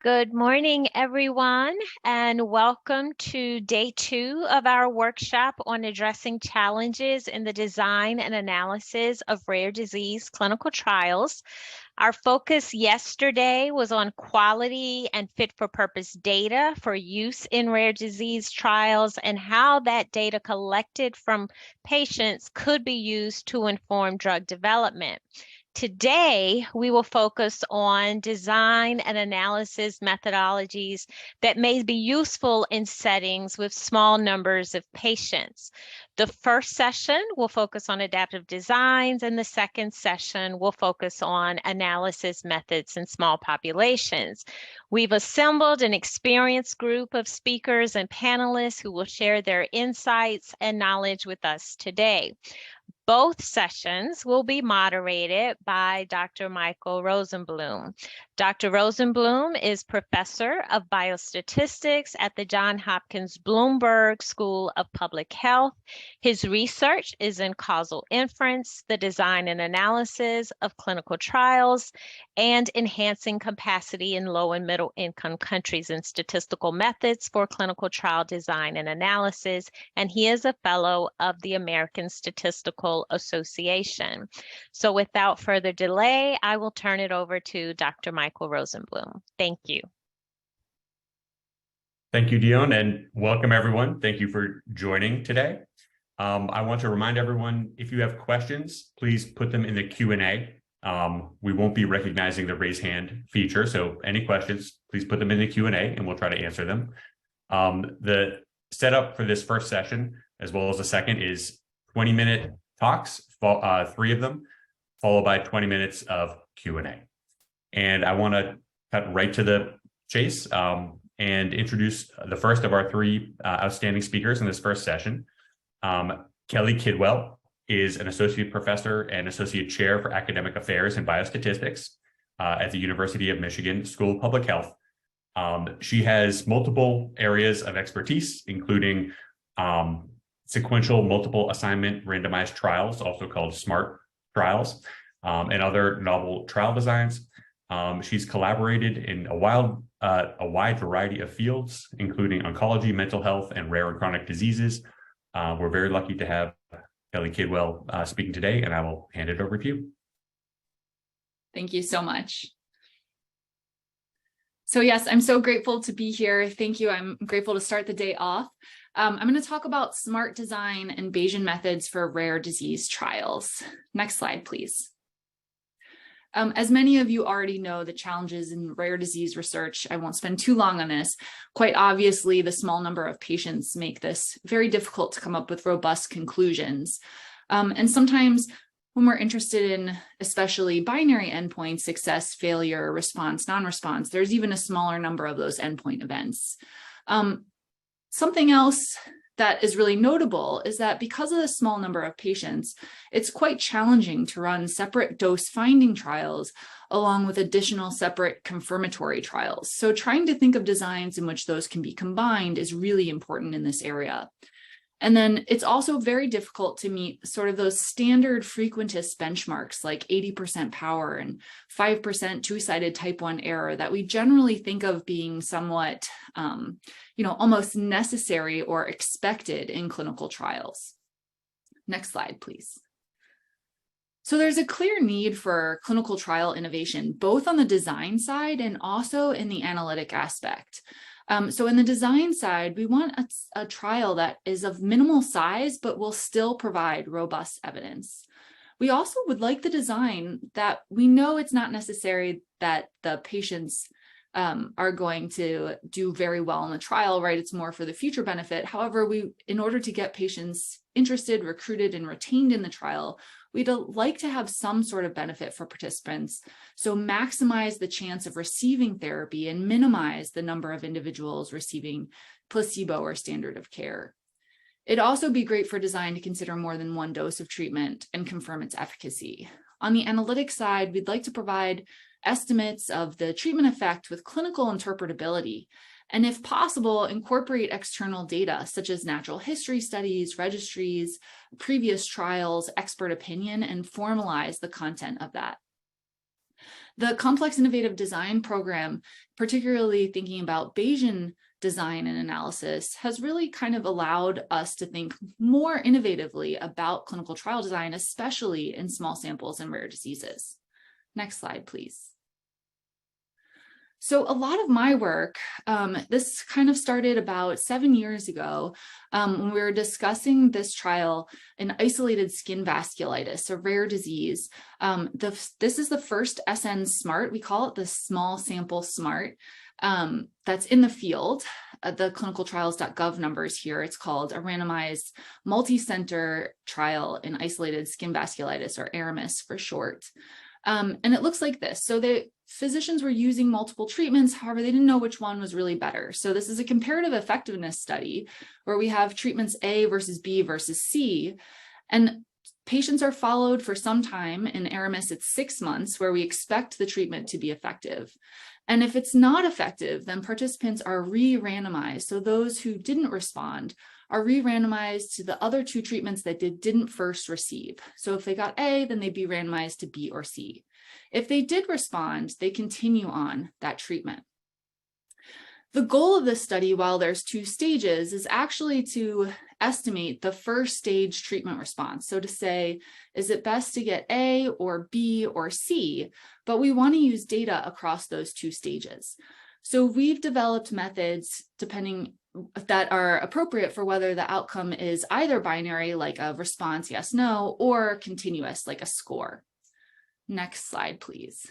Good morning, everyone, and welcome to day 2 of our workshop on addressing challenges in the design and analysis of rare disease clinical trials. Our focus yesterday was on quality and fit-for-purpose data for use in rare disease trials and how that data collected from patients could be used to inform drug development. Today, we will focus on design and analysis methodologies that may be useful in settings with small numbers of patients. The first session will focus on adaptive designs, and the second session will focus on analysis methods in small populations. We've assembled an experienced group of speakers and panelists who will share their insights and knowledge with us today. Both sessions will be moderated by Dr. Michael Rosenblum. Dr. Rosenblum is professor of biostatistics at the Johns Hopkins Bloomberg School of Public Health. His research is in causal inference, the design and analysis of clinical trials, and enhancing capacity in low and middle income countries in statistical methods for clinical trial design and analysis. And he is a fellow of the American Statistical Association. So without further delay, I will turn it over to Dr. Michael Rosenblum. Thank you. Thank you, Dion, and welcome everyone. Thank you for joining today. I want to remind everyone, if you have questions, please put them in the Q&A. We won't be recognizing the raise hand feature, so any questions, please put them in the Q&A and we'll try to answer them. The setup for this first session, as well as the second, is 20-minute talks, 3 of them, followed by 20 minutes of Q&A. And I want to cut right to the chase and introduce the first of our 3 outstanding speakers in this first session. Kelly Kidwell is an associate professor and associate chair for academic affairs and biostatistics at the University of Michigan School of Public Health. She has multiple areas of expertise, including sequential multiple assignment randomized trials, also called SMART trials, and other novel trial designs. She's collaborated in a wide variety of fields, including oncology, mental health, and rare and chronic diseases. We're very lucky to have Kelly Kidwell speaking today, and I will hand it over to you. Thank you so much. So yes, I'm so grateful to be here. Thank you. I'm grateful to start the day off. I'm going to talk about SMART design and Bayesian methods for rare disease trials. Next slide, please. As many of you already know, the challenges in rare disease research, I won't spend too long on this. Quite obviously, the small number of patients make this very difficult to come up with robust conclusions. And sometimes when we're interested in especially binary endpoints, success, failure, response, non-response, there's even a smaller number of those endpoint events. Something else that is really notable is that because of the small number of patients, it's quite challenging to run separate dose finding trials along with additional separate confirmatory trials. So trying to think of designs in which those can be combined is really important in this area. And then it's also very difficult to meet sort of those standard frequentist benchmarks like 80% power and 5% two-sided type 1 error that we generally think of being somewhat, almost necessary or expected in clinical trials. Next slide, please. So there's a clear need for clinical trial innovation, both on the design side and also in the analytic aspect. So in the design side, we want a trial that is of minimal size, but will still provide robust evidence. We also would like the design that we know it's not necessary that the patients are going to do very well in the trial, right? It's more for the future benefit. However, in order to get patients interested, recruited, and retained in the trial, we'd like to have some sort of benefit for participants. So maximize the chance of receiving therapy and minimize the number of individuals receiving placebo or standard of care. It'd also be great for design to consider more than one dose of treatment and confirm its efficacy. On the analytics side, we'd like to provide estimates of the treatment effect with clinical interpretability, and if possible, incorporate external data such as natural history studies, registries, previous trials, expert opinion, and formalize the content of that. The Complex Innovative Design program, particularly thinking about Bayesian design and analysis, has really kind of allowed us to think more innovatively about clinical trial design, especially in small samples and rare diseases. Next slide, please. So a lot of my work, this kind of started about 7 years ago when we were discussing this trial in isolated skin vasculitis, a rare disease. This is the first SN SMART. We call it the small sample SMART that's in the field. The clinicaltrials.gov numbers here. It's called a randomized multi-center trial in isolated skin vasculitis, or ARAMIS for short. And it looks like this. So the physicians were using multiple treatments. However, they didn't know which one was really better. So this is a comparative effectiveness study where we have treatments A versus B versus C. And patients are followed for some time. In ARAMIS, it's 6 months, where we expect the treatment to be effective. And if it's not effective, then participants are re-randomized. So those who didn't respond are re-randomized to the other 2 treatments that they didn't first receive. So if they got A, then they'd be randomized to B or C. If they did respond, they continue on that treatment. The goal of this study, while there's 2 stages, is actually to estimate the first stage treatment response. So to say, is it best to get A or B or C? But we want to use data across those 2 stages. So we've developed methods that are appropriate for whether the outcome is either binary, like a response yes, no, or continuous, like a score. Next slide, please.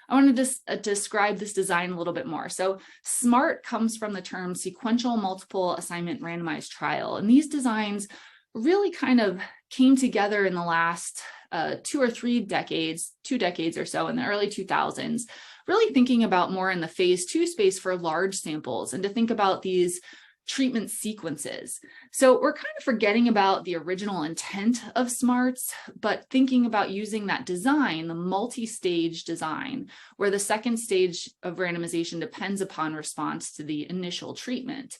I want to describe this design a little bit more. So SMART comes from the term sequential multiple assignment randomized trial. And these designs really kind of came together in the last 2 or 3 decades, 2 decades or so, in the early 2000s, really thinking about more in the phase 2 space for large samples, and to think about these treatment sequences. So we're kind of forgetting about the original intent of SMARTs, but thinking about using that design, the multi-stage design, where the second stage of randomization depends upon response to the initial treatment,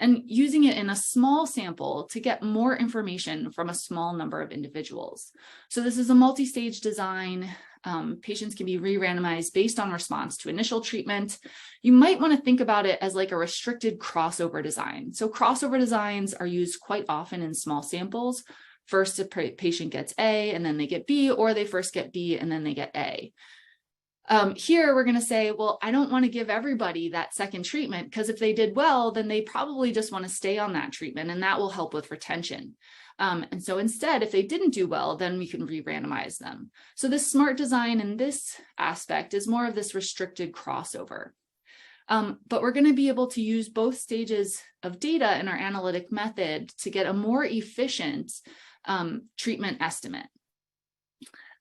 and using it in a small sample to get more information from a small number of individuals. So this is a multi-stage design. Patients can be re-randomized based on response to initial treatment. You might want to think about it as like a restricted crossover design. So crossover designs are used quite often in small samples. First, a patient gets A and then they get B, or they first get B and then they get A. Here, we're going to say, well, I don't want to give everybody that second treatment, because if they did well, then they probably just want to stay on that treatment, and that will help with retention. And so instead, if they didn't do well, then we can re-randomize them. So this SMART design in this aspect is more of this restricted crossover. But we're going to be able to use both stages of data in our analytic method to get a more efficient treatment estimate.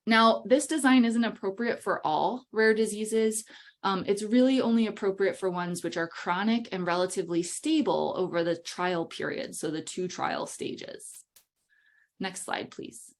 Now, this design isn't appropriate for all rare diseases. It's really only appropriate for ones which are chronic and relatively stable over the trial period, so the 2 trial stages. Next slide, please.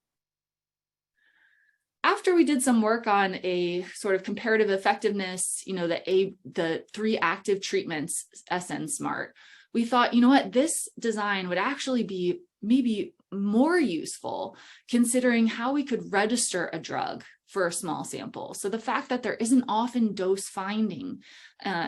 After we did some work on a sort of comparative effectiveness, the 3 active treatments, SN SMART, we thought, you know what, this design would actually be maybe more useful considering how we could register a drug for a small sample. So the fact that there isn't often dose finding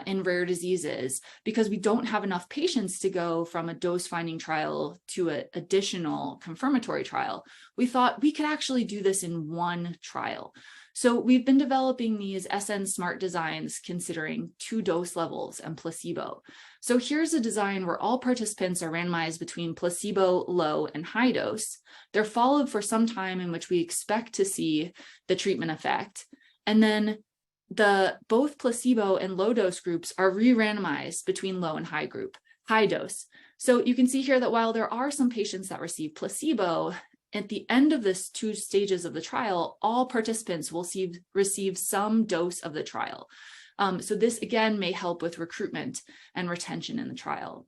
in rare diseases, because we don't have enough patients to go from a dose finding trial to an additional confirmatory trial, we thought we could actually do this in 1 trial. So we've been developing these SN SMART designs considering 2 dose levels and placebo. So here's a design where all participants are randomized between placebo, low, and high dose. They're followed for some time in which we expect to see the treatment effect. And then both placebo and low dose groups are re-randomized between low and high dose. So you can see here that while there are some patients that receive placebo, at the end of this 2 stages of the trial, all participants will receive some dose of the trial. So this again may help with recruitment and retention in the trial.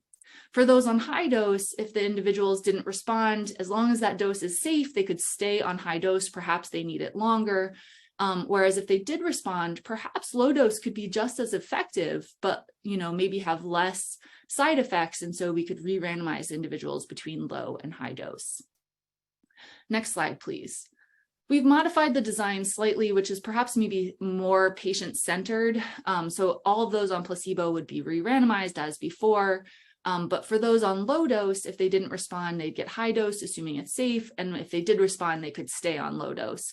For those on high dose, if the individuals didn't respond, as long as that dose is safe, they could stay on high dose. Perhaps they need it longer. Whereas if they did respond, perhaps low dose could be just as effective, but maybe have less side effects. And so we could re-randomize individuals between low and high dose. Next slide, please. We've modified the design slightly, which is perhaps maybe more patient-centered. So all of those on placebo would be re-randomized as before. But for those on low dose, if they didn't respond, they'd get high dose, assuming it's safe. And if they did respond, they could stay on low dose.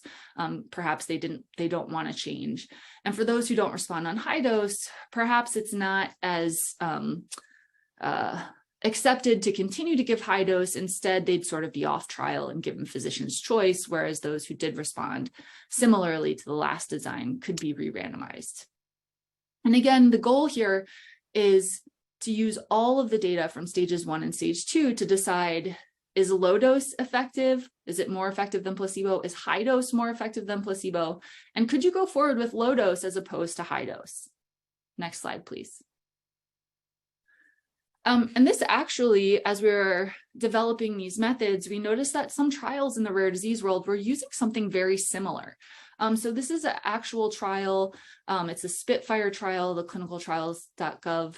Perhaps they don't want to change. And for those who don't respond on high dose, perhaps it's not as accepted to continue to give high dose. Instead, they'd sort of be off trial and given physician's choice, whereas those who did respond similarly to the last design could be re-randomized. And again, the goal here is to use all of the data from stages 1 and stage 2 to decide, is low dose effective? Is it more effective than placebo? Is high dose more effective than placebo? And could you go forward with low dose as opposed to high dose? Next slide, please. And this actually, as we were developing these methods, we noticed that some trials in the rare disease world were using something very similar. So this is an actual trial. It's a Spitfire trial. The clinicaltrials.gov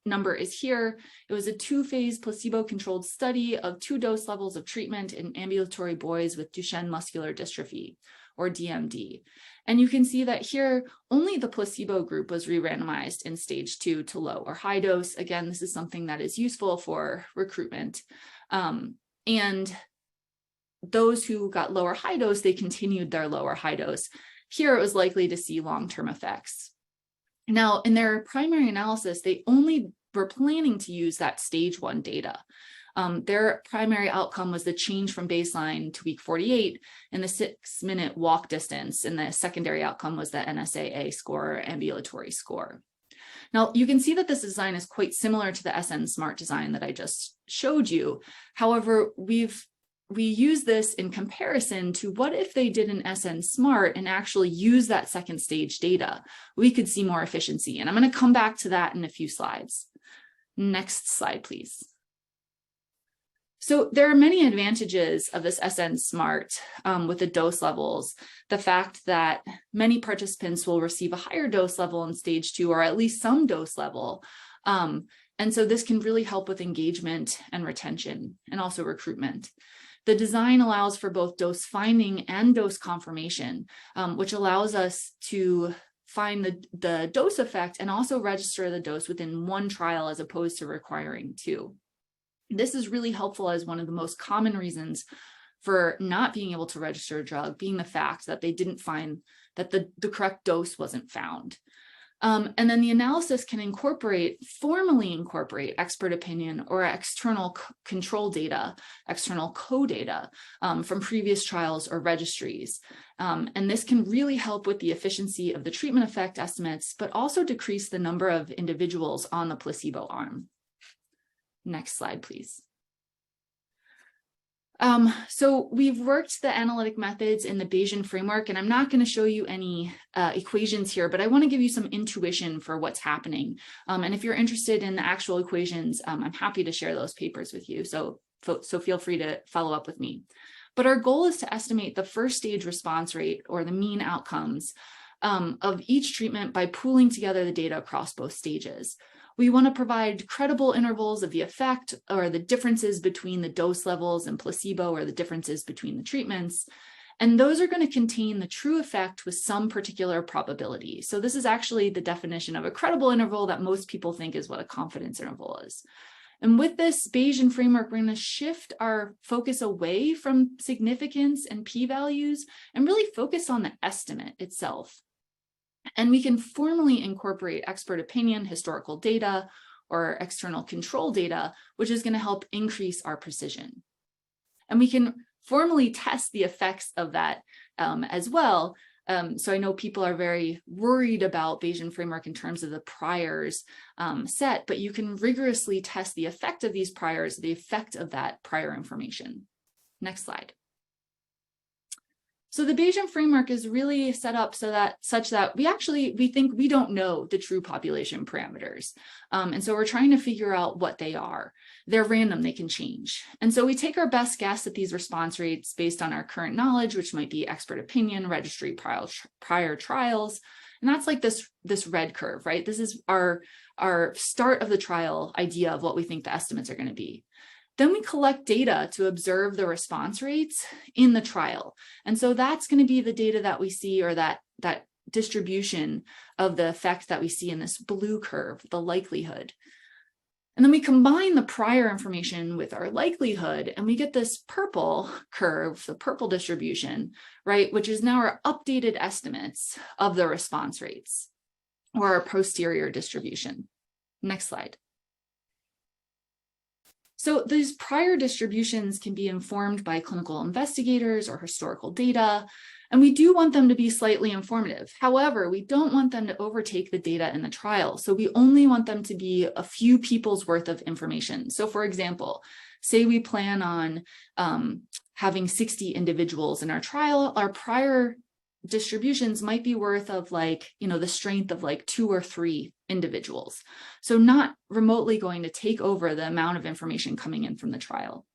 number is here. It was a 2-phase placebo-controlled study of 2 dose levels of treatment in ambulatory boys with Duchenne muscular dystrophy, or DMD. And you can see that here, only the placebo group was re-randomized in stage 2 to low or high dose. Again, this is something that is useful for recruitment. And those who got lower high dose, they continued their lower high dose. Here, it was likely to see long-term effects. Now, in their primary analysis, they only were planning to use that stage 1 data. Their primary outcome was the change from baseline to week 48 in the 6-minute walk distance, and the secondary outcome was the NSAA score, or ambulatory score. Now, you can see that this design is quite similar to the SN SMART design that I just showed you. However, we use this in comparison to what if they did an SN SMART and actually use that second stage data? We could see more efficiency, and I'm going to come back to that in a few slides. Next slide, please. So there are many advantages of this SN SMART with the dose levels. The fact that many participants will receive a higher dose level in stage 2, or at least some dose level. And so this can really help with engagement and retention, and also recruitment. The design allows for both dose finding and dose confirmation, which allows us to find the dose effect and also register the dose within 1 trial as opposed to requiring 2. This is really helpful, as one of the most common reasons for not being able to register a drug being the fact that they didn't find that the correct dose wasn't found. And then the analysis can formally incorporate expert opinion or external control data, external co-data from previous trials or registries. And this can really help with the efficiency of the treatment effect estimates, but also decrease the number of individuals on the placebo arm. Next slide, please. So we've worked the analytic methods in the Bayesian framework, and I'm not going to show you any equations here, but I want to give you some intuition for what's happening. And if you're interested in the actual equations, I'm happy to share those papers with you. So feel free to follow up with me. But our goal is to estimate the first stage response rate, or the mean outcomes of each treatment, by pooling together the data across both stages. We want to provide credible intervals of the effect, or the differences between the dose levels and placebo, or the differences between the treatments. And those are going to contain the true effect with some particular probability. So this is actually the definition of a credible interval that most people think is what a confidence interval is. And with this Bayesian framework, we're going to shift our focus away from significance and p-values and really focus on the estimate itself. And we can formally incorporate expert opinion, historical data, or external control data, which is going to help increase our precision. And we can formally test the effects of that as well. So I know people are very worried about Bayesian framework in terms of the priors set, but you can rigorously test the effect of these priors, the effect of that prior information. Next slide. So the Bayesian framework is really set up such that we think we don't know the true population parameters. And so we're trying to figure out what they are. They're random, they can change. And so we take our best guess at these response rates based on our current knowledge, which might be expert opinion, registry, prior trials. And that's like this red curve, right? This is our start of the trial idea of what we think the estimates are going to be. Then we collect data to observe the response rates in the trial. And so that's going to be the data that we see, or that distribution of the effect that we see in this blue curve, the likelihood. And then we combine the prior information with our likelihood, and we get this purple curve, the purple distribution, right, which is now our updated estimates of the response rates, or our posterior distribution. Next slide. So these prior distributions can be informed by clinical investigators or historical data, and we do want them to be slightly informative. However, we don't want them to overtake the data in the trial. So we only want them to be a few people's worth of information. So for example, say we plan on having 60 individuals in our trial, our prior distributions might be worth of the strength of 2 or 3 individuals. So not remotely going to take over the amount of information coming in from the trial.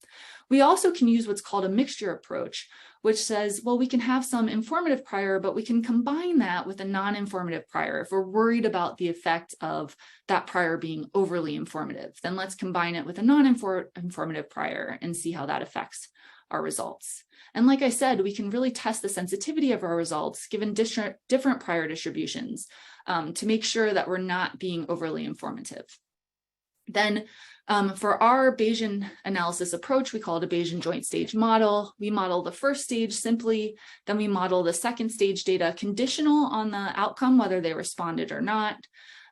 We also can use what's called a mixture approach, which says, well, we can have some informative prior, but we can combine that with a non-informative prior. If we're worried about the effect of that prior being overly informative, then let's combine it with a non-informative prior and see how that affects our results. And like I said, we can really test the sensitivity of our results given different prior distributions to make sure that we're not being overly informative. Then for our Bayesian analysis approach, we call it a Bayesian joint stage model. We model the first stage simply, then we model the second stage data conditional on the outcome, whether they responded or not.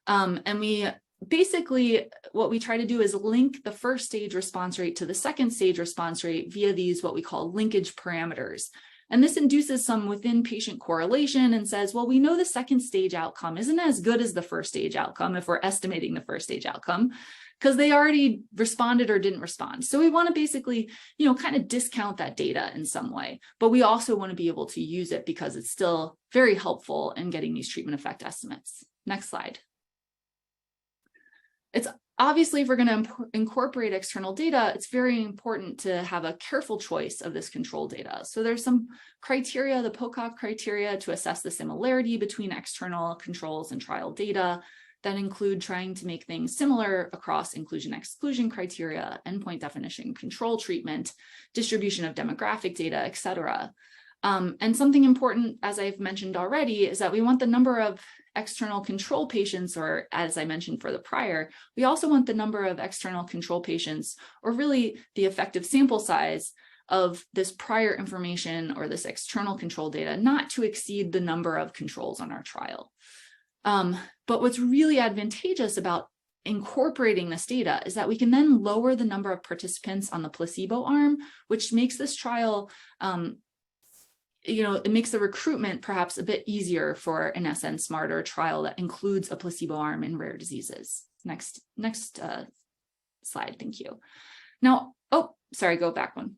And we basically, what we try to do is link the first stage response rate to the second stage response rate via these what we call linkage parameters. And this induces some within patient correlation and says, well, we know the second stage outcome isn't as good as the first stage outcome if we're estimating the first stage outcome, because they already responded or didn't respond. So we want to basically, kind of discount that data in some way, but we also want to be able to use it because it's still very helpful in getting these treatment effect estimates. Next slide. It's obviously, if we're going to incorporate external data, it's very important to have a careful choice of this control data. So there's some criteria, the Pocock criteria, to assess the similarity between external controls and trial data that include trying to make things similar across inclusion-exclusion criteria, endpoint definition, control treatment, distribution of demographic data, et cetera. And something important, as I've mentioned already, is that we want the number of external control patients, or as I mentioned for the prior, we also want the number of external control patients, or really the effective sample size of this prior information or this external control data, not to exceed the number of controls on our trial. But what's really advantageous about incorporating this data is that we can then lower the number of participants on the placebo arm, which makes this trial it makes the recruitment perhaps a bit easier for an SN Smarter trial that includes a placebo arm in rare diseases. Next slide, thank you. Now, go back one.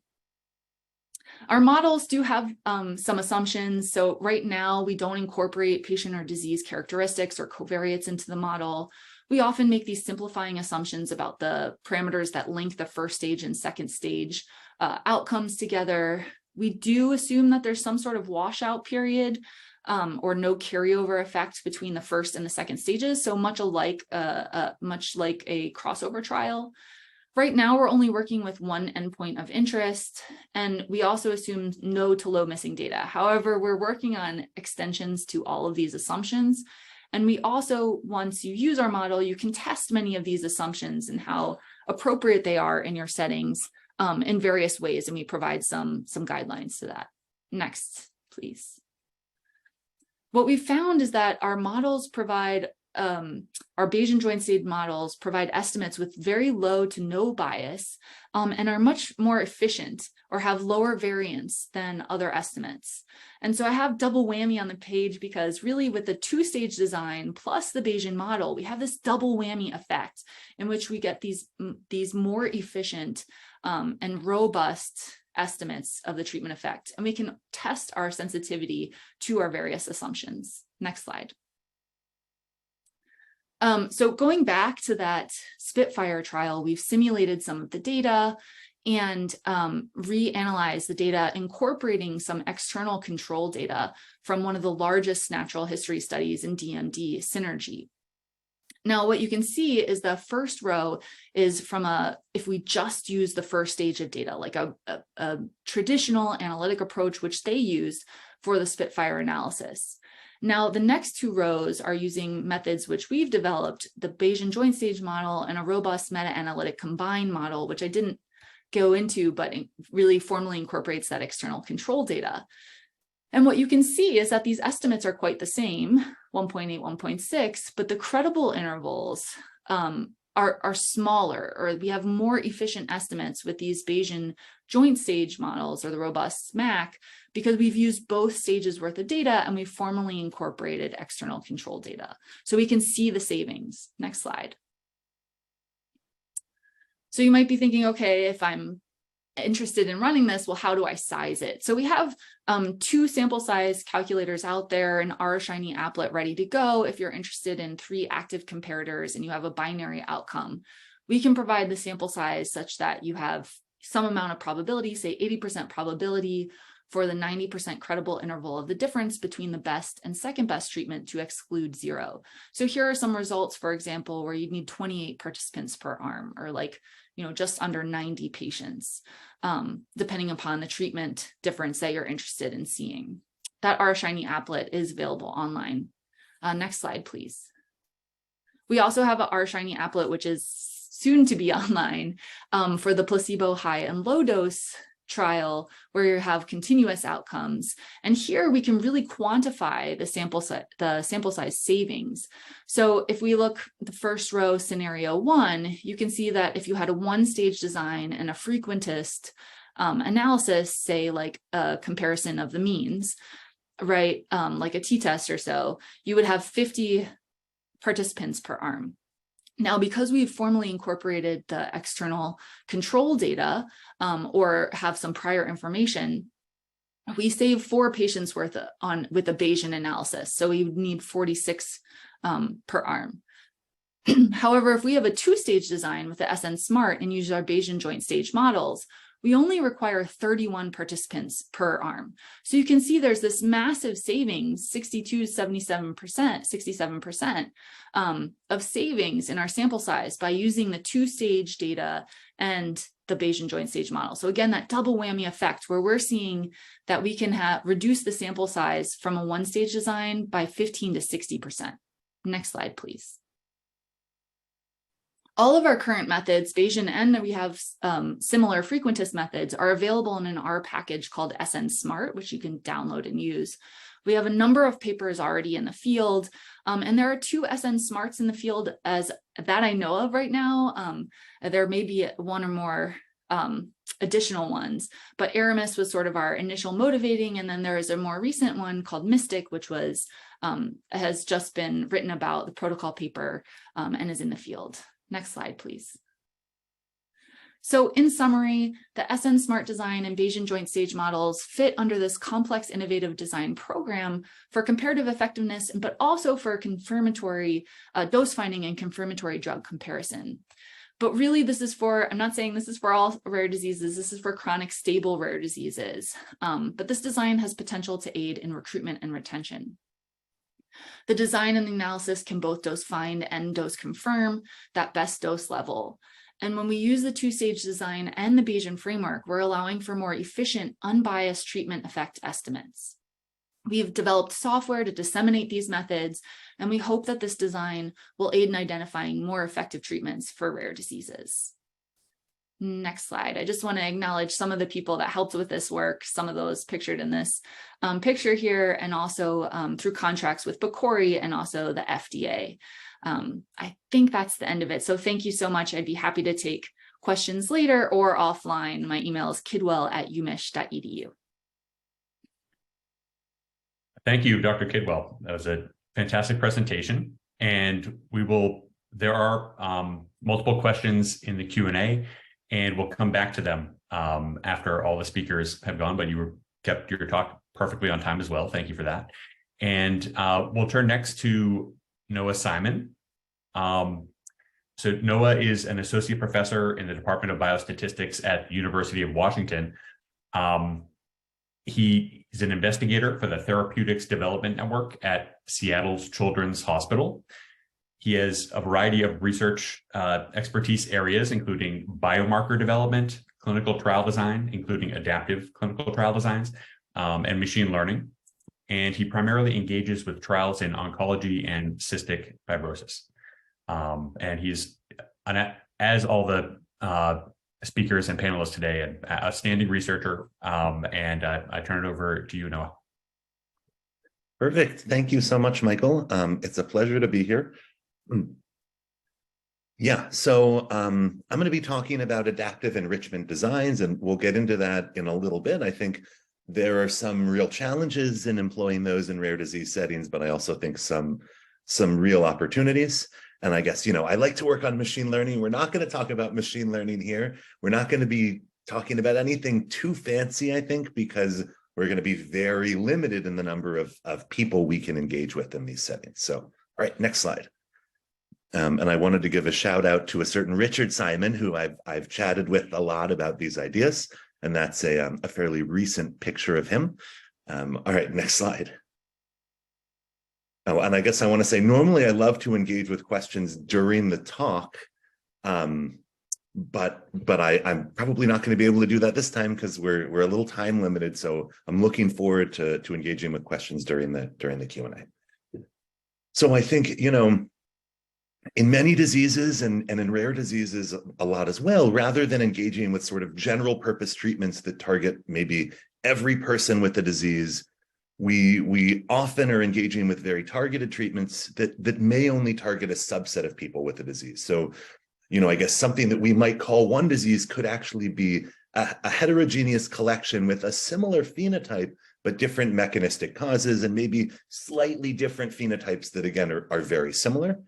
Our models do have some assumptions. So right now we don't incorporate patient or disease characteristics or covariates into the model. We often make these simplifying assumptions about the parameters that link the first stage and second stage outcomes together. We do assume that there's some sort of washout period or no carryover effect between the first and the second stages. So much like a crossover trial. Right now, we're only working with one endpoint of interest, and we also assume no to low missing data. However, we're working on extensions to all of these assumptions. And we also, once you use our model, you can test many of these assumptions and how appropriate they are in your settings in various ways, and we provide some guidelines to that. Next, please. What we found is that our models provide, our Bayesian joint stage models provide estimates with very low to no bias and are much more efficient or have lower variance than other estimates. And so I have double whammy on the page because really with the two-stage design plus the Bayesian model, we have this double whammy effect in which we get these more efficient and robust estimates of the treatment effect. And we can test our sensitivity to our various assumptions. Next slide. So going back to that Spitfire trial, we've simulated some of the data and reanalyzed the data, incorporating some external control data from one of the largest natural history studies in DMD, Synergy. Now, what you can see is the first row is from if we just use the first stage of data, like a traditional analytic approach, which they used for the Spitfire analysis. Now, the next two rows are using methods which we've developed, the Bayesian joint stage model and a robust meta-analytic combined model, which I didn't go into, but it really formally incorporates that external control data. And what you can see is that these estimates are quite the same, 1.8, 1.6, but the credible intervals are smaller, or we have more efficient estimates with these Bayesian joint stage models or the robust SMAC, because we've used both stages worth of data and we've formally incorporated external control data. So we can see the savings. Next slide. So you might be thinking, okay, if I'm interested in running this, well, how do I size it? So we have two sample size calculators out there, an R-Shiny applet ready to go. If you're interested in 3 active comparators and you have a binary outcome, we can provide the sample size such that you have some amount of probability, say 80% probability for the 90% credible interval of the difference between the best and second best treatment to exclude 0. So here are some results, for example, where you'd need 28 participants per arm, or like, just under 90 patients, depending upon the treatment difference that you're interested in seeing. That R-Shiny applet is available online. Next slide, please. We also have an R-Shiny applet, which is soon to be online for the placebo high and low dose trial, where you have continuous outcomes. And here we can really quantify the sample size savings. So if we look at the first row, scenario 1, you can see that if you had a 1-stage design and a frequentist analysis, say like a comparison of the means, right, like a t-test or so, you would have 50 participants per arm. Now, because we've formally incorporated the external control data or have some prior information, we save 4 patients worth with a Bayesian analysis. So we would need 46 per arm. However, if we have a 2-stage design with the SNSMART and use our Bayesian joint stage models, we only require 31 participants per arm. So you can see there's this massive savings, 62 to 67% of savings in our sample size by using the 2-stage data and the Bayesian joint stage model. So again, that double whammy effect where we're seeing that we can reduce the sample size from a 1-stage design by 15 to 60%. Next slide, please. All of our current methods, Bayesian and we have similar frequentist methods, are available in an R package called SNSMART, which you can download and use. We have a number of papers already in the field, and there are 2 SNSMARTs in the field that I know of right now. There may be one or more additional ones, but Aramis was sort of our initial motivating, and then there is a more recent one called Mystic, which was has just been written about, the protocol paper, and is in the field. Next slide, please. So in summary, the SNSMART design and Bayesian joint stage models fit under this complex innovative design program for comparative effectiveness, but also for confirmatory dose finding and confirmatory drug comparison. But really this is for, I'm not saying this is for all rare diseases, this is for chronic stable rare diseases. But this design has potential to aid in recruitment and retention. The design and the analysis can both dose find and dose confirm that best dose level. And when we use the 2-stage design and the Bayesian framework, we're allowing for more efficient, unbiased treatment effect estimates. We've developed software to disseminate these methods, and we hope that this design will aid in identifying more effective treatments for rare diseases. Next slide. I just want to acknowledge some of the people that helped with this work, some of those pictured in this picture here, and also through contracts with PCORI and also the FDA. I think that's the end of it. So thank you so much. I'd be happy to take questions later or offline. My email is kidwell@umich.edu. Thank you, Dr. Kidwell. That was a fantastic presentation. And there are multiple questions in the Q&A, and we'll come back to them after all the speakers have gone, but you kept your talk perfectly on time as well. Thank you for that. And we'll turn next to Noah Simon. So Noah is an associate professor in the Department of Biostatistics at the University of Washington. He is an investigator for the Therapeutics Development Network at Seattle's Children's Hospital. He has a variety of research expertise areas, including biomarker development, clinical trial design, including adaptive clinical trial designs, and machine learning. And he primarily engages with trials in oncology and cystic fibrosis. And he's, as all the speakers and panelists today, an outstanding researcher. And I turn it over to you, Noah. Perfect. Thank you so much, Michael. It's a pleasure to be here. Yeah, so I'm going to be talking about adaptive enrichment designs, and we'll get into that in a little bit. I think there are some real challenges in employing those in rare disease settings, but I also think some real opportunities. And I guess, I like to work on machine learning. We're not going to talk about machine learning here. We're not going to be talking about anything too fancy, I think, because we're going to be very limited in the number of people we can engage with in these settings. So, all right, next slide. And I wanted to give a shout out to a certain Richard Simon, who I've chatted with a lot about these ideas. And that's a fairly recent picture of him. All right, next slide. Oh, and I guess I want to say, normally I love to engage with questions during the talk, but I'm probably not going to be able to do that this time because we're a little time limited. So I'm looking forward to engaging with questions during the Q&A. So I think, in many diseases and in rare diseases a lot as well, rather than engaging with sort of general purpose treatments that target maybe every person with the disease, we often are engaging with very targeted treatments that may only target a subset of people with the disease. So, I guess something that we might call one disease could actually be a heterogeneous collection with a similar phenotype, but different mechanistic causes and maybe slightly different phenotypes that, again, are very similar.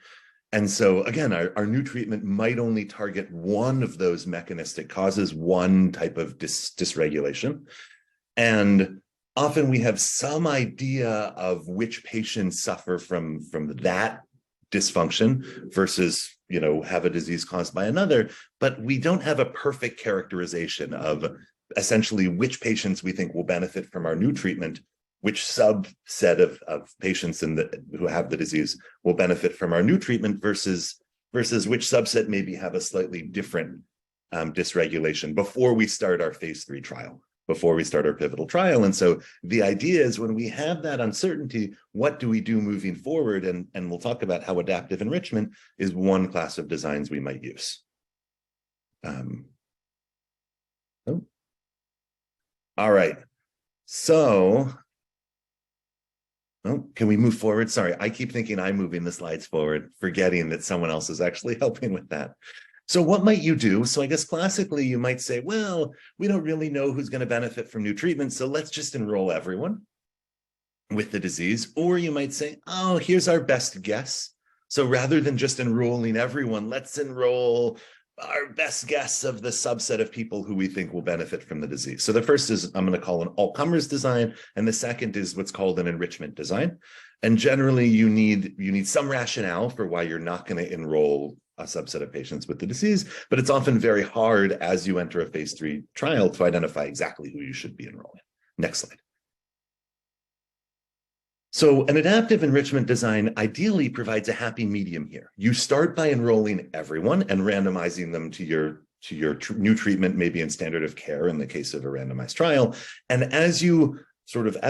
And so, again, our new treatment might only target one of those mechanistic causes, one type of dysregulation. And often we have some idea of which patients suffer from that dysfunction versus, have a disease caused by another, but we don't have a perfect characterization of essentially which patients we think will benefit from our new treatment, which subset of patients who have the disease will benefit from our new treatment versus which subset maybe have a slightly different dysregulation before we start our phase 3 trial, before we start our pivotal trial. And so the idea is, when we have that uncertainty, what do we do moving forward? And we'll talk about how adaptive enrichment is one class of designs we might use. All right. So, can we move forward? Sorry, I keep thinking I'm moving the slides forward, forgetting that someone else is actually helping with that. So what might you do? So I guess classically you might say, well, we don't really know who's going to benefit from new treatments, so let's just enroll everyone with the disease. Or you might say, oh, here's our best guess. So rather than just enrolling everyone, let's enroll our best guess of the subset of people who we think will benefit from the disease. So the first is, I'm going to call an all-comers design, and the second is what's called an enrichment design. And generally you need some rationale for why you're not going to enroll a subset of patients with the disease, but it's often very hard as you enter a phase 3 trial to identify exactly who you should be enrolling. Next slide. So an adaptive enrichment design ideally provides a happy medium here. You start by enrolling everyone and randomizing them to your new treatment, maybe in standard of care in the case of a randomized trial. And as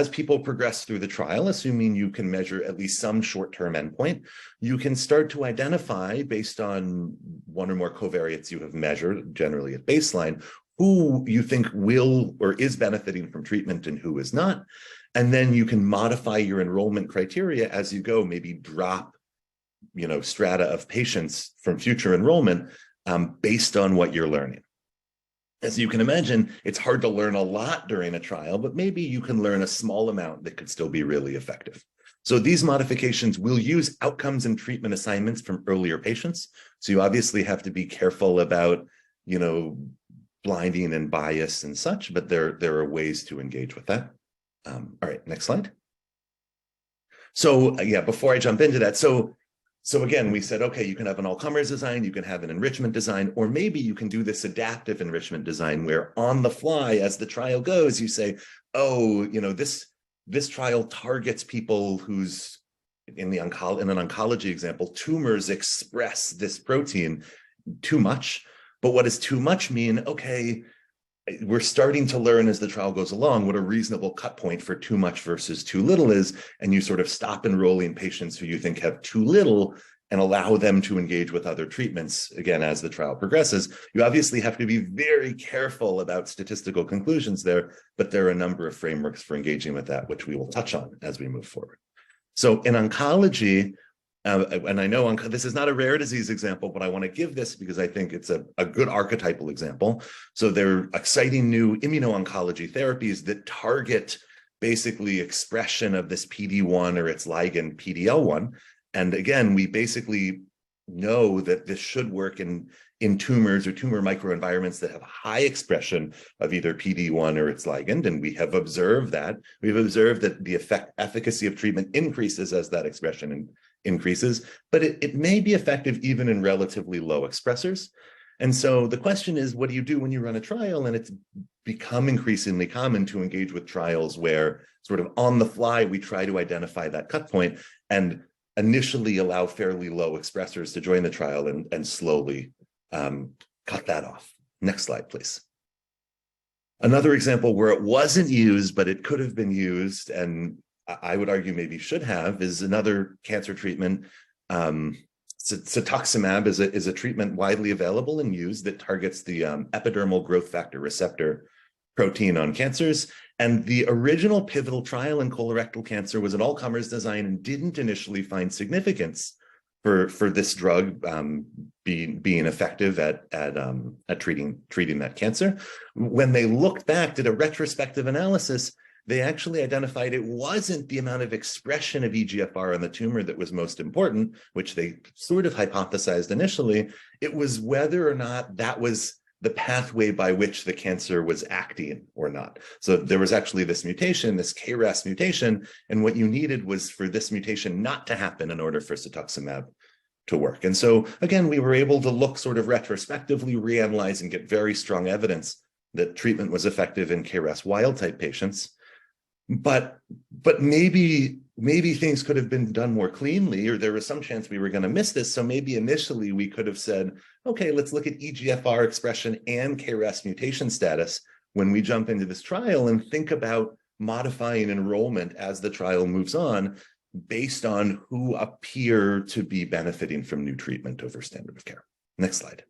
people progress through the trial, assuming you can measure at least some short-term endpoint, you can start to identify, based on one or more covariates you have measured, generally at baseline, who you think will or is benefiting from treatment and who is not. And then you can modify your enrollment criteria as you go, maybe drop, strata of patients from future enrollment based on what you're learning. As you can imagine, it's hard to learn a lot during a trial, but maybe you can learn a small amount that could still be really effective. So these modifications will use outcomes and treatment assignments from earlier patients. So you obviously have to be careful about, blinding and bias and such, but there are ways to engage with that. All right, next slide. So before I jump into that, so again, we said, okay, you can have an all-comers design, you can have an enrichment design, or maybe you can do this adaptive enrichment design where on the fly, as the trial goes, you say, oh, this trial targets people whose in an oncology example, tumors express this protein too much. But what does too much mean? Okay, we're starting to learn as the trial goes along what a reasonable cut point for too much versus too little is, and you sort of stop enrolling patients who you think have too little and allow them to engage with other treatments, again, as the trial progresses. You obviously have to be very careful about statistical conclusions there, but there are a number of frameworks for engaging with that, which we will touch on as we move forward. So in oncology, and I know this is not a rare disease example, but I want to give this because I think it's a good archetypal example. So there are exciting new immuno-oncology therapies that target basically expression of this PD-1 or its ligand PD-L1. And again, we basically know that this should work in tumors or tumor microenvironments that have high expression of either PD-1 or its ligand. And we have observed that. We've observed that the efficacy of treatment increases as that expression increases, but it may be effective even in relatively low expressors. And so the question is, what do you do when you run a trial? And it's become increasingly common to engage with trials where sort of on the fly, we try to identify that cut point and initially allow fairly low expressors to join the trial and slowly cut that off. Next slide, please. Another example where it wasn't used, but it could have been used, and I would argue maybe should have, is another cancer treatment. Cetuximab is a treatment widely available and used that targets the epidermal growth factor receptor protein on cancers. And the original pivotal trial in colorectal cancer was an all-comers design and didn't initially find significance for this drug being effective at treating that cancer. When they looked back, did a retrospective analysis, they actually identified it wasn't the amount of expression of EGFR on the tumor that was most important, which they sort of hypothesized initially. It was whether or not that was the pathway by which the cancer was acting or not. So there was actually this mutation, this KRAS mutation, and what you needed was for this mutation not to happen in order for cetuximab to work. And so again, we were able to look sort of retrospectively, reanalyze, and get very strong evidence that treatment was effective in KRAS wild type patients. But maybe things could have been done more cleanly, or there was some chance we were going to miss this. So maybe initially we could have said, okay, let's look at EGFR expression and KRAS mutation status when we jump into this trial and think about modifying enrollment as the trial moves on based on who appear to be benefiting from new treatment over standard of care. Next slide.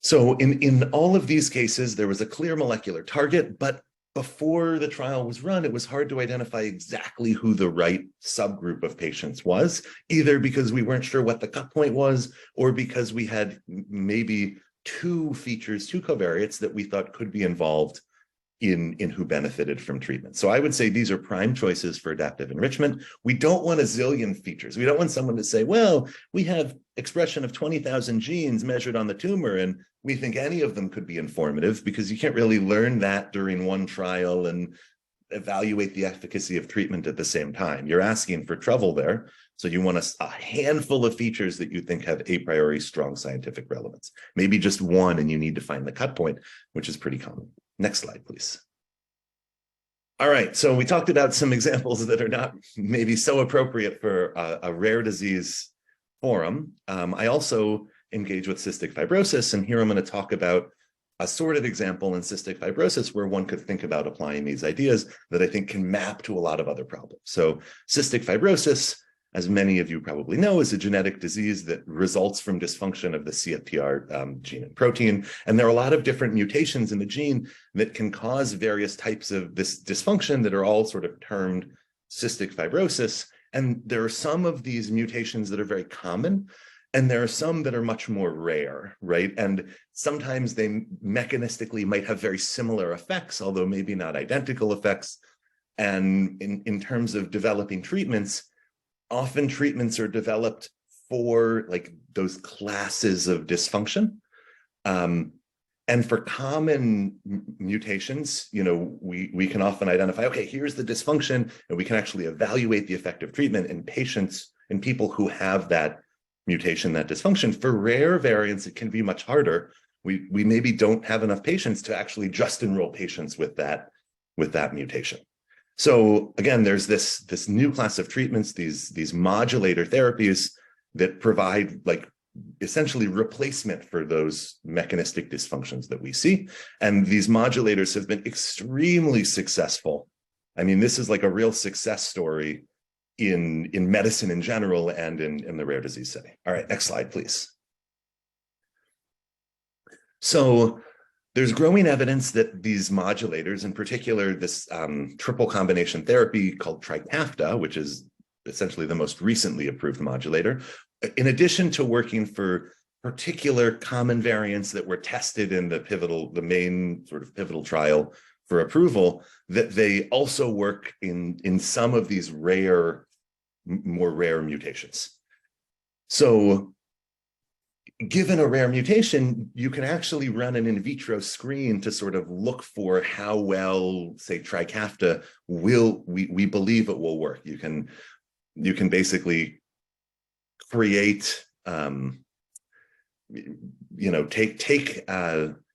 So in all of these cases, there was a clear molecular target, but before the trial was run, it was hard to identify exactly who the right subgroup of patients was, either because we weren't sure what the cut point was, or because we had maybe two covariates that we thought could be involved in who benefited from treatment. So I would say these are prime choices for adaptive enrichment. We don't want a zillion features. We don't want someone to say, well, we have expression of 20,000 genes measured on the tumor, and we think any of them could be informative, because you can't really learn that during one trial and evaluate the efficacy of treatment at the same time. You're asking for trouble there. So you want a handful of features that you think have a priori strong scientific relevance. Maybe just one, and you need to find the cut point, which is pretty common. Next slide, please. All right, so we talked about some examples that are not maybe so appropriate for a rare disease forum. I also engage with cystic fibrosis, and here I'm going to talk about a sort of example in cystic fibrosis where one could think about applying these ideas that I think can map to a lot of other problems. So cystic fibrosis, as many of you probably know, is a genetic disease that results from dysfunction of the CFTR gene and protein. And there are a lot of different mutations in the gene that can cause various types of this dysfunction that are all sort of termed cystic fibrosis. And there are some of these mutations that are very common, and there are some that are much more rare, right? And sometimes they mechanistically might have very similar effects, although maybe not identical effects. And in terms of developing treatments, often treatments are developed for like those classes of dysfunction. And for common mutations, you know, we can often identify, okay, here's the dysfunction, and we can actually evaluate the effective treatment in patients, in people who have that mutation, that dysfunction. For rare variants, it can be much harder. We maybe don't have enough patients to actually just enroll patients with that mutation. So again, there's this new class of treatments, these modulator therapies that provide like essentially replacement for those mechanistic dysfunctions that we see. And these modulators have been extremely successful. I mean, this is like a real success story in medicine in general and in the rare disease setting. All right, next slide, please. So there's growing evidence that these modulators, in particular, this triple combination therapy called Trikafta, which is essentially the most recently approved modulator, in addition to working for particular common variants that were tested in the main sort of pivotal trial for approval, that they also work in some of these more rare mutations. So given a rare mutation, you can actually run an in vitro screen to sort of look for how well, say, Trikafta we believe it will work. You can basically create,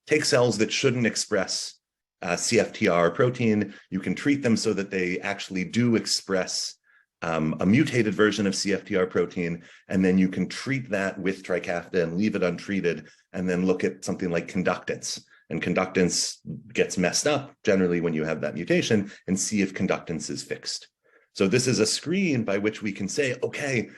take cells that shouldn't express CFTR protein. You can treat them so that they actually do express a mutated version of CFTR protein, and then you can treat that with Trikafta and leave it untreated, and then look at something like conductance. And conductance gets messed up generally when you have that mutation, and see if conductance is fixed. So this is a screen by which we can say, okay,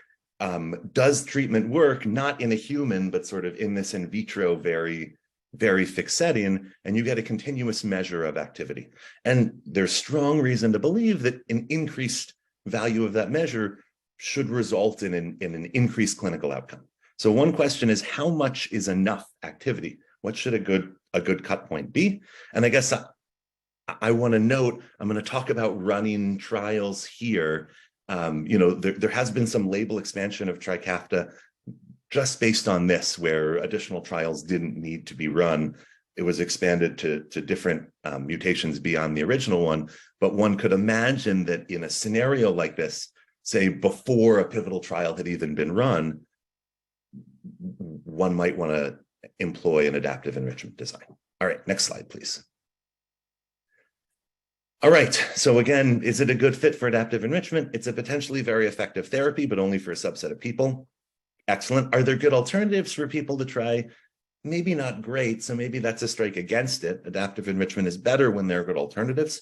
does treatment work, not in a human, but sort of in this in vitro, very, very fixed setting, and you get a continuous measure of activity. And there's strong reason to believe that an increased value of that measure should result in an increased clinical outcome. So one question is, how much is enough activity? What should a good cut point be? And I guess I want to note, I'm going to talk about running trials here. There has been some label expansion of Trikafta just based on this, where additional trials didn't need to be run. It was expanded to different mutations beyond the original one. But one could imagine that in a scenario like this, say before a pivotal trial had even been run, one might want to employ an adaptive enrichment design. All right, next slide, please. All right, so again, is it a good fit for adaptive enrichment? It's a potentially very effective therapy, but only for a subset of people. Excellent. Are there good alternatives for people to try? Maybe not great, so maybe that's a strike against it. Adaptive enrichment is better when there are good alternatives.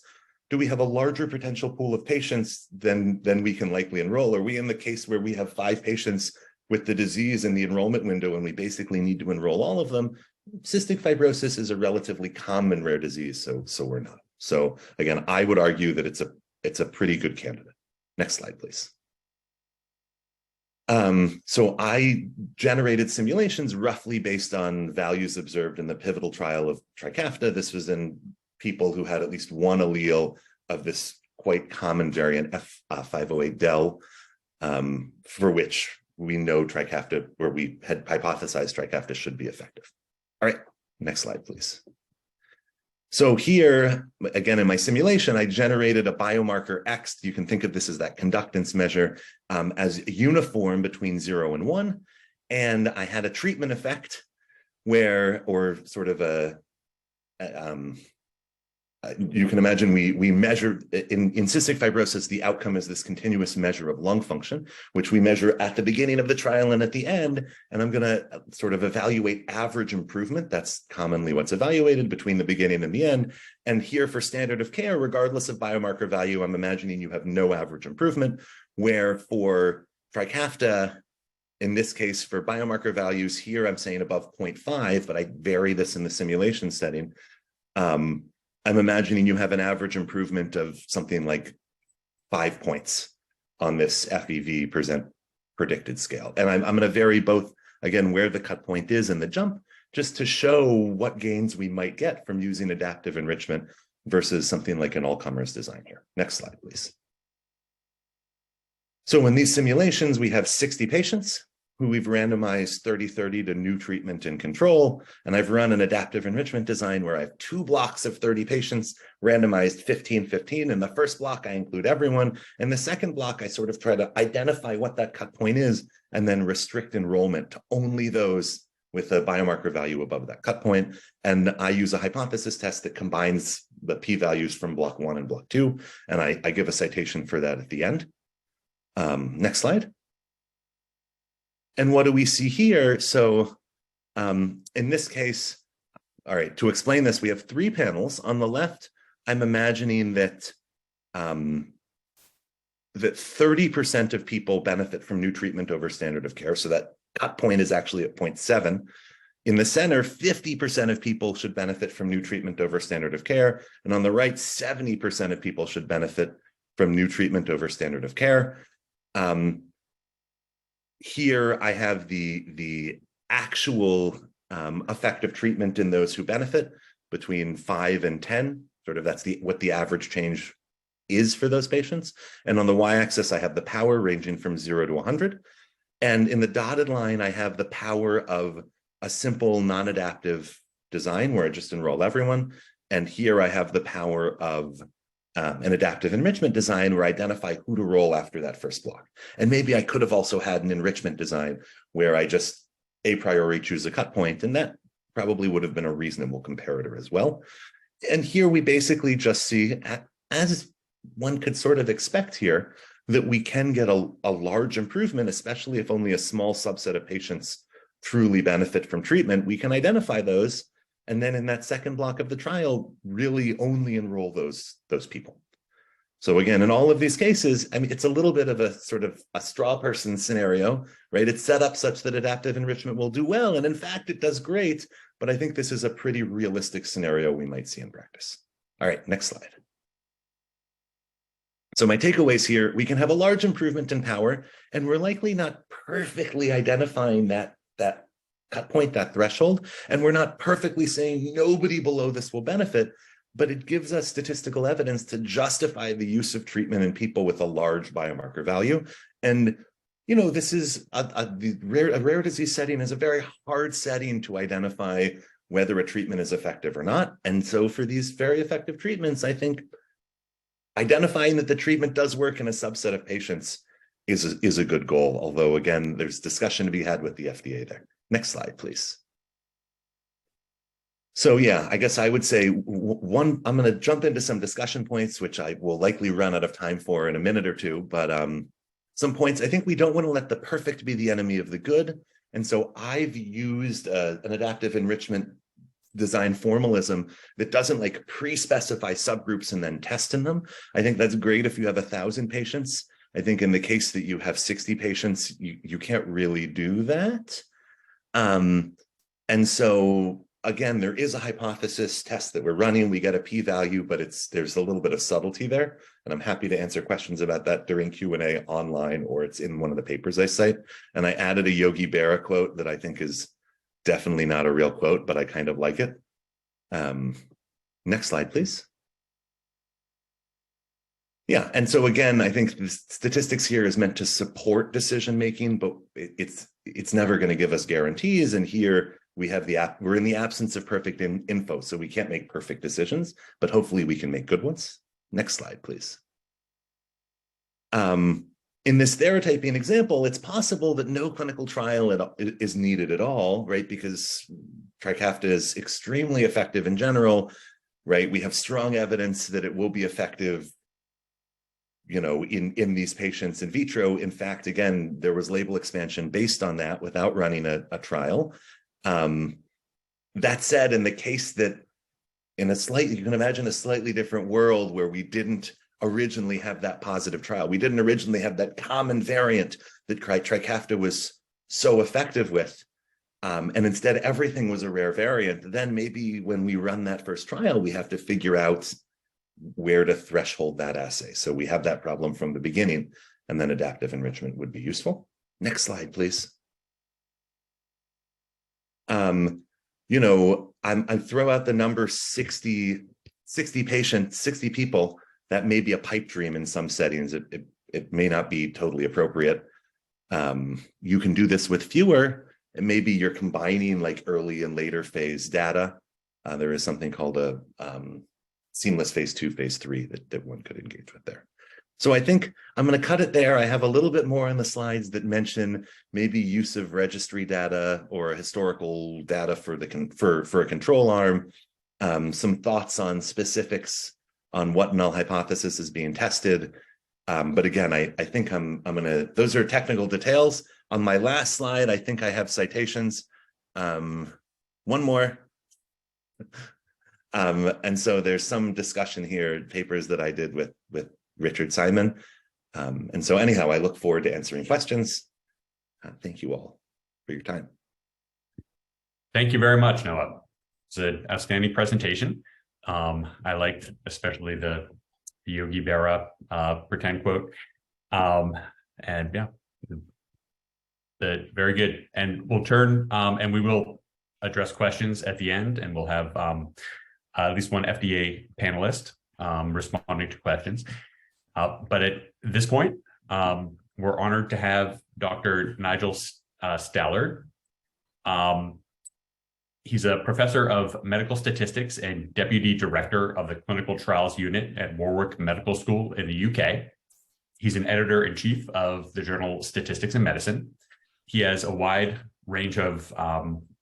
Do we have a larger potential pool of patients than we can likely enroll? Are we in the case where we have 5 patients with the disease in the enrollment window and we basically need to enroll all of them? Cystic fibrosis is a relatively common rare disease, so we're not. So again, I would argue that it's a pretty good candidate. Next slide, please. So I generated simulations roughly based on values observed in the pivotal trial of Trikafta. This was in people who had at least one allele of this quite common variant F508del, for which we know Trikafta, where we had hypothesized Trikafta should be effective. All right, next slide, please. So here, again, in my simulation, I generated a biomarker X. You can think of this as that conductance measure as uniform between 0 and 1. And I had a treatment effect or sort of you can imagine we measured in cystic fibrosis, the outcome is this continuous measure of lung function, which we measure at the beginning of the trial and at the end. And I'm going to sort of evaluate average improvement. That's commonly what's evaluated between the beginning and the end. And here for standard of care, regardless of biomarker value, I'm imagining you have no average improvement, where for Trikafta, in this case, for biomarker values here, I'm saying above 0.5, but I vary this in the simulation setting. I'm imagining you have an average improvement of something like 5 points on this FEV predicted scale. And I'm going to vary both, again, where the cut point is and the jump, just to show what gains we might get from using adaptive enrichment versus something like an all-comers design here. Next slide, please. So in these simulations, we have 60 patients who we've randomized 30-30 to new treatment and control. And I've run an adaptive enrichment design where I have 2 blocks of 30 patients randomized 15-15. In the first block, I include everyone. In the second block, I sort of try to identify what that cut point is and then restrict enrollment to only those with a biomarker value above that cut point. And I use a hypothesis test that combines the p-values from block 1 and block 2, and I give a citation for that at the end. Next slide. And what do we see here? So in this case, all right, to explain this, we have 3 panels. On the left, I'm imagining that that 30% of people benefit from new treatment over standard of care. So that cut point is actually at 0.7. In the center, 50% of people should benefit from new treatment over standard of care. And on the right, 70% of people should benefit from new treatment over standard of care. Here I have the actual effective treatment in those who benefit between 5 and 10. Sort of that's what the average change is for those patients. And on the y-axis, I have the power ranging from 0 to 100. And in the dotted line, I have the power of a simple non-adaptive design where I just enroll everyone. And here I have the power of an adaptive enrichment design where I identify who to roll after that first block. And maybe I could have also had an enrichment design where I just a priori choose a cut point, and that probably would have been a reasonable comparator as well. And here we basically just see, as one could sort of expect here, that we can get a large improvement, especially if only a small subset of patients truly benefit from treatment. We can identify those, and then in that second block of the trial, really only enroll those people. So again, in all of these cases, I mean, it's a little bit of a sort of a straw person scenario, right? It's set up such that adaptive enrichment will do well, and in fact, it does great, but I think this is a pretty realistic scenario we might see in practice. All right, next slide. So my takeaways here, we can have a large improvement in power, and we're likely not perfectly identifying that cut point, that threshold, and we're not perfectly saying nobody below this will benefit, but it gives us statistical evidence to justify the use of treatment in people with a large biomarker value. And, you know, this is a rare disease setting is a very hard setting to identify whether a treatment is effective or not. And so for these very effective treatments, I think identifying that the treatment does work in a subset of patients is a good goal. Although, again, there's discussion to be had with the FDA there. Next slide, please. So yeah, I guess I would say I'm going to jump into some discussion points, which I will likely run out of time for in a minute or two, but some points. I think we don't want to let the perfect be the enemy of the good. And so I've used an adaptive enrichment design formalism that doesn't like pre-specify subgroups and then test in them. I think that's great if you have 1,000 patients. I think in the case that you have 60 patients, you can't really do that. And so again, there is a hypothesis test that we're running. We get a p-value, but there's a little bit of subtlety there. And I'm happy to answer questions about that during Q&A online, or it's in one of the papers I cite. And I added a Yogi Berra quote that I think is definitely not a real quote, but I kind of like it. Next slide, please. Yeah, and so again, I think the statistics here is meant to support decision-making, but it's never going to give us guarantees. And here we have we're in the absence of perfect info, so we can't make perfect decisions, but hopefully we can make good ones. Next slide, please. In this stereotyping example, it's possible that no clinical trial is needed at all, right? Because Trikafta is extremely effective in general, right? We have strong evidence that it will be effective, you know, in these patients in vitro. In fact, again, there was label expansion based on that without running a trial. That said, in the case that you can imagine a slightly different world where we didn't originally have that positive trial. We didn't originally have that common variant that Trikafta was so effective with. And instead everything was a rare variant. Then maybe when we run that first trial, we have to figure out where to threshold that assay. So we have that problem from the beginning, and then adaptive enrichment would be useful. Next slide, please. You know, I throw out the number 60 patients, 60 people. That may be a pipe dream in some settings. It may not be totally appropriate. You can do this with fewer, and maybe you're combining like early and later phase data. There is something called a seamless phase 2, phase 3 that one could engage with there. So I think I'm going to cut it there. I have a little bit more on the slides that mention maybe use of registry data or historical data for a control arm. some thoughts on specifics on what null hypothesis is being tested. But again, I think I'm gonna, those are technical details. On my last slide, I think I have citations. One more. And so there's some discussion here, papers that I did with Richard Simon. And so anyhow, I look forward to answering questions. Thank you all for your time. Thank you very much, Noah. It's an outstanding presentation. I liked especially the Yogi Berra pretend quote. And yeah, very good. And we'll turn and we will address questions at the end, and we'll have at least one FDA panelist responding to questions. But at this point, we're honored to have Dr. Nigel Stallard. He's a professor of medical statistics and deputy director of the clinical trials unit at Warwick Medical School in the UK. He's an editor-in-chief of the journal Statistics in Medicine. He has a wide range of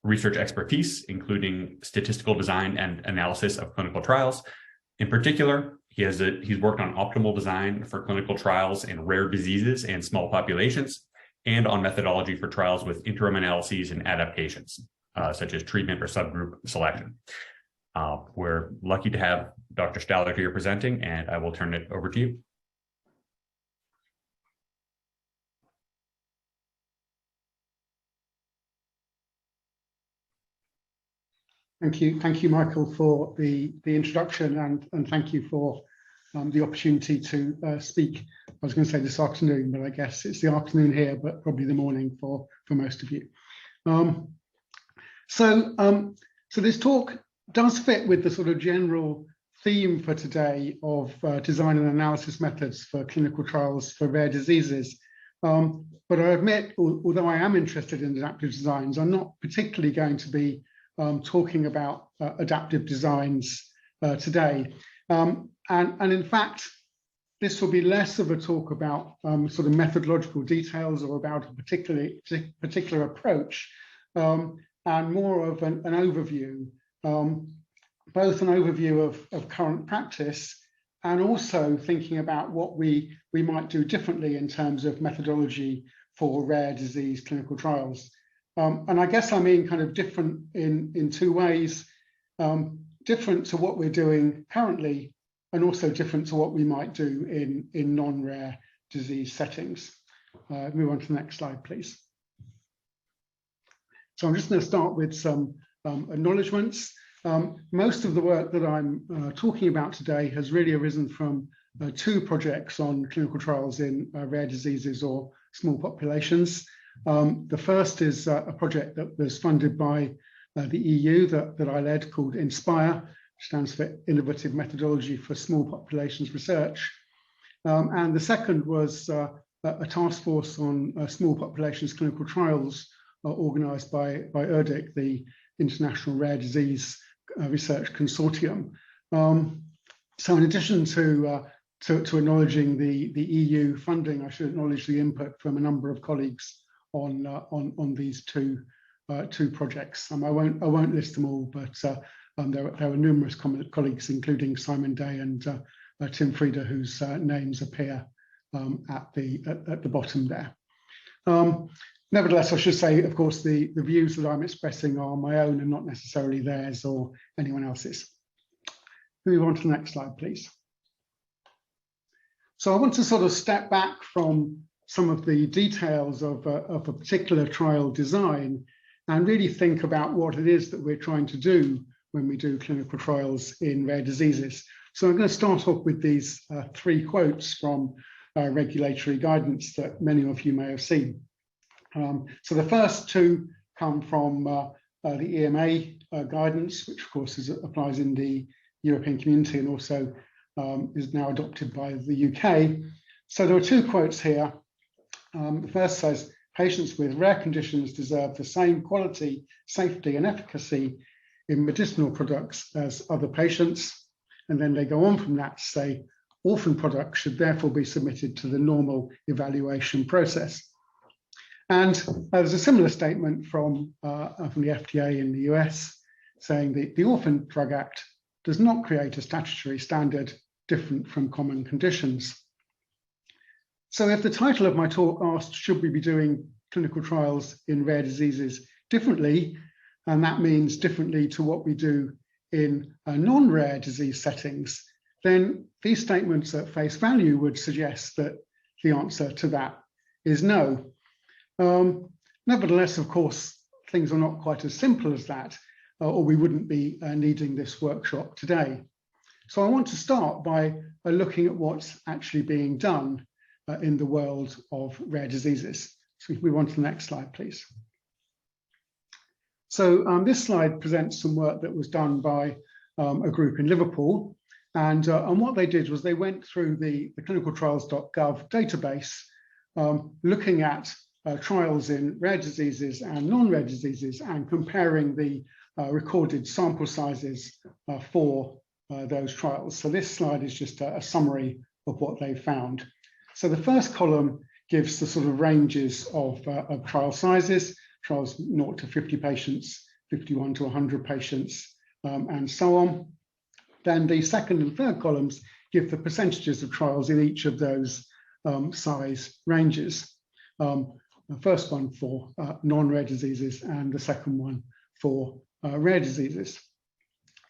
research expertise, including statistical design and analysis of clinical trials. In particular, he's worked on optimal design for clinical trials in rare diseases and small populations, and on methodology for trials with interim analyses and adaptations, such as treatment or subgroup selection. We're lucky to have Dr. Stallard here presenting, and I will turn it over to you. Thank you, Michael, for the introduction, and thank you for the opportunity to speak. I was going to say this afternoon, but I guess it's the afternoon here, but probably the morning for most of you. So this talk does fit with the sort of general theme for today of design and analysis methods for clinical trials for rare diseases. But I admit, although I am interested in adaptive designs, I'm not particularly going to be talking about adaptive designs today. And in fact, this will be less of a talk about sort of methodological details or about a particular approach, and more of an overview, both an overview of current practice and also thinking about what we might do differently in terms of methodology for rare disease clinical trials. And I guess I mean kind of different in two ways, different to what we're doing currently, and also different to what we might do in non-rare disease settings. Move on to the next slide, please. So I'm just going to start with some acknowledgements. Most of the work that I'm talking about today has really arisen from two projects on clinical trials in rare diseases or small populations. The first is a project that was funded by the EU that I led, called INSPIRE, which stands for Innovative Methodology for Small Populations Research. And the second was a task force on small populations clinical trials organised by IRDiC, the International Rare Disease Research Consortium. So in addition to acknowledging the EU funding, I should acknowledge the input from a number of colleagues on these two projects. I won't list them all, but there were numerous colleagues, including Simon Day and Tim Frieda, whose names appear at the bottom there. Nevertheless, I should say, of course, the views that I'm expressing are my own and not necessarily theirs or anyone else's. Move on to the next slide, please. So I want to sort of step back from some of the details of a particular trial design and really think about what it is that we're trying to do when we do clinical trials in rare diseases. So I'm going to start off with these three quotes from regulatory guidance that many of you may have seen. So the first two come from the EMA guidance, which of course applies in the European community and also is now adopted by the UK. So there are two quotes here. The first says, patients with rare conditions deserve the same quality, safety and efficacy in medicinal products as other patients. And then they go on from that to say, orphan products should therefore be submitted to the normal evaluation process. And there's a similar statement from the FDA in the US saying that the Orphan Drug Act does not create a statutory standard different from common conditions. So if the title of my talk asked, should we be doing clinical trials in rare diseases differently, and that means differently to what we do in non-rare disease settings, then these statements at face value would suggest that the answer to that is no. Nevertheless, of course, things are not quite as simple as that, or we wouldn't be needing this workshop today. So I want to start by looking at what's actually being done in the world of rare diseases. So if we move on to the next slide, please. So this slide presents some work that was done by a group in Liverpool. And what they did was they went through the clinicaltrials.gov database, looking at trials in rare diseases and non-rare diseases and comparing the recorded sample sizes for those trials. So this slide is just a summary of what they found. So the first column gives the sort of ranges of trial sizes, trials 0 to 50 patients, 51 to 100 patients, and so on. Then the second and third columns give the percentages of trials in each of those size ranges. The first one for non-rare diseases and the second one for rare diseases.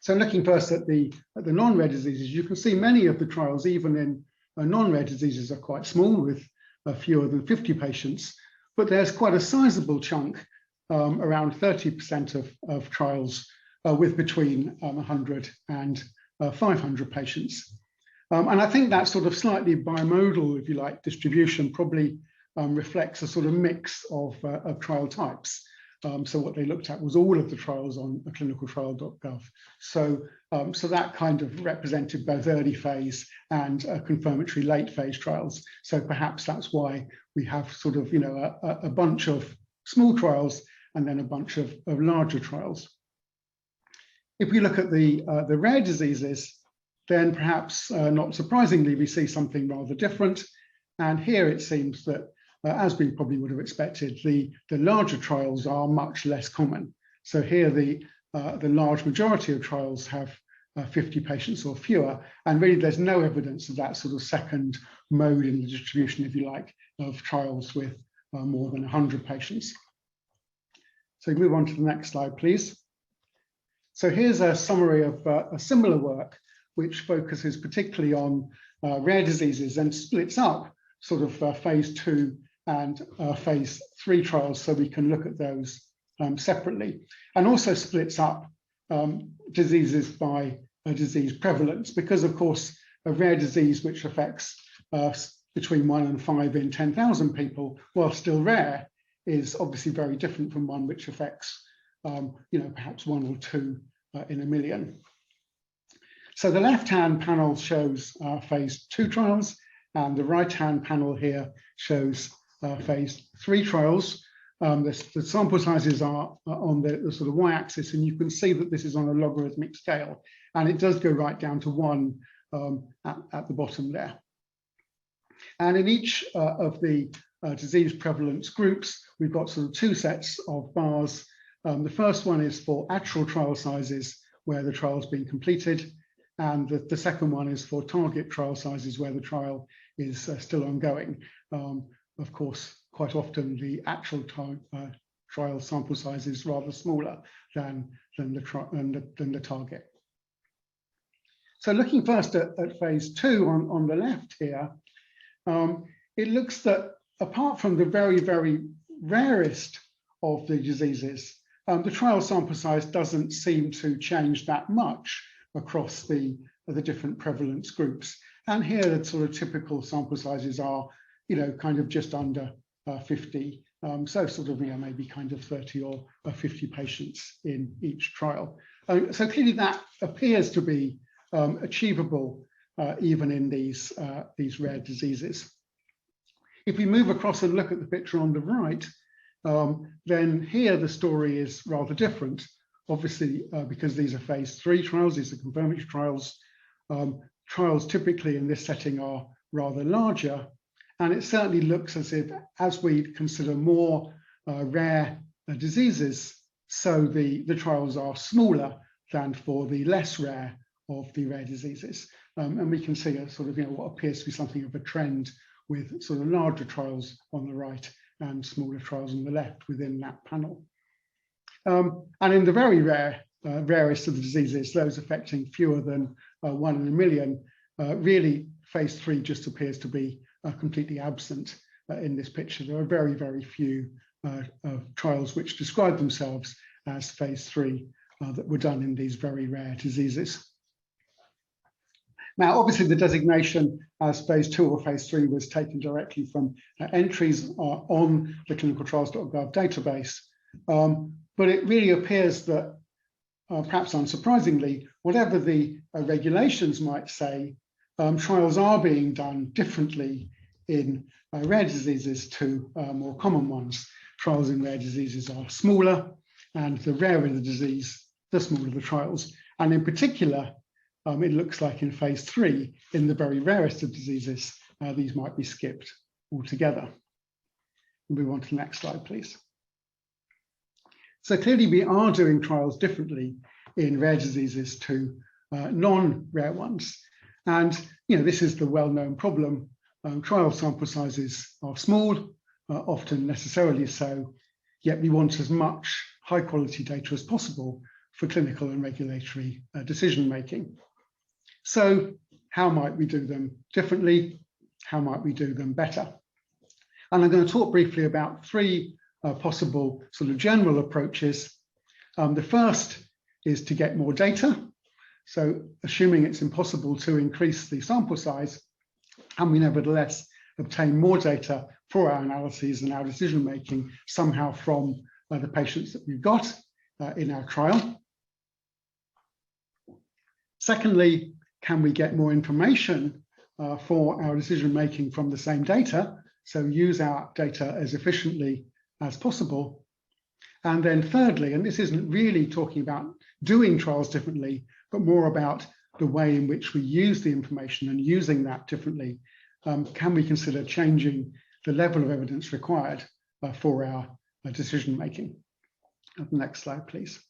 So looking first at the non-rare diseases, you can see many of the trials, even in non-rare diseases, are quite small with fewer than 50 patients, but there's quite a sizable chunk, around 30% of trials with between 100 and 500 patients. And I think that sort of slightly bimodal, if you like, distribution probably reflects a sort of mix of trial types. So what they looked at was all of the trials on clinicaltrial.gov. So that kind of represented both early phase and confirmatory late phase trials. So perhaps that's why we have sort of, you know, a bunch of small trials and then a bunch of larger trials. If we look at the rare diseases, then perhaps not surprisingly, we see something rather different. And here it seems that, as we probably would have expected, the larger trials are much less common. So here the large majority of trials have 50 patients or fewer, and really there's no evidence of that sort of second mode in the distribution, if you like, of trials with more than 100 patients. So move on to the next slide, please. So here's a summary of a similar work, which focuses particularly on rare diseases and splits up sort of phase 2 and phase 3 trials, so we can look at those separately, and also splits up diseases by disease prevalence, because of course a rare disease which affects between 1 and 5 in 10,000 people, while still rare, is obviously very different from one which affects you know, perhaps 1 or 2 in a million. So the left-hand panel shows phase 2 trials, and the right-hand panel here shows phase 3 trials. The sample sizes are on the sort of y-axis, and you can see that this is on a logarithmic scale, and it does go right down to 1 at the bottom there. And in each of the disease prevalence groups, we've got sort of 2 sets of bars. The first one is for actual trial sizes where the trial's been completed, and the second one is for target trial sizes where the trial is still ongoing. Of course, quite often the actual trial sample size is rather smaller than the target. So looking first at phase 2 on the left here, it looks that apart from the very, very rarest of the diseases, the trial sample size doesn't seem to change that much across the different prevalence groups. And here the sort of typical sample sizes are, you know, kind of just under 50. So sort of, you know, maybe kind of 30 or 50 patients in each trial. So clearly that appears to be achievable even in these rare diseases. If we move across and look at the picture on the right, then here the story is rather different. Obviously, because these are phase 3 trials, these are confirmatory trials. Trials typically in this setting are rather larger, and it certainly looks as if, as we consider more rare diseases, so the trials are smaller than for the less rare of the rare diseases. And we can see a sort of, what appears to be something of a trend with sort of larger trials on the right and smaller trials on the left within that panel. And in the very rarest of the diseases, those affecting fewer than 1 in a million, really phase 3 just appears to be completely absent in this picture. There are very, very few trials which describe themselves as phase 3 that were done in these very rare diseases. Now, obviously, the designation as phase 2 or phase 3 was taken directly from entries on the clinicaltrials.gov database. But it really appears that, perhaps unsurprisingly, whatever the regulations might say, trials are being done differently in rare diseases to more common ones. Trials in rare diseases are smaller, and the rarer the disease, the smaller the trials. And in particular, it looks like in phase 3, in the very rarest of diseases, these might be skipped altogether. Move on to the next slide, please. So clearly we are doing trials differently in rare diseases to non-rare ones. And this is the well-known problem. Trial sample sizes are small, often necessarily so, yet we want as much high-quality data as possible for clinical and regulatory decision-making. So how might we do them differently? How might we do them better? And I'm going to talk briefly about 3 possible sort of general approaches. The first is to get more data. So assuming it's impossible to increase the sample size, and we nevertheless obtain more data for our analyses and our decision making somehow from the patients that we've got in our trial. Secondly, can we get more information for our decision making from the same data? So use our data as efficiently as possible. And then thirdly, and this isn't really talking about doing trials differently, but more about the way in which we use the information and using that differently, can we consider changing the level of evidence required for our decision making? Next slide, please.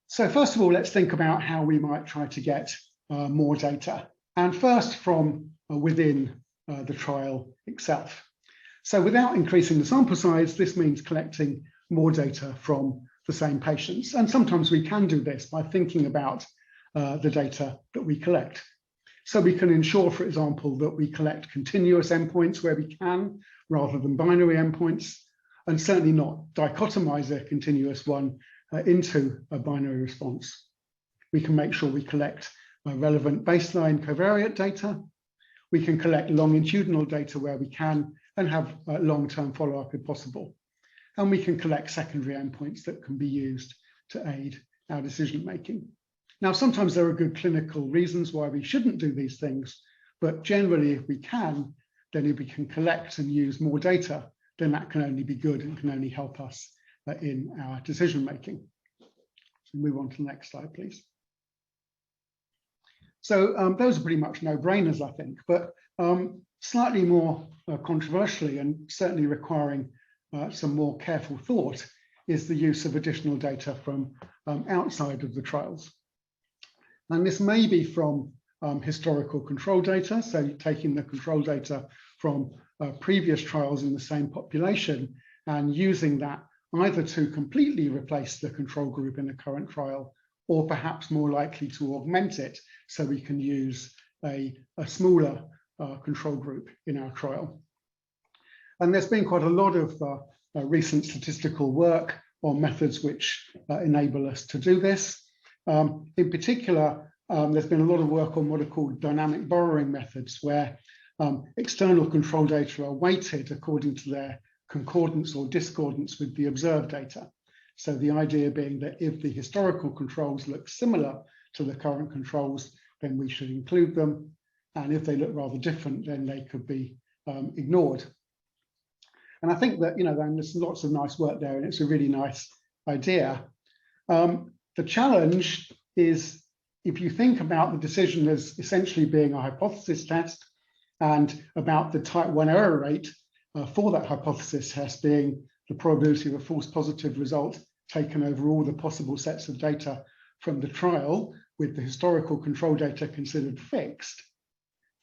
So first of all, let's think about how we might try to get more data. And first from within the trial itself. So without increasing the sample size, this means collecting more data from the same patients. And sometimes we can do this by thinking about the data that we collect. So we can ensure, for example, that we collect continuous endpoints where we can, rather than binary endpoints, and certainly not dichotomize a continuous one into a binary response. We can make sure we collect relevant baseline covariate data. We can collect longitudinal data where we can and have long-term follow-up if possible. And we can collect secondary endpoints that can be used to aid our decision-making. Now, sometimes there are good clinical reasons why we shouldn't do these things, but generally, if we can, then if we can collect and use more data, then that can only be good and can only help us in our decision-making. So move on to the next slide, please. So those are pretty much no-brainers, I think, but slightly more controversially and certainly requiring some more careful thought is the use of additional data from outside of the trials. And this may be from historical control data, so taking the control data from previous trials in the same population and using that either to completely replace the control group in the current trial, or perhaps more likely to augment it so we can use a smaller control group in our trial. And there's been quite a lot of recent statistical work on methods which enable us to do this. In particular, there's been a lot of work on what are called dynamic borrowing methods, where external control data are weighted according to their concordance or discordance with the observed data. So the idea being that if the historical controls look similar to the current controls, then we should include them. And if they look rather different, then they could be ignored. And I think that, there's lots of nice work there, and it's a really nice idea. The challenge is, if you think about the decision as essentially being a hypothesis test, and about the type 1 error rate for that hypothesis test being the probability of a false positive result taken over all the possible sets of data from the trial with the historical control data considered fixed,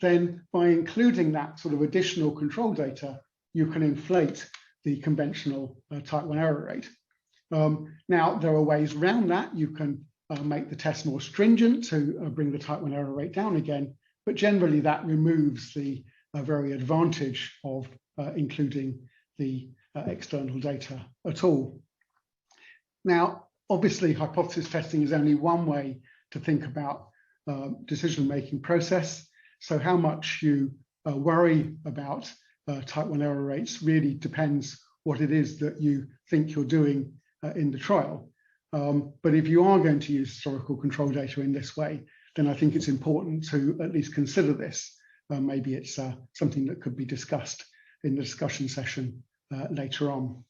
then by including that sort of additional control data, you can inflate the conventional type 1 error rate. Now, there are ways around that. You can make the test more stringent to bring the type 1 error rate down again, but generally that removes the very advantage of including the external data at all. Now, obviously, hypothesis testing is only one way to think about decision-making process. So how much you worry about type 1 error rates really depends what it is that you think you're doing in the trial. But if you are going to use historical control data in this way, then I think it's important to at least consider this. Maybe it's something that could be discussed in the discussion session later on.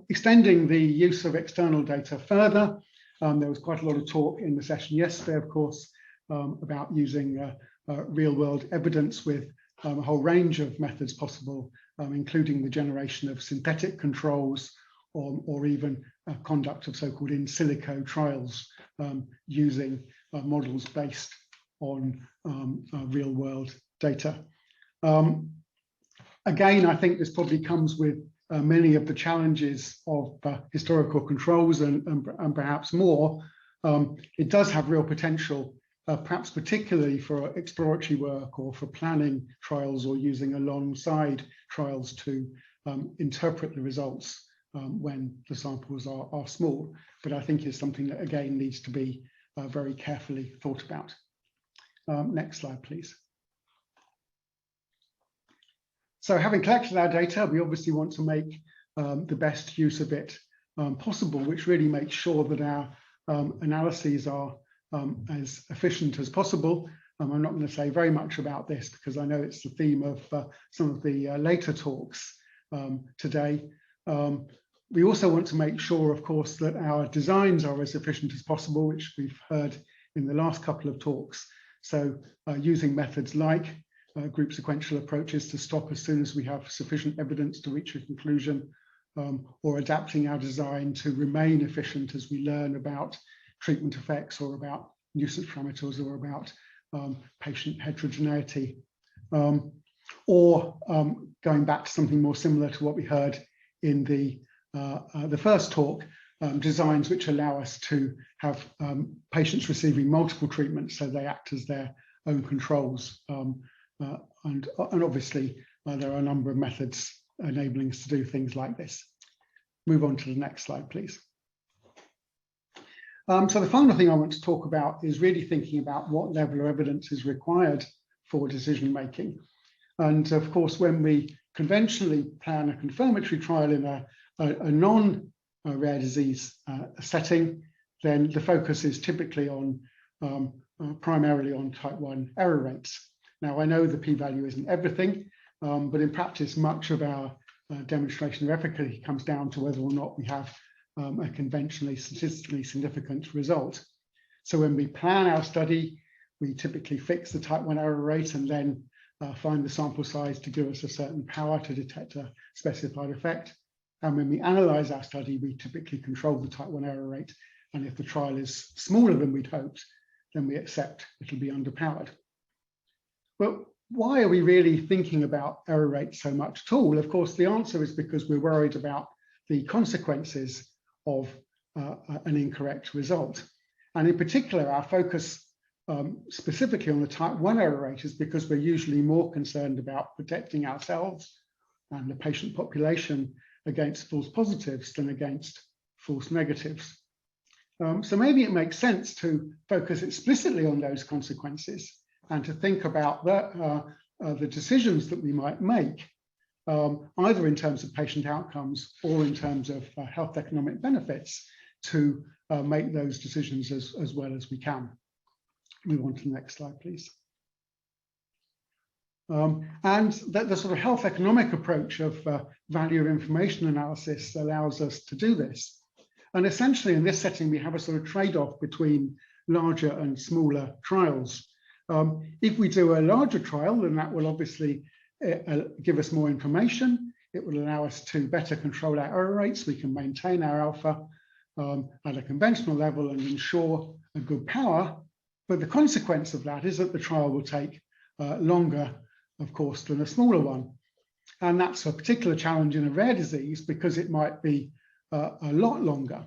Extending the use of external data further, there was quite a lot of talk in the session yesterday, of course, about using real-world evidence with a whole range of methods possible, including the generation of synthetic controls or even conduct of so-called in silico trials using models based on real-world data. Again, I think this probably comes with many of the challenges of historical controls and perhaps more. It does have real potential, perhaps particularly for exploratory work or for planning trials or using alongside trials to interpret the results when the samples are small. But I think it's something that, again, needs to be very carefully thought about. Next slide, please. So having collected our data, we obviously want to make the best use of it possible, which really makes sure that our analyses are as efficient as possible. I'm not going to say very much about this because I know it's the theme of some of the later talks today. We also want to make sure, of course, that our designs are as efficient as possible, which we've heard in the last couple of talks. So using methods like group sequential approaches to stop as soon as we have sufficient evidence to reach a conclusion, or adapting our design to remain efficient as we learn about treatment effects or about nuisance parameters or about patient heterogeneity. Or going back to something more similar to what we heard in the first talk, designs which allow us to have patients receiving multiple treatments so they act as their own controls. And obviously, there are a number of methods enabling us to do things like this. Move on to the next slide, please. So the final thing I want to talk about is really thinking about what level of evidence is required for decision making. And of course, when we conventionally plan a confirmatory trial in a non-rare disease setting, then the focus is typically on primarily on type 1 error rates. Now, I know the p-value isn't everything, but in practice, much of our demonstration of efficacy comes down to whether or not we have a conventionally statistically significant result. So when we plan our study, we typically fix the type 1 error rate and then find the sample size to give us a certain power to detect a specified effect. And when we analyze our study, we typically control the type 1 error rate. And if the trial is smaller than we'd hoped, then we accept it'll be underpowered. But why are we really thinking about error rates so much at all? Of course, the answer is because we're worried about the consequences of an incorrect result. And in particular, our focus specifically on the type 1 error rate is because we're usually more concerned about protecting ourselves and the patient population against false positives than against false negatives. So maybe it makes sense to focus explicitly on those consequences and to think about the decisions that we might make, either in terms of patient outcomes or in terms of health economic benefits, to make those decisions as well as we can. Move on to the next slide, please. And the sort of health economic approach of value of information analysis allows us to do this. And essentially in this setting, we have a sort of trade-off between larger and smaller trials. If we do a larger trial, then that will obviously give us more information. It will allow us to better control our error rates. We can maintain our alpha. at a conventional level and ensure a good power. But the consequence of that is that the trial will take longer, of course, than a smaller one. And that's a particular challenge in a rare disease because it might be a lot longer.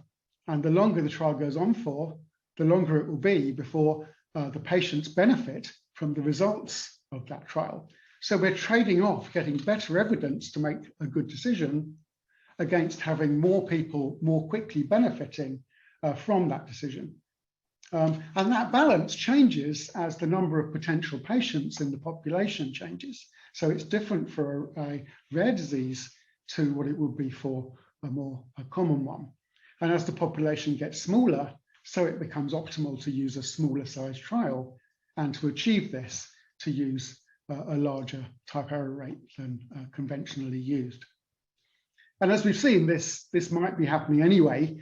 And the longer the trial goes on for, the longer it will be before the patients benefit from the results of that trial. So we're trading off getting better evidence to make a good decision against having more people more quickly benefiting from that decision. And that balance changes as the number of potential patients in the population changes. So it's different for a rare disease to what it would be for a common one. And as the population gets smaller, so it becomes optimal to use a smaller size trial, and to achieve this, to use a larger type error rate than conventionally used. And as we've seen, this might be happening anyway.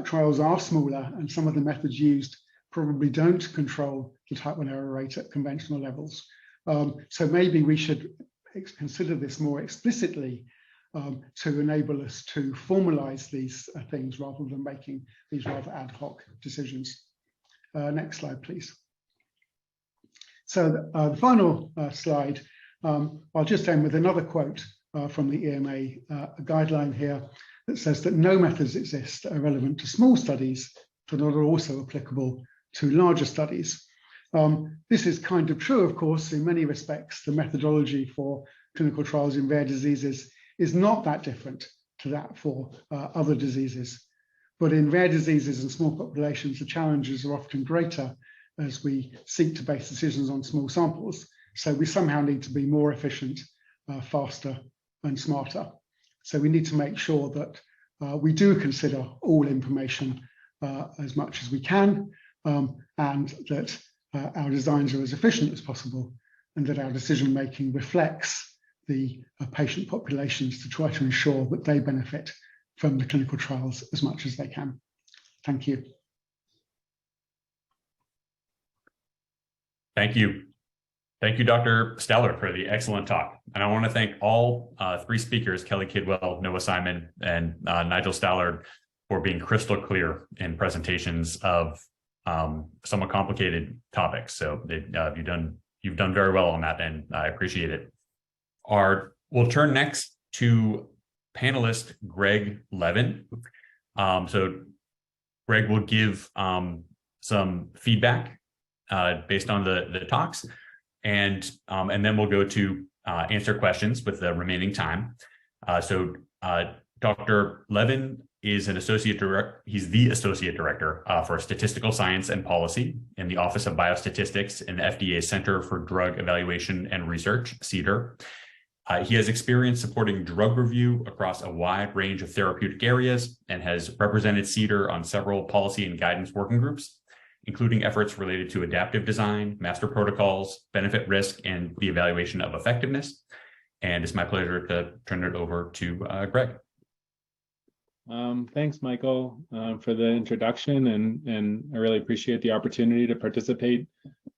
Trials are smaller, and some of the methods used probably don't control the type 1 error rate at conventional levels. So maybe we should consider this more explicitly to enable us to formalize these things rather than making these rather ad hoc decisions. Next slide, please. So the final slide, I'll just end with another quote from the EMA guideline here that says that no methods exist that are relevant to small studies, but are also applicable to larger studies. This is kind of true, of course, in many respects. The methodology for clinical trials in rare diseases is not that different to that for other diseases. But in rare diseases and small populations, the challenges are often greater as we seek to base decisions on small samples. So we somehow need to be more efficient, faster, and smarter. So we need to make sure that we do consider all information as much as we can, and that our designs are as efficient as possible, and that our decision making reflects the patient populations to try to ensure that they benefit from the clinical trials as much as they can. Thank you. Thank you. Thank you, Dr. Steller, for the excellent talk. And I want to thank all three speakers, Kelly Kidwell, Noah Simon, and Nigel Stallard, for being crystal clear in presentations of somewhat complicated topics. So you've done very well on that, and I appreciate it. We'll turn next to panelist Greg Levin. So Greg will give some feedback based on the talks, and then we'll go to answer questions with the remaining time. So Dr. Levin is an associate director. He's the associate director for statistical science and policy in the Office of Biostatistics in the FDA Center for Drug Evaluation and Research, CDER. He has experience supporting drug review across a wide range of therapeutic areas and has represented CDER on several policy and guidance working groups, including efforts related to adaptive design, master protocols, benefit risk, and the evaluation of effectiveness. And it's my pleasure to turn it over to Greg. Thanks, Michael, for the introduction, and I really appreciate the opportunity to participate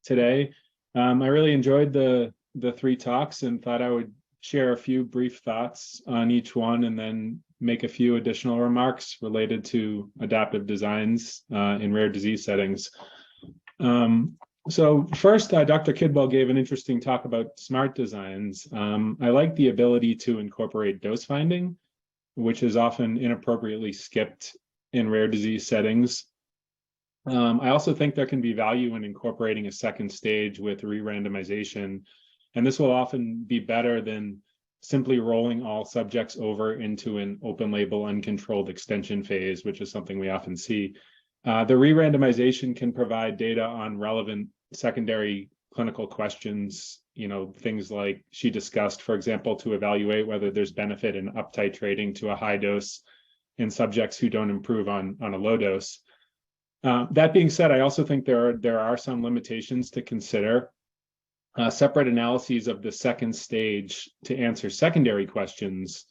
today. I really enjoyed the three talks and thought I would share a few brief thoughts on each one, and then make a few additional remarks related to adaptive designs in rare disease settings. So first, Dr. Kidwell gave an interesting talk about smart designs. I like the ability to incorporate dose finding, which is often inappropriately skipped in rare disease settings. I also think there can be value in incorporating a second stage with re-randomization, and this will often be better than simply rolling all subjects over into an open label uncontrolled extension phase, which is something we often see. The re-randomization can provide data on relevant secondary clinical questions, things like she discussed, for example, to evaluate whether there's benefit in up titrating to a high dose in subjects who don't improve on a low dose. That being said, I also think there are some limitations to consider. Separate analyses of the second stage to answer secondary questions,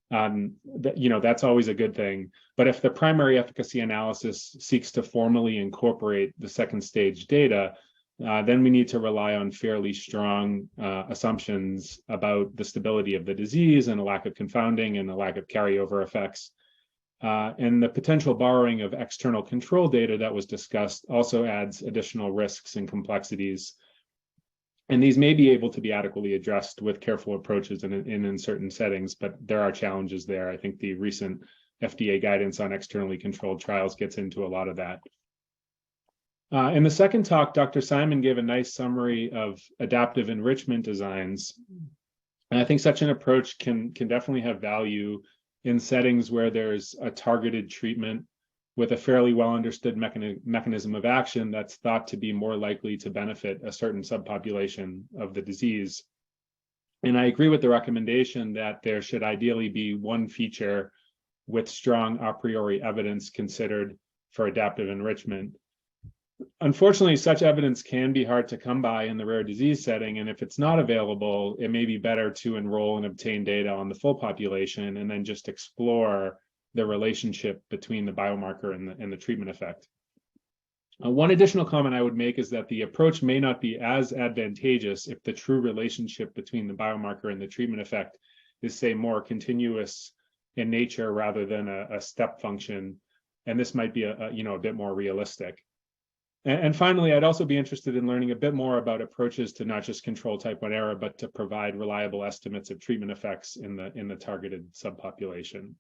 that's always a good thing. But if the primary efficacy analysis seeks to formally incorporate the second stage data, then we need to rely on fairly strong assumptions about the stability of the disease and a lack of confounding and a lack of carryover effects. And the potential borrowing of external control data that was discussed also adds additional risks and complexities. And these may be able to be adequately addressed with careful approaches in certain settings, but there are challenges there. I think the recent FDA guidance on externally controlled trials gets into a lot of that. In the second talk, Dr. Simon gave a nice summary of adaptive enrichment designs. And I think such an approach can definitely have value in settings where there's a targeted treatment with a fairly well understood mechanism of action that's thought to be more likely to benefit a certain subpopulation of the disease. And I agree with the recommendation that there should ideally be one feature with strong a priori evidence considered for adaptive enrichment. Unfortunately, such evidence can be hard to come by in the rare disease setting, and if it's not available, it may be better to enroll and obtain data on the full population and then just explore the relationship between the biomarker and the treatment effect. One additional comment I would make is that the approach may not be as advantageous if the true relationship between the biomarker and the treatment effect is, say, more continuous in nature rather than a step function, and this might be a bit more realistic. And finally, I'd also be interested in learning a bit more about approaches to not just control type 1 error, but to provide reliable estimates of treatment effects in the targeted subpopulation.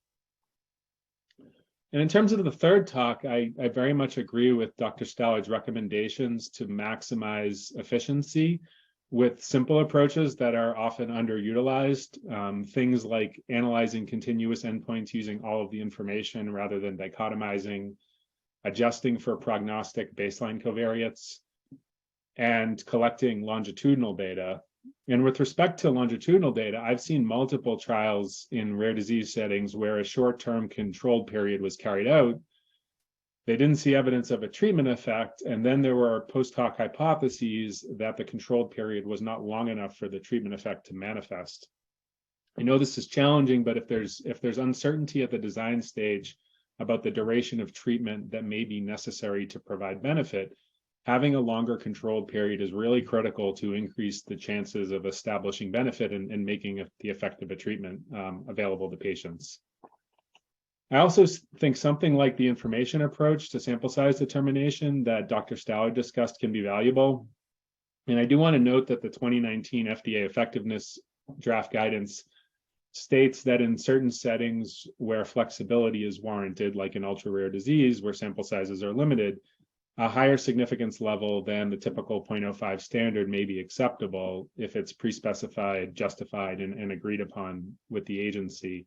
And in terms of the third talk, I very much agree with Dr. Stallard's recommendations to maximize efficiency with simple approaches that are often underutilized. Things like analyzing continuous endpoints using all of the information rather than dichotomizing, adjusting for prognostic baseline covariates, and collecting longitudinal data. And with respect to longitudinal data, I've seen multiple trials in rare disease settings where a short-term controlled period was carried out. They didn't see evidence of a treatment effect, and then there were post hoc hypotheses that the controlled period was not long enough for the treatment effect to manifest. I know this is challenging, but if there's uncertainty at the design stage about the duration of treatment that may be necessary to provide benefit, having a longer controlled period is really critical to increase the chances of establishing benefit and making the effective treatment available to patients. I also think something like the information approach to sample size determination that Dr. Stallard discussed can be valuable. And I do want to note that the 2019 FDA effectiveness draft guidance states that in certain settings where flexibility is warranted, like in ultra rare disease where sample sizes are limited, a higher significance level than the typical 0.05 standard may be acceptable if it's pre-specified, justified, and agreed upon with the agency.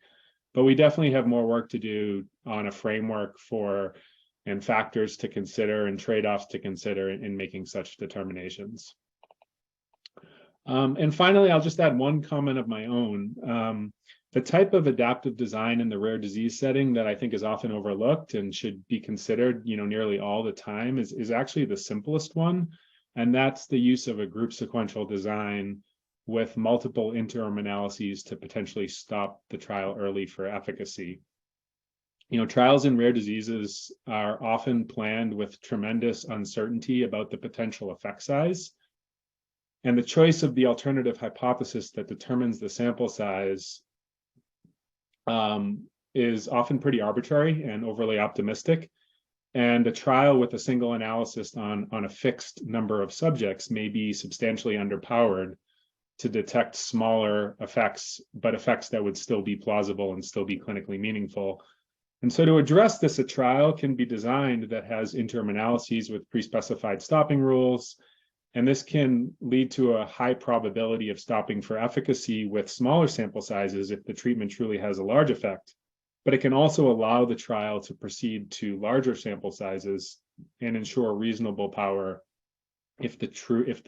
But we definitely have more work to do on a framework and factors to consider and trade-offs to consider in making such determinations. And finally, I'll just add one comment of my own. The type of adaptive design in the rare disease setting that I think is often overlooked and should be considered, nearly all the time is actually the simplest one. And that's the use of a group sequential design with multiple interim analyses to potentially stop the trial early for efficacy. Trials in rare diseases are often planned with tremendous uncertainty about the potential effect size. And the choice of the alternative hypothesis that determines the sample size is often pretty arbitrary and overly optimistic. And a trial with a single analysis on a fixed number of subjects may be substantially underpowered to detect smaller effects, but effects that would still be plausible and still be clinically meaningful. And so to address this, a trial can be designed that has interim analyses with pre-specified stopping rules. And this can lead to a high probability of stopping for efficacy with smaller sample sizes if the treatment truly has a large effect. But it can also allow the trial to proceed to larger sample sizes and ensure reasonable power if the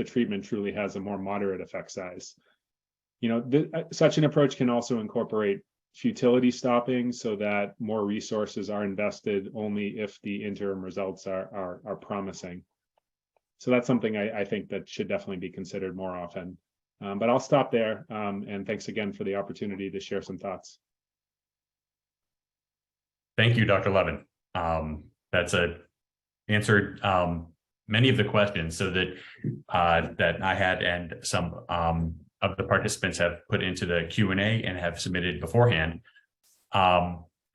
treatment truly has a more moderate effect size. Such an approach can also incorporate futility stopping so that more resources are invested only if the interim results are promising. So that's something I think that should definitely be considered more often. But I'll stop there. And thanks again for the opportunity to share some thoughts. Thank you, Dr. Levin. That's answered many of the questions so that I had and some of the participants have put into the Q&A and have submitted beforehand.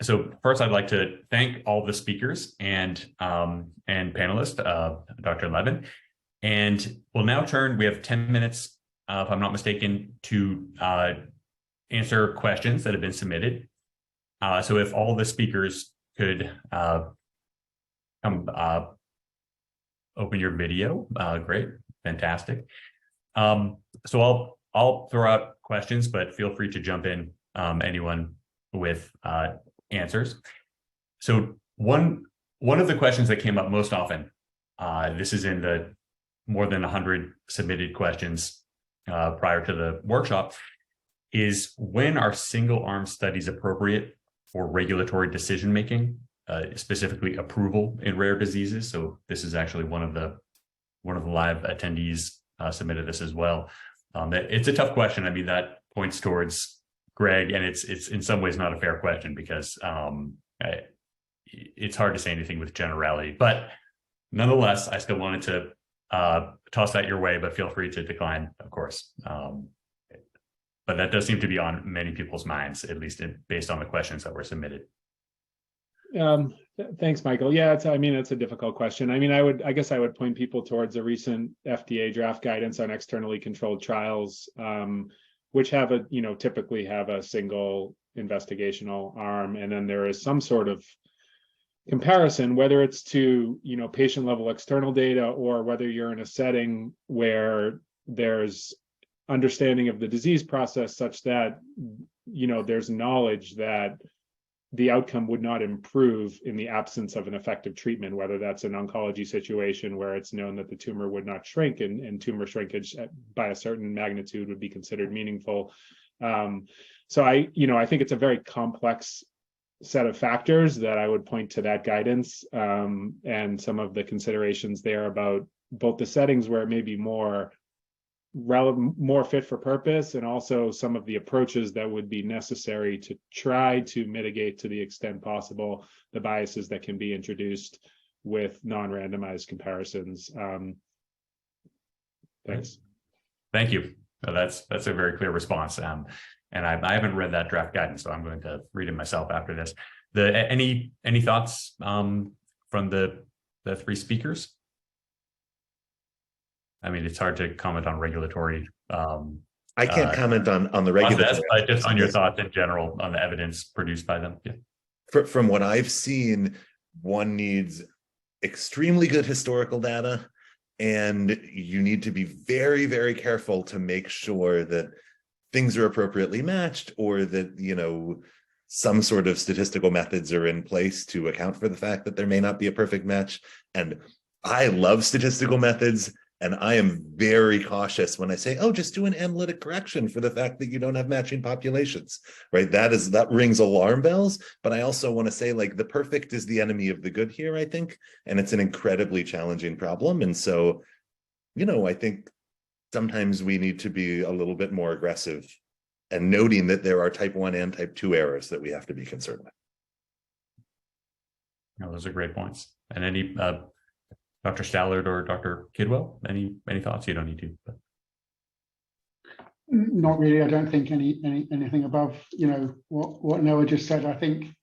So first, I'd like to thank all the speakers and panelists, Dr. Levin. And we'll now turn, we have 10 minutes, if I'm not mistaken, to answer questions that have been submitted. So if all the speakers could come open your video, great, fantastic. So I'll throw out questions, but feel free to jump in, anyone with answers. So one of the questions that came up most often, this is in the more than 100 submitted questions prior to the workshop, is when are single arm studies appropriate for regulatory decision making, specifically approval in rare diseases? So this is actually one of the live attendees submitted this as well. It's a tough question. I mean, that points towards Greg, and it's in some ways not a fair question because it's hard to say anything with generality. But nonetheless, I still wanted to toss that your way, but feel free to decline, of course. But that does seem to be on many people's minds, at least based on the questions that were submitted. Thanks, Michael. Yeah, it's a difficult question. I mean, I guess I would point people towards a recent FDA draft guidance on externally controlled trials, which typically have a single investigational arm, and then there is some sort of comparison, whether it's to patient level external data or whether you're in a setting where there's understanding of the disease process such that there's knowledge that the outcome would not improve in the absence of an effective treatment, whether that's an oncology situation where it's known that the tumor would not shrink and tumor shrinkage by a certain magnitude would be considered meaningful. So I think it's a very complex set of factors that I would point to that guidance and some of the considerations there about both the settings where it may be more relevant, more fit for purpose, and also some of the approaches that would be necessary to try to mitigate to the extent possible the biases that can be introduced with non-randomized comparisons. Thanks. Thank you. That's a very clear response. And I haven't read that draft guidance, so I'm going to read it myself after this. Any thoughts from the three speakers? I mean, it's hard to comment on regulatory. I can't comment on the regulatory, but just on your thoughts in general on the evidence produced by them. Yeah. From what I've seen, one needs extremely good historical data, and you need to be very, very careful to make sure that things are appropriately matched, or that some sort of statistical methods are in place to account for the fact that there may not be a perfect match. And I love statistical methods, and I am very cautious when I say, oh, just do an analytic correction for the fact that you don't have matching populations, right? That rings alarm bells. But I also want to say, like, the perfect is the enemy of the good here, I think. And it's an incredibly challenging problem. And so, I think sometimes we need to be a little bit more aggressive and noting that there are type 1 and type 2 errors that we have to be concerned with. No, those are great points. And any Dr. Stallard or Dr. Kidwell, any thoughts? You don't need to. But. Not really. I don't think anything above what Noah just said. I think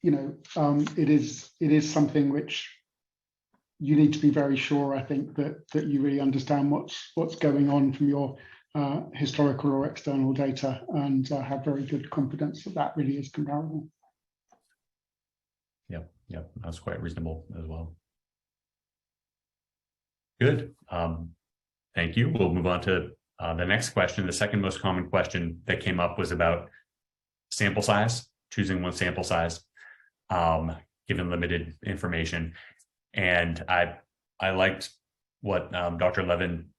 it is something which you need to be very sure. I think that you really understand what's going on from your historical or external data, and have very good confidence that really is comparable. Yeah, that's quite reasonable as well. Good. Thank you. We'll move on to the next question. The second most common question that came up was about sample size, choosing one sample size, given limited information. And I liked what Dr. Levin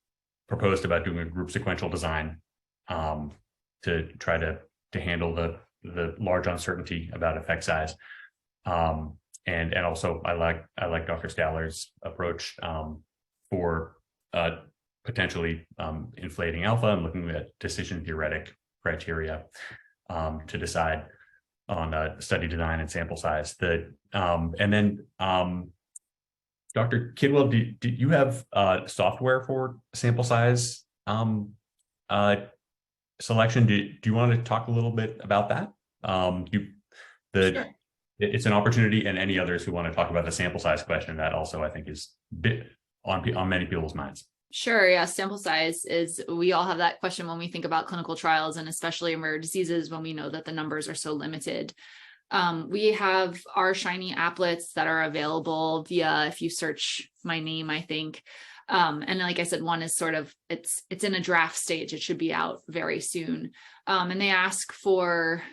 proposed about doing a group sequential design to try to handle the large uncertainty about effect size. And also I like Dr. Stallard's approach for potentially inflating alpha and looking at decision theoretic criteria to decide on study design and sample size. And then Dr. Kidwell, do you have software for sample size selection? Do you want to talk a little bit about that? Sure. it's an opportunity, and any others who want to talk about the sample size question, that also I think is bit on many people's minds. Sure. Yeah. Sample size is, we all have that question when we think about clinical trials, and especially in rare diseases when we know that the numbers are so limited. We have our Shiny applets that are available via, if you search my name, I think. And like I said, one is sort of, it's in a draft stage. It should be out very soon. And they ask for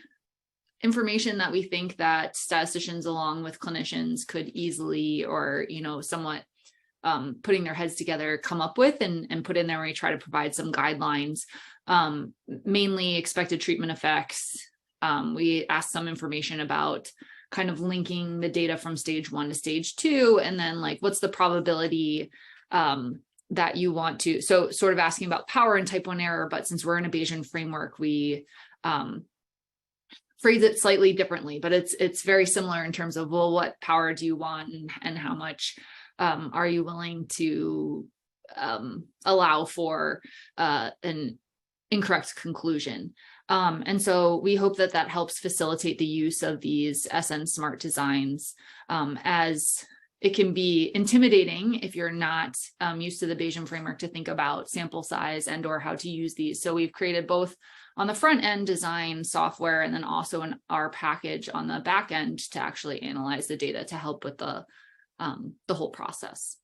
information that we think that statisticians along with clinicians could easily, or, somewhat putting their heads together, come up with and put in there when we try to provide some guidelines, mainly expected treatment effects. We asked some information about kind of linking the data from stage 1 to stage 2, and then like, what's the probability that you want to, so sort of asking about power and type 1 error, but since we're in a Bayesian framework, we phrase it slightly differently, but it's very similar in terms of, well, what power do you want, and how much are you willing to allow for an incorrect conclusion. And so we hope that that helps facilitate the use of these SN Smart designs, as it can be intimidating if you're not used to the Bayesian framework to think about sample size and or how to use these. So we've created both on the front end design software, and then also in our package on the back end to actually analyze the data to help with the whole process.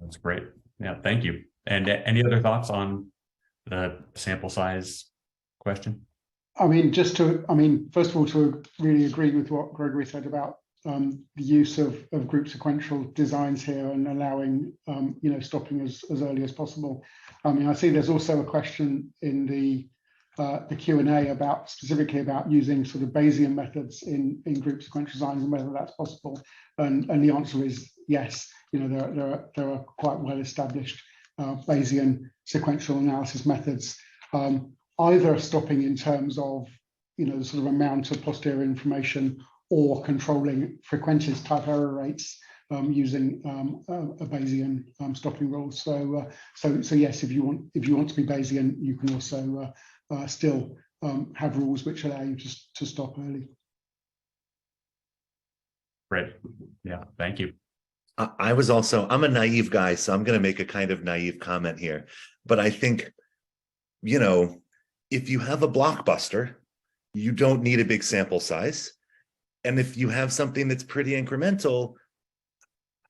That's great. Yeah, thank you. And any other thoughts on the sample size question? First of all, to really agree with what Gregory said about the use of group sequential designs here, and allowing, stopping as early as possible. I see there's also a question in the Q&A specifically about using sort of Bayesian methods in group sequential designs, and whether that's possible. And the answer is yes. There are quite well established Bayesian sequential analysis methods, either stopping in terms of the sort of amount of posterior information, or controlling frequentist type error rates using a Bayesian stopping rule. So yes, if you want to be Bayesian, you can also still have rules which allow you to stop early. Great. Yeah, thank you. I'm a naive guy, so I'm going to make a kind of naive comment here. But I think, if you have a blockbuster, you don't need a big sample size. And if you have something that's pretty incremental,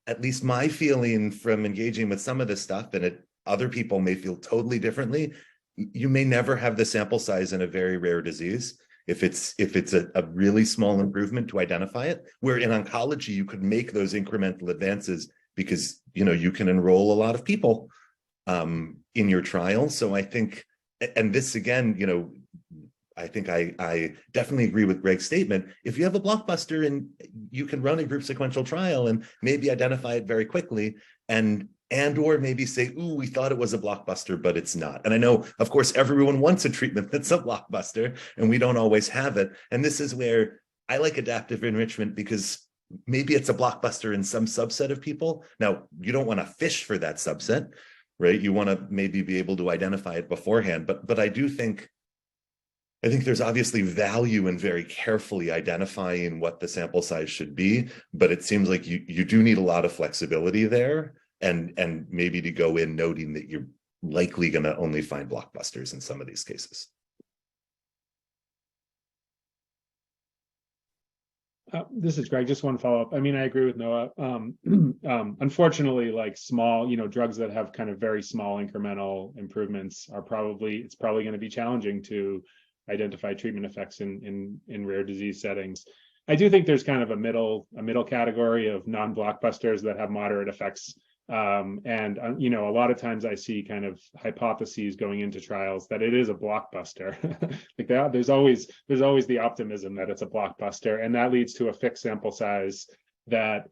at least my feeling from engaging with some of this stuff, and other people may feel totally differently, you may never have the sample size in a very rare disease. If it's a really small improvement to identify it, where in oncology, you could make those incremental advances because, you can enroll a lot of people in your trial. So I think, and this again, I think I definitely agree with Greg's statement. If you have a blockbuster and you can run a group sequential trial and maybe identify it very quickly, or maybe say, ooh, we thought it was a blockbuster, but it's not. And I know, of course, everyone wants a treatment that's a blockbuster, and we don't always have it. And this is where I like adaptive enrichment, because maybe it's a blockbuster in some subset of people. Now, you don't want to fish for that subset, right? You want to maybe be able to identify it beforehand. But I think there's obviously value in very carefully identifying what the sample size should be, but it seems like you do need a lot of flexibility there, and maybe to go in noting that you're likely going to only find blockbusters in some of these cases. This is Greg. Just one follow-up. I agree with Noah. Unfortunately, like small, drugs that have kind of very small incremental improvements it's probably going to be challenging to identify treatment effects in rare disease settings. I do think there's kind of a middle category of non-blockbusters that have moderate effects. A lot of times I see kind of hypotheses going into trials that it is a blockbuster. Like that, there's always the optimism that it's a blockbuster, and that leads to a fixed sample size that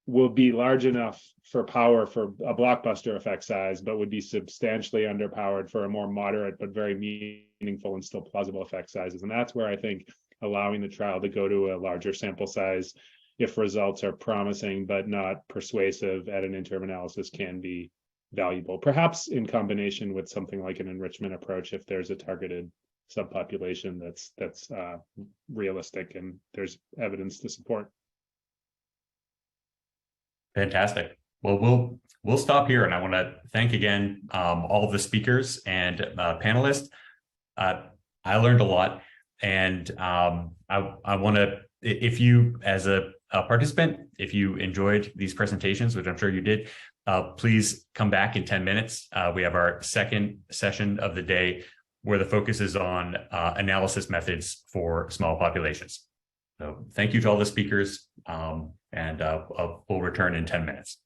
will be large enough for power for a blockbuster effect size, but would be substantially underpowered for a more moderate but very meaningful and still plausible effect sizes. And that's where I think allowing the trial to go to a larger sample size, if results are promising but not persuasive at an interim analysis, can be valuable, perhaps in combination with something like an enrichment approach if there's a targeted subpopulation that's realistic and there's evidence to support. Fantastic. Well, we'll stop here, and I want to thank again all of the speakers and panelists. I learned a lot, and I want to, if you, as a participant, if you enjoyed these presentations, which I'm sure you did, please come back in 10 minutes. We have our second session of the day where the focus is on analysis methods for small populations. So thank you to all the speakers, and we'll return in 10 minutes.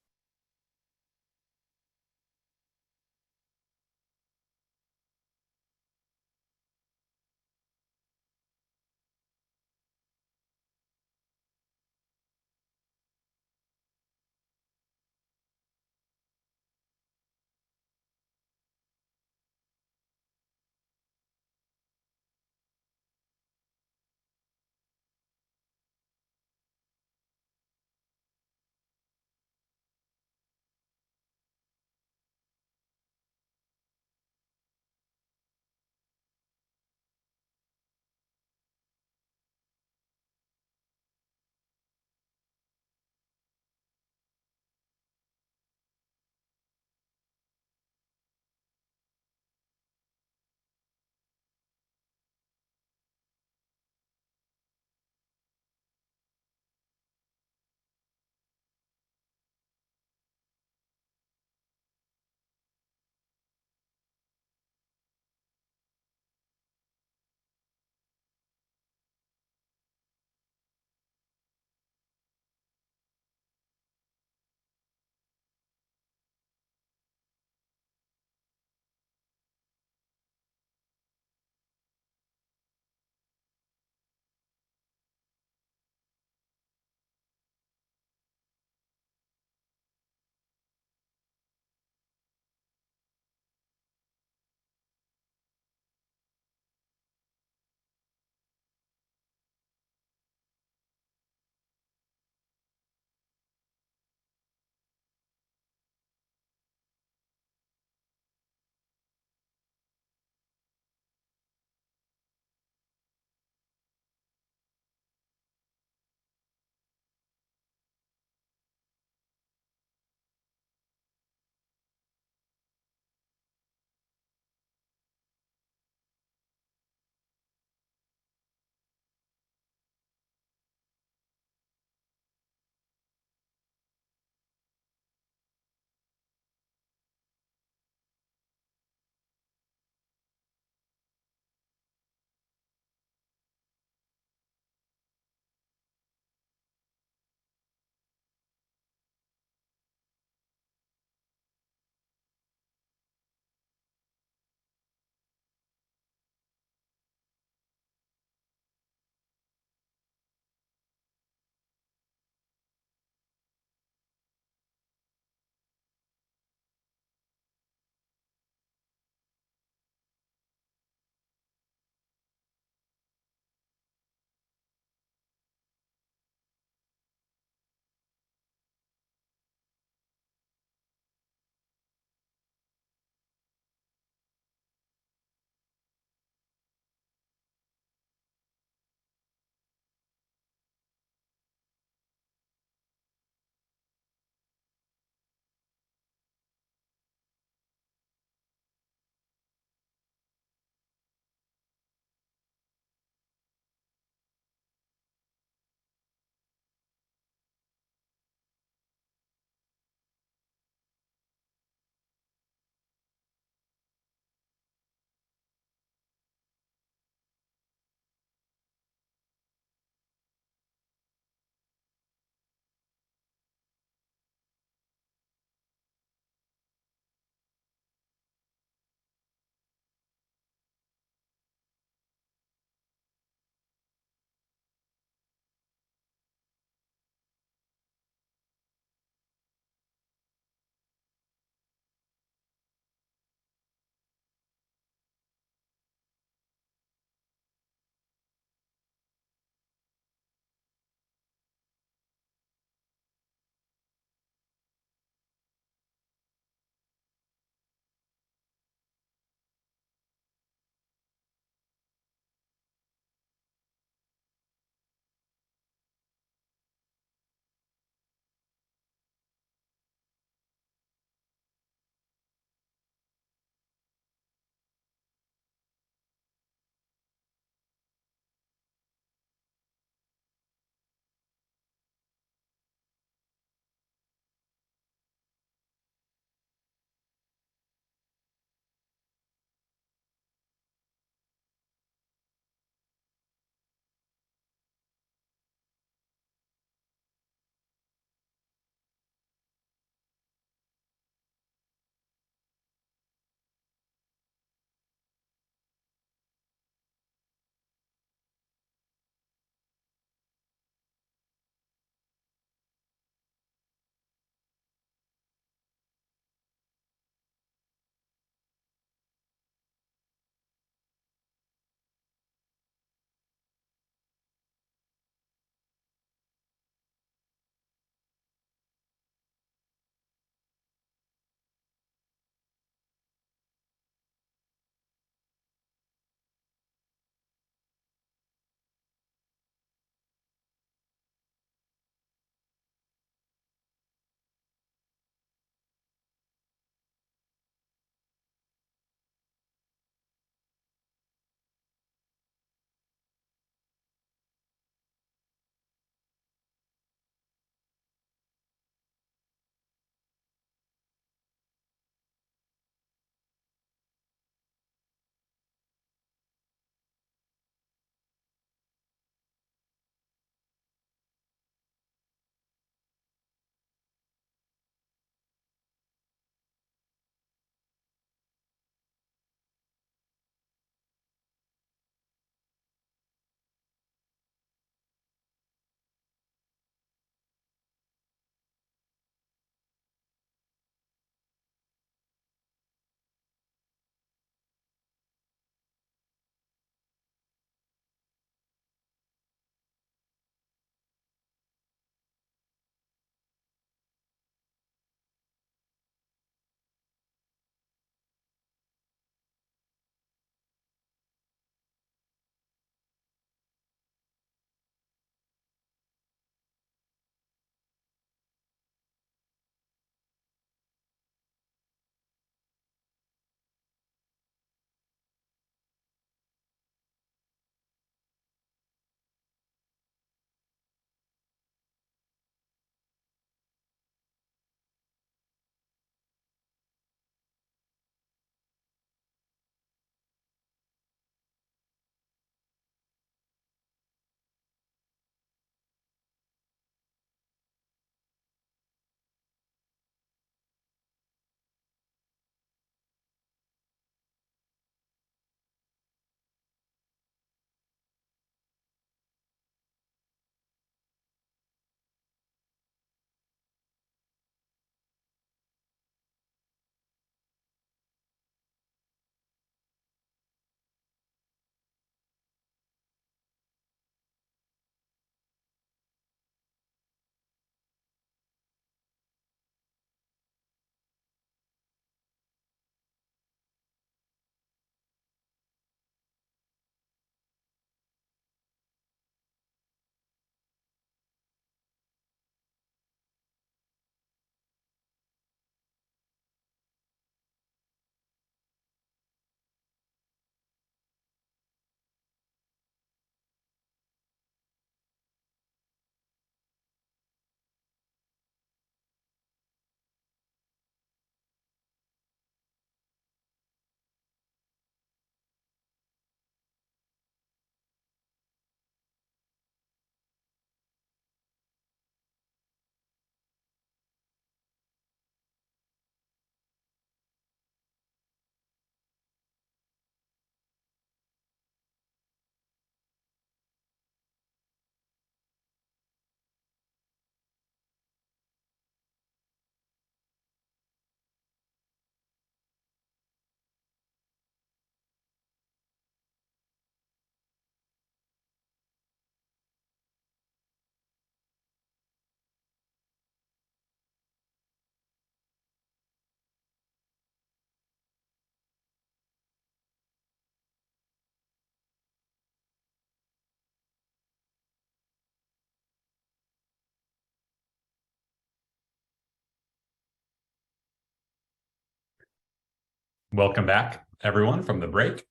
Welcome back, everyone, from the break.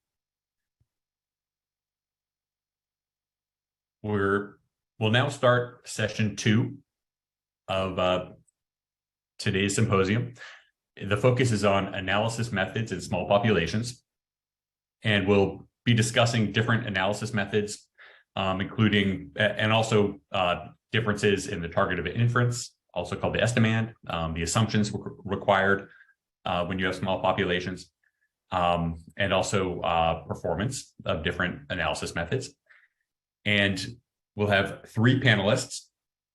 We'll now start session 2 of today's symposium. The focus is on analysis methods in small populations, and we'll be discussing different analysis methods, including and also differences in the target of inference, also called the estimand, the assumptions required when you have small populations, and also performance of different analysis methods. And we'll have 3 panelists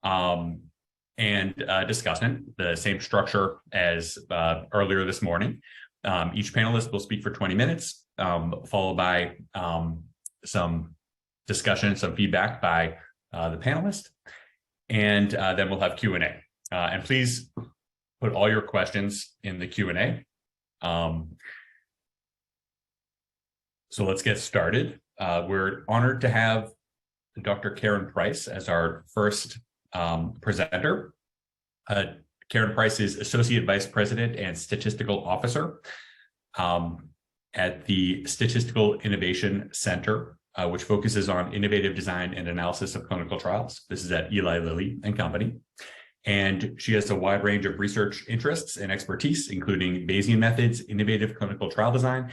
and a discussant, the same structure as earlier this morning. Each panelist will speak for 20 minutes, followed by some discussion, some feedback by the panelist, and then we'll have Q&A. And please put all your questions in the Q&A. So let's get started. We're honored to have Dr. Karen Price as our first presenter. Karen Price is Associate Vice President and Statistical Officer at the Statistical Innovation Center, which focuses on innovative design and analysis of clinical trials. This is at Eli Lilly and Company. And she has a wide range of research interests and expertise, including Bayesian methods, innovative clinical trial design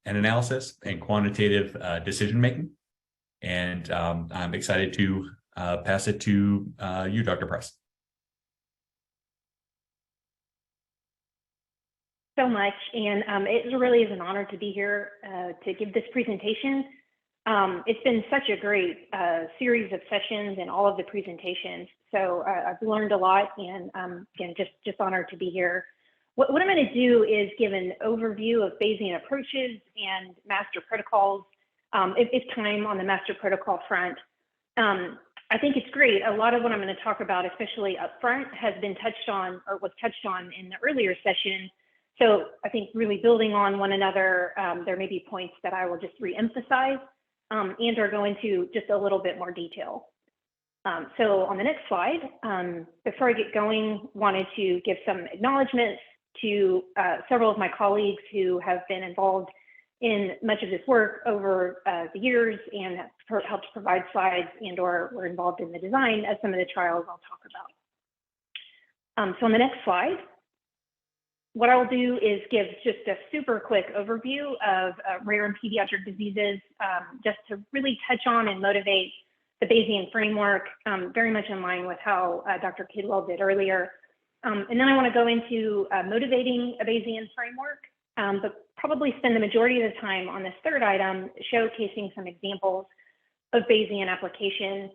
and analysis, and quantitative decision-making. And I'm excited to pass it to you, Dr. Price. So much, and it really is an honor to be here to give this presentation. It's been such a great series of sessions and all of the presentations. So I've learned a lot, and again, just honored to be here. What I'm going to do is give an overview of Bayesian approaches and master protocols. If time on the master protocol front. I think it's great. A lot of what I'm going to talk about, especially up front, has been touched on or was touched on in the earlier session. So I think really building on one another, there may be points that I will just re-emphasize and or go into just a little bit more detail. So on the next slide, before I get going, wanted to give some acknowledgements to several of my colleagues who have been involved in much of this work over the years and have helped provide slides and or were involved in the design of some of the trials I'll talk about. So on the next slide, what I'll do is give just a super quick overview of rare and pediatric diseases, just to really touch on and motivate the Bayesian framework, very much in line with how Dr. Kidwell did earlier. And then I want to go into motivating a Bayesian framework, but probably spend the majority of the time on this third item, showcasing some examples of Bayesian application,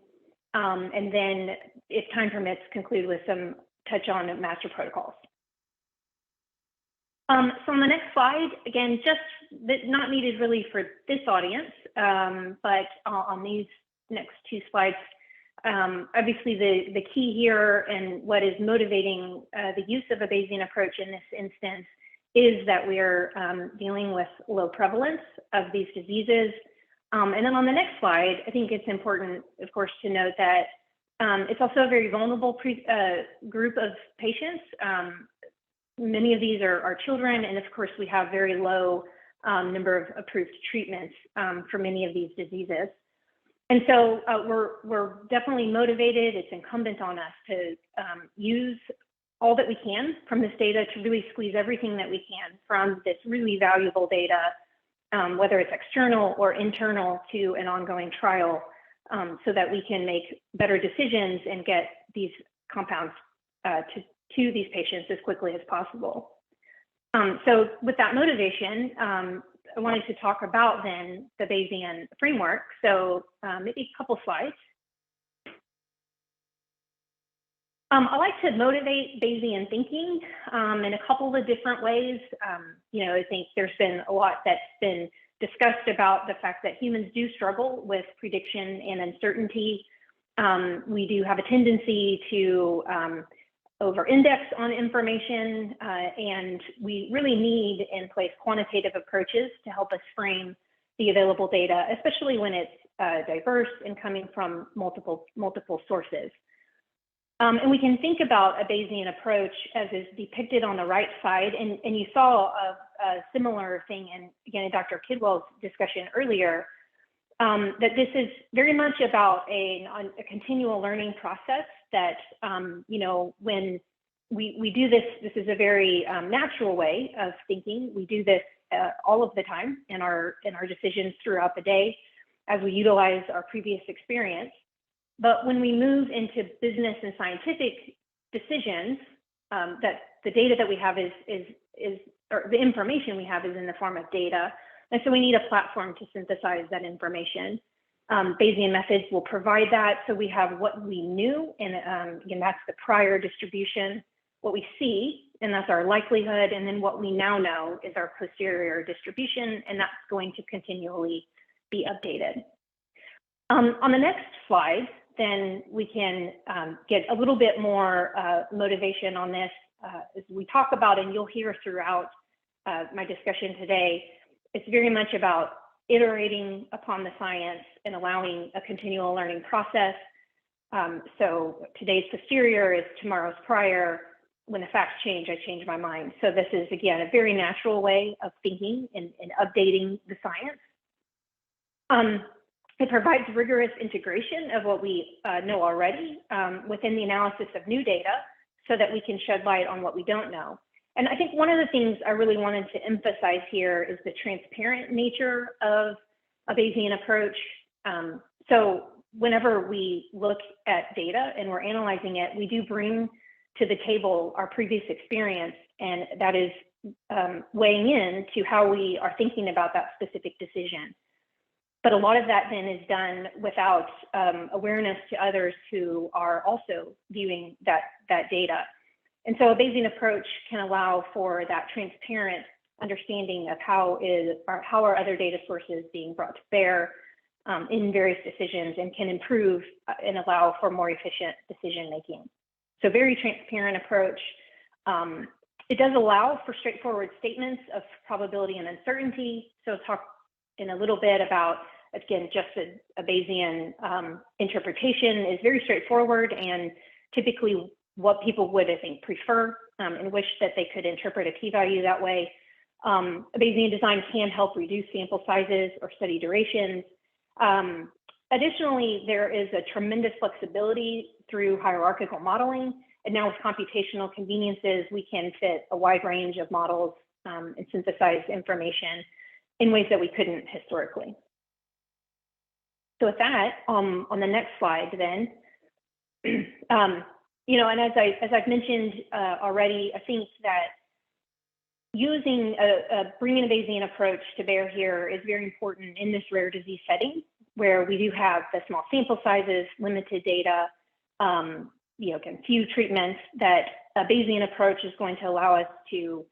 and then, if time permits, conclude with some touch on master protocols. So on the next slide, again, just not needed really for this audience, but on these next 2 slides, obviously the key here and what is motivating the use of a Bayesian approach in this instance is that we're dealing with low prevalence of these diseases. And then on the next slide, I think it's important, of course, to note that it's also a very vulnerable group of patients. Many of these are children, and of course, we have very low number of approved treatments for many of these diseases. And so we're definitely motivated. It's incumbent on us to use all that we can from this data to really squeeze everything that we can from this really valuable data, whether it's external or internal to an ongoing trial, so that we can make better decisions and get these compounds to these patients as quickly as possible. So with that motivation, I wanted to talk about then the Bayesian framework. So maybe a couple slides. I like to motivate Bayesian thinking in a couple of different ways. I think there's been a lot that's been discussed about the fact that humans do struggle with prediction and uncertainty. We do have a tendency to over-index on information, and we really need in place quantitative approaches to help us frame the available data, especially when it's diverse and coming from multiple sources. And we can think about a Bayesian approach as is depicted on the right side, and you saw a similar thing, and again, in Dr. Kidwell's discussion earlier, that this is very much about a continual learning process that, you know, when we do this, this is a very natural way of thinking. We do this all of the time in our decisions throughout the day as we utilize our previous experience. But when we move into business and scientific decisions, that the data that we have is or the information we have is in the form of data. And so we need a platform to synthesize that information. Bayesian methods will provide that. So we have what we knew, and again, that's the prior distribution, what we see, and that's our likelihood. And then what we now know is our posterior distribution, and that's going to continually be updated. On the next slide, then we can get a little bit more motivation on this as we talk about, and you'll hear throughout my discussion today. It's very much about iterating upon the science and allowing a continual learning process. So today's posterior is tomorrow's prior. When the facts change, I change my mind. So this is, again, a very natural way of thinking and updating the science. It provides rigorous integration of what we know already within the analysis of new data so that we can shed light on what we don't know. And I think one of the things I really wanted to emphasize here is the transparent nature of a Bayesian approach. So whenever we look at data and we're analyzing it, we do bring to the table our previous experience, and that is weighing in to how we are thinking about that specific decision. But a lot of that then is done without awareness to others who are also viewing that data. And so a Bayesian approach can allow for that transparent understanding of how are other data sources being brought to bear in various decisions, and can improve and allow for more efficient decision making. So very transparent approach. It does allow for straightforward statements of probability and uncertainty. So talk in a little bit about, again, just a Bayesian interpretation is very straightforward, and typically what people would, I think, prefer and wish that they could interpret a p-value that way. A Bayesian design can help reduce sample sizes or study durations. Additionally, there is a tremendous flexibility through hierarchical modeling. And now with computational conveniences, we can fit a wide range of models and synthesize information in ways that we couldn't historically. So with that, on the next slide then, you know, and as I've mentioned already, I think that using bringing a Bayesian approach to bear here is very important in this rare disease setting, where we do have the small sample sizes, limited data, you know, again, few treatments, that a Bayesian approach is going to allow us to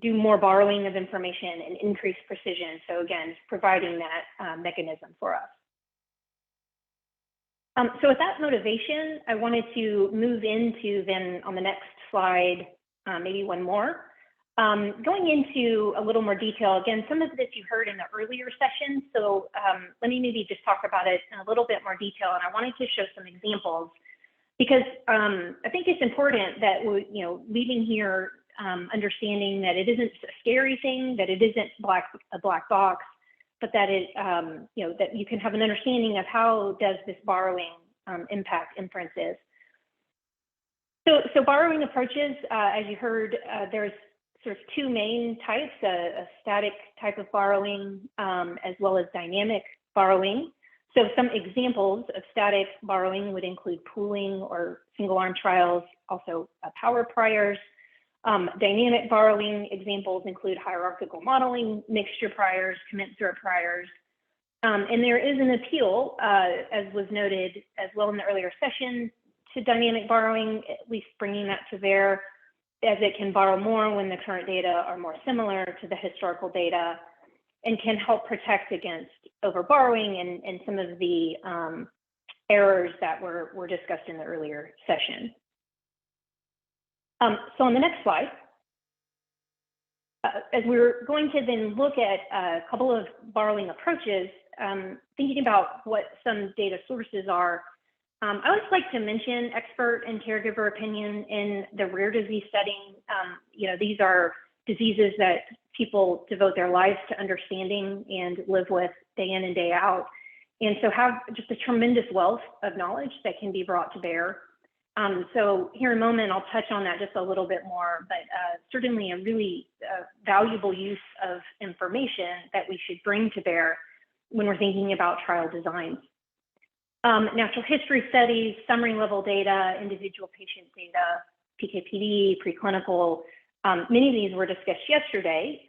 do more borrowing of information and increase precision. So again, providing that mechanism for us. So with that motivation, I wanted to move into then on the next slide, maybe one more, going into a little more detail. Again, some of this you heard in the earlier session. So let me maybe just talk about it in a little bit more detail. And I wanted to show some examples because I think it's important that we, you know, leaving here understanding that it isn't a scary thing, that it isn't a black box, but that it, you know, that you can have an understanding of how does this borrowing impact inferences. So borrowing approaches, as you heard, there's sort of two main types, a static type of borrowing, as well as dynamic borrowing. So some examples of static borrowing would include pooling or single arm trials, also power priors. Dynamic borrowing examples include hierarchical modeling, mixture priors, commensurate priors. And there is an appeal, as was noted as well in the earlier session, to dynamic borrowing, at least bringing that to bear, as it can borrow more when the current data are more similar to the historical data, and can help protect against overborrowing and some of the errors that were discussed in the earlier session. So on the next slide, as we're going to then look at a couple of borrowing approaches, thinking about what some data sources are, I always like to mention expert and caregiver opinion in the rare disease setting. You know, these are diseases that people devote their lives to understanding and live with day in and day out. And so have just a tremendous wealth of knowledge that can be brought to bear. So here in a moment, I'll touch on that just a little bit more, but certainly a really valuable use of information that we should bring to bear when we're thinking about trial designs. Natural history studies, summary level data, individual patient data, PK/PD, preclinical, many of these were discussed yesterday.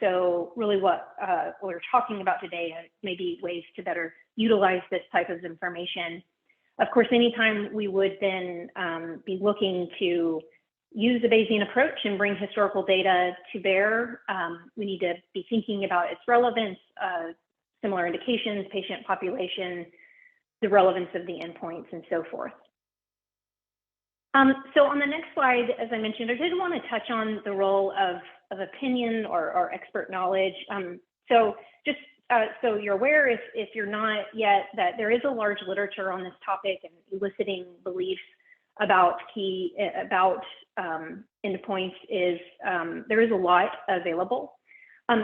So really what we're talking about today is maybe ways to better utilize this type of information. Of course, anytime we would then be looking to use the Bayesian approach and bring historical data to bear, we need to be thinking about its relevance, similar indications, patient population, the relevance of the endpoints, and so forth. So on the next slide, as I mentioned, I did want to touch on the role of opinion or expert knowledge. So just so you're aware, if you're not yet, that there is a large literature on this topic and eliciting beliefs about endpoints there is a lot available.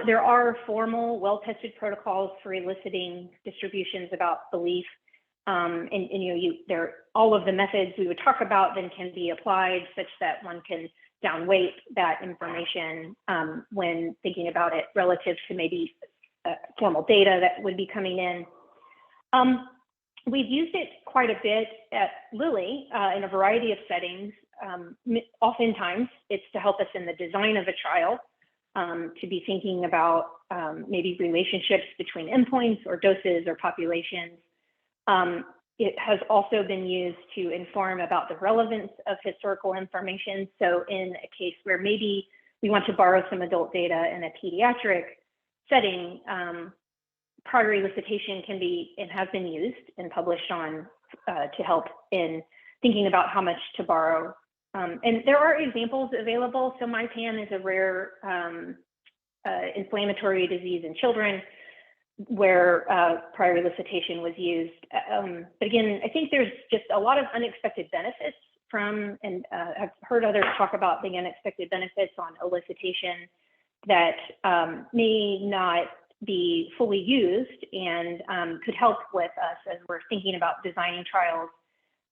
There are formal, well-tested protocols for eliciting distributions about belief. And all of the methods we would talk about then can be applied such that one can downweight that information when thinking about it relative to maybe formal data that would be coming in. We've used it quite a bit at Lilly in a variety of settings. Oftentimes, it's to help us in the design of a trial, to be thinking about maybe relationships between endpoints or doses or populations. It has also been used to inform about the relevance of historical information. So in a case where maybe we want to borrow some adult data in a pediatric setting, prior elicitation can be and has been used and published on to help in thinking about how much to borrow. And there are examples available. So MyPAN is a rare inflammatory disease in children where prior elicitation was used. But again, I think there's just a lot of unexpected benefits from, and I've heard others talk about the unexpected benefits on elicitation that may not be fully used and could help with us as we're thinking about designing trials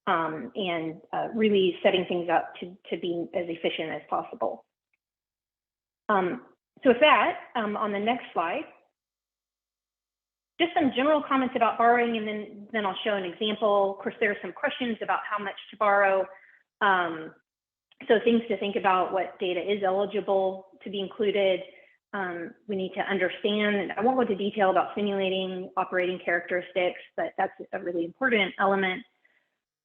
and really setting things up to be as efficient as possible. So with that, on the next slide, just some general comments about borrowing, and then I'll show an example. Of course, there are some questions about how much to borrow. So things to think about: what data is eligible to be included. We need to understand, and I won't go into detail about simulating operating characteristics, but that's a really important element.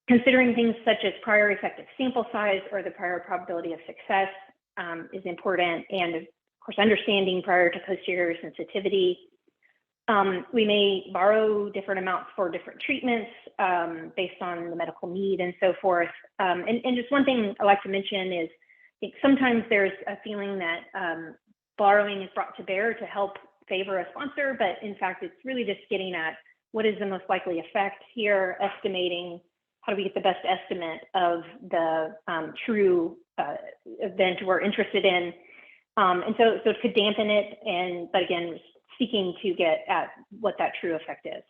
Considering things such as prior effective sample size or the prior probability of success is important, and of course, understanding prior to posterior sensitivity. We may borrow different amounts for different treatments based on the medical need and so forth. And just one thing I like to mention is I think sometimes there's a feeling that borrowing is brought to bear to help favor a sponsor, but in fact, it's really just getting at what is the most likely effect here, estimating how do we get the best estimate of the true event we're interested in. And so it could dampen it, but again, seeking to get at what that true effect is.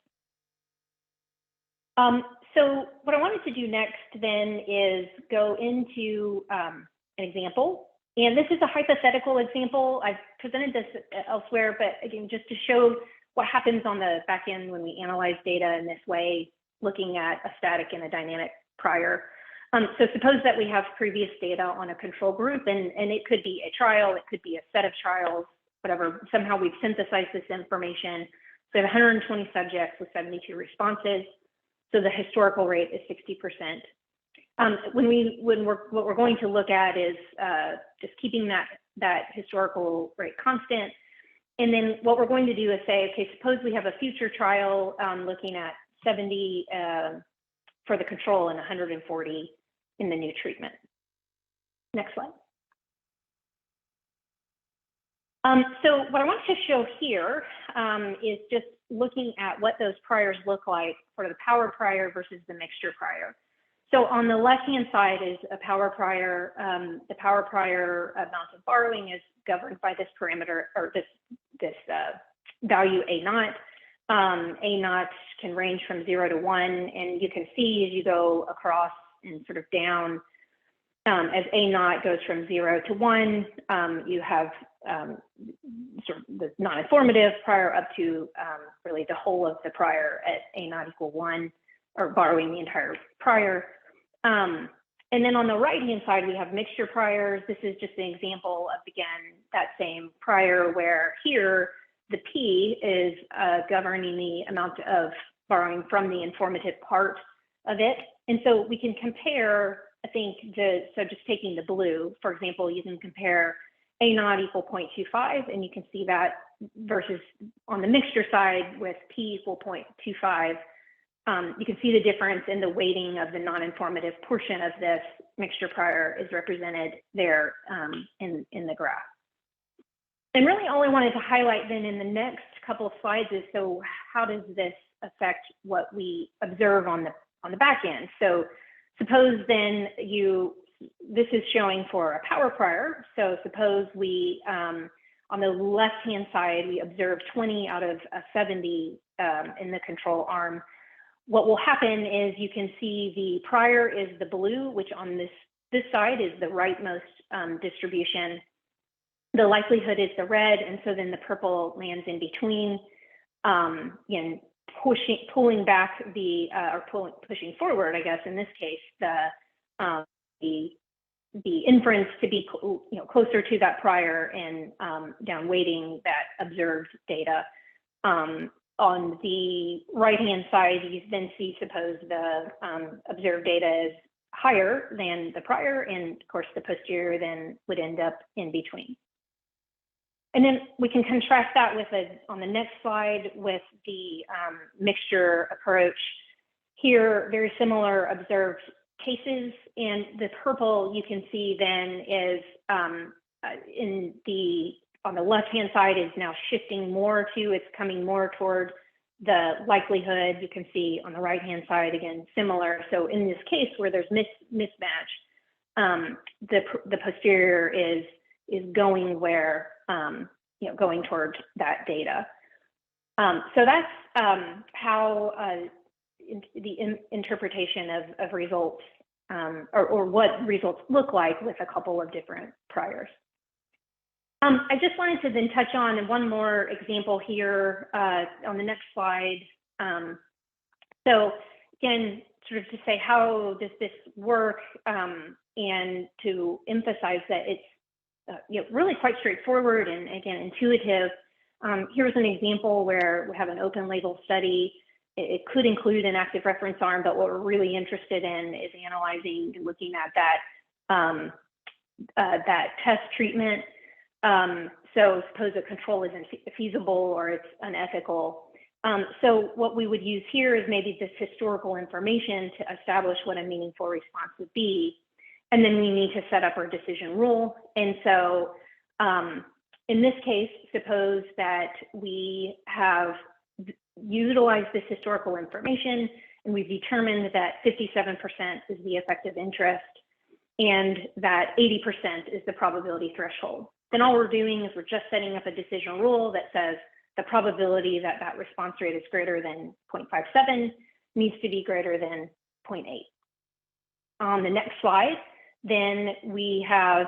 So what I wanted to do next then is go into an example. And this is a hypothetical example. I've presented this elsewhere, but again, just to show what happens on the back end when we analyze data in this way, looking at a static and a dynamic prior. So suppose that we have previous data on a control group, and it could be a trial, it could be a set of trials, whatever. Somehow we've synthesized this information. So we have 120 subjects with 72 responses. So the historical rate is 60%. What we're going to look at is just keeping that historical rate constant. And then what we're going to do is say, okay, suppose we have a future trial looking at 70 for the control and 140 in the new treatment. Next slide. So what I want to show here is just looking at what those priors look like for the power prior versus the mixture prior. So on the left-hand side is a power prior. The power prior amount of borrowing is governed by this parameter, or this value A naught. A naught can range from 0 to 1, and you can see as you go across and sort of down, as A naught goes from 0 to 1, you have sort of the non-informative prior up to really the whole of the prior at A naught equal 1, or borrowing the entire prior. And then on the right-hand side, we have mixture priors. This is just an example of, again, that same prior where here the P is governing the amount of borrowing from the informative part of it. And so we can compare, I think, so just taking the blue, for example, you can compare A naught equal 0.25, and you can see that versus on the mixture side with P equal 0.25. You can see the difference in the weighting of the non-informative portion of this mixture prior is represented there in the graph. And really all I wanted to highlight then in the next couple of slides is, so how does this affect what we observe on the back end? So suppose then this is showing for a power prior. So suppose we, on the left-hand side, we observe 20 out of 70 in the control arm. What will happen is you can see the prior is the blue, which on this side is the rightmost distribution. The likelihood is the red, and so then the purple lands in between, and pulling back or pushing forward, I guess in this case, the inference to be closer to that prior and down weighting that observed data. On the right-hand side, you then see, suppose the observed data is higher than the prior, and of course the posterior then would end up in between. And then we can contrast that with on the next slide with the mixture approach. Here, very similar observed cases, and the purple you can see then is on the left-hand side is now shifting more to, it's coming more toward the likelihood. You can see on the right-hand side, again, similar. So in this case where there's mismatch, the posterior is going where, going toward that data. So that's how the interpretation of results, or what results look like with a couple of different priors. I just wanted to then touch on one more example here on the next slide. So again, sort of to say, how does this work, and to emphasize that it's really quite straightforward and, again, intuitive. Here's an example where we have an open label study. It could include an active reference arm, but what we're really interested in is analyzing and looking at that test treatment. So suppose a control isn't feasible or it's unethical. So what we would use here is maybe this historical information to establish what a meaningful response would be. And then we need to set up our decision rule. And so in this case, suppose that we have utilized this historical information and we've determined that 57% is the effective interest and that 80% is the probability threshold. Then all we're doing is we're just setting up a decision rule that says the probability that that response rate is greater than 0.57 needs to be greater than 0.8. On the next slide, then we have,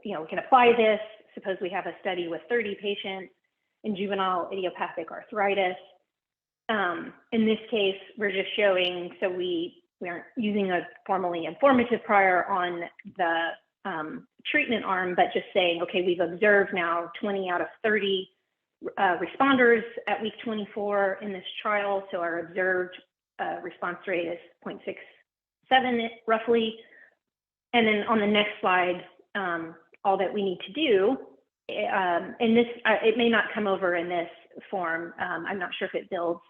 we can apply this. Suppose we have a study with 30 patients in juvenile idiopathic arthritis. In this case, we're just showing, so we aren't using a formally informative prior on the treatment arm, but just saying, okay, we've observed now 20 out of 30 responders at week 24 in this trial. So our observed response rate is 0.67 roughly. And then on the next slide, all that we need to do, and this, it may not come over in this form. I'm not sure if it builds.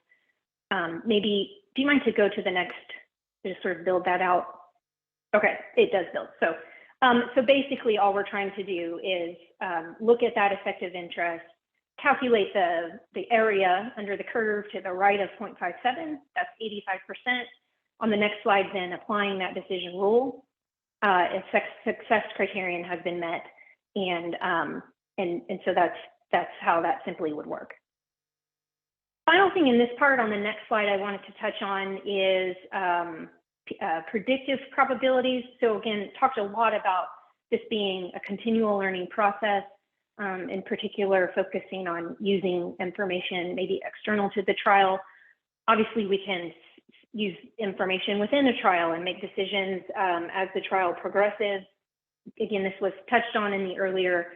Maybe, do you mind to go to the next, just sort of build that out? Okay, it does build. So basically all we're trying to do is look at that effective interest, calculate the area under the curve to the right of 0.57, that's 85%. On the next slide, then applying that decision rule, if success criterion has been met, and so that's how that simply would work. Final thing in this part on the next slide I wanted to touch on is predictive probabilities. So again, talked a lot about this being a continual learning process, in particular focusing on using information maybe external to the trial. Obviously, we can use information within a trial and make decisions as the trial progresses. Again, this was touched on in the earlier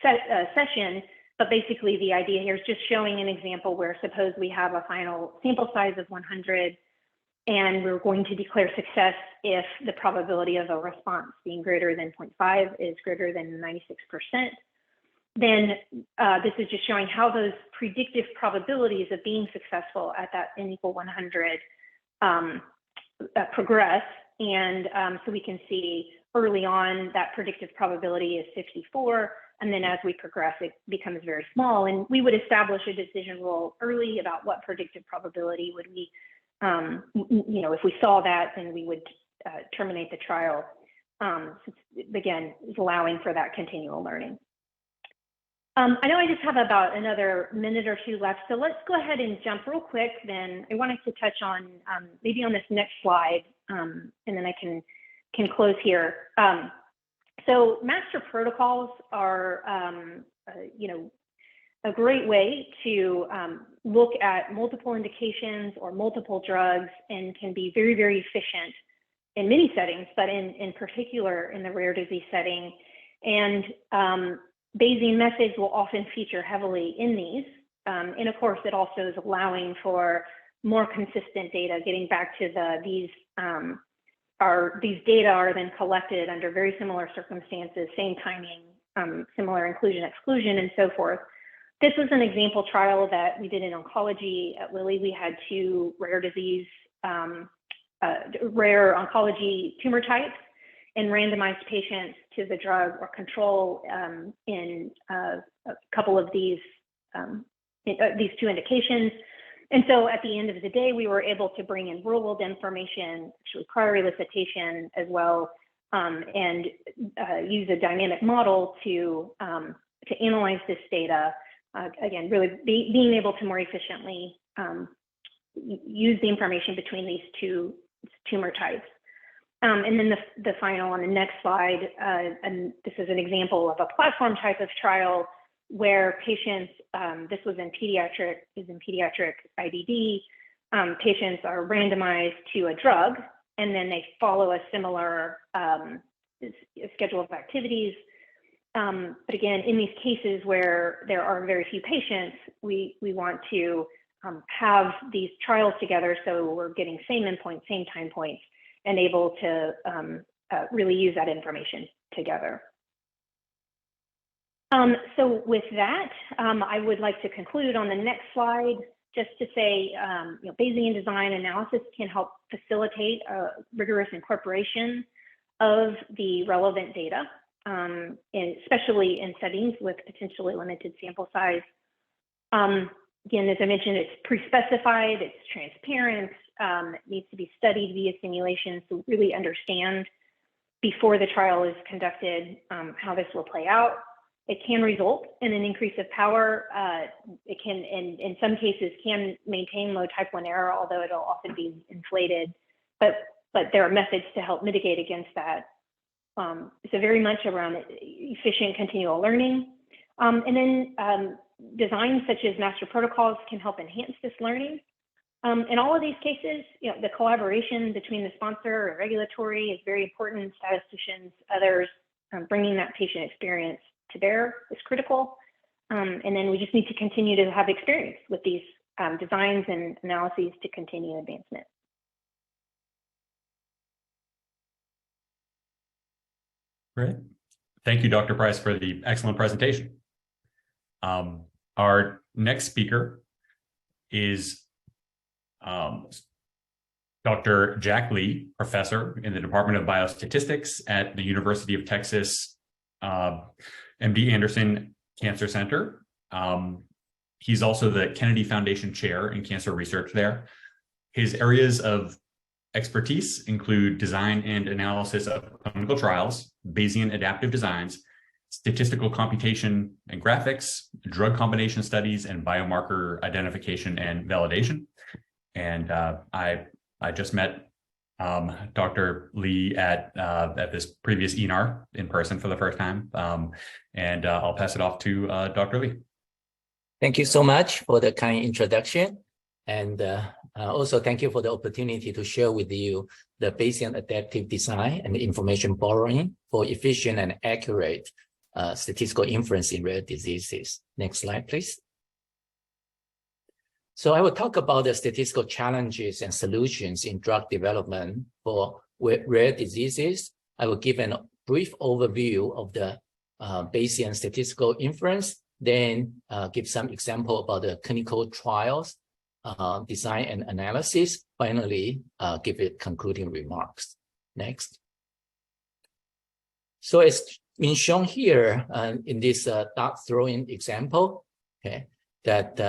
session, but basically the idea here is just showing an example where suppose we have a final sample size of 100 and we're going to declare success if the probability of a response being greater than 0.5 is greater than 96%. Then this is just showing how those predictive probabilities of being successful at that n equal 100 progress. And so we can see early on that predictive probability is 54. And then as we progress, it becomes very small. And we would establish a decision rule early about what predictive probability would we, if we saw that, then we would terminate the trial. Again, allowing for that continual learning. I know I just have about another minute or two left, so let's go ahead and jump real quick. Then I wanted to touch on maybe on this next slide, and then I can close here. So master protocols are, a great way to look at multiple indications or multiple drugs, and can be very, very efficient in many settings, but in particular in the rare disease setting. And Bayesian methods will often feature heavily in these. And of course, it also is allowing for more consistent data, getting back to these data are then collected under very similar circumstances, same timing, similar inclusion, exclusion, and so forth. This was an example trial that we did in oncology at Lilly. We had two rare disease, rare oncology tumor types, and randomized patients to the drug or control in a couple of these two indications. And so at the end of the day, we were able to bring in real world information, actually prior elicitation as well, and use a dynamic model to analyze this data. Again, really being able to more efficiently use the information between these two tumor types. And then the final on the next slide, and this is an example of a platform type of trial where patients, this was in pediatric IBD, patients are randomized to a drug, and then they follow a similar schedule of activities. But again, in these cases where there are very few patients, we want to have these trials together so we're getting same endpoints, same time points, and able to really use that information together. So with that, I would like to conclude on the next slide, just to say, Bayesian design analysis can help facilitate a rigorous incorporation of the relevant data, and especially in settings with potentially limited sample size. Again, as I mentioned, it's pre-specified, it's transparent, it needs to be studied via simulation to really understand before the trial is conducted how this will play out. It can result in an increase of power. It can, in some cases, can maintain low type 1 error, although it'll often be inflated. But there are methods to help mitigate against that. So very much around efficient continual learning. And then designs such as master protocols can help enhance this learning. In all of these cases, the collaboration between the sponsor and regulatory is very important. Statisticians, others, bringing that patient experience to bear is critical. And then we just need to continue to have experience with these designs and analyses to continue advancement. Great. Thank you, Dr. Price, for the excellent presentation. Our next speaker is Dr. Jack Lee, professor in the Department of Biostatistics at the University of Texas MD Anderson Cancer Center. He's also the Kennedy Foundation Chair in Cancer Research there. His areas of expertise include design and analysis of clinical trials, Bayesian adaptive designs, statistical computation and graphics, drug combination studies, and biomarker identification and validation. And I just met Dr. Lee at this previous ENAR in person for the first time. And I'll pass it off to Dr. Lee. Thank you so much for the kind introduction. And also thank you for the opportunity to share with you the Bayesian adaptive design and information borrowing for efficient and accurate statistical inference in rare diseases. Next slide, please. So I will talk about the statistical challenges and solutions in drug development for rare diseases. I will give a brief overview of the Bayesian statistical inference, then give some example about the clinical trials, design and analysis. Finally, give it concluding remarks. Next. So as been shown here in this dot throwing example, okay, that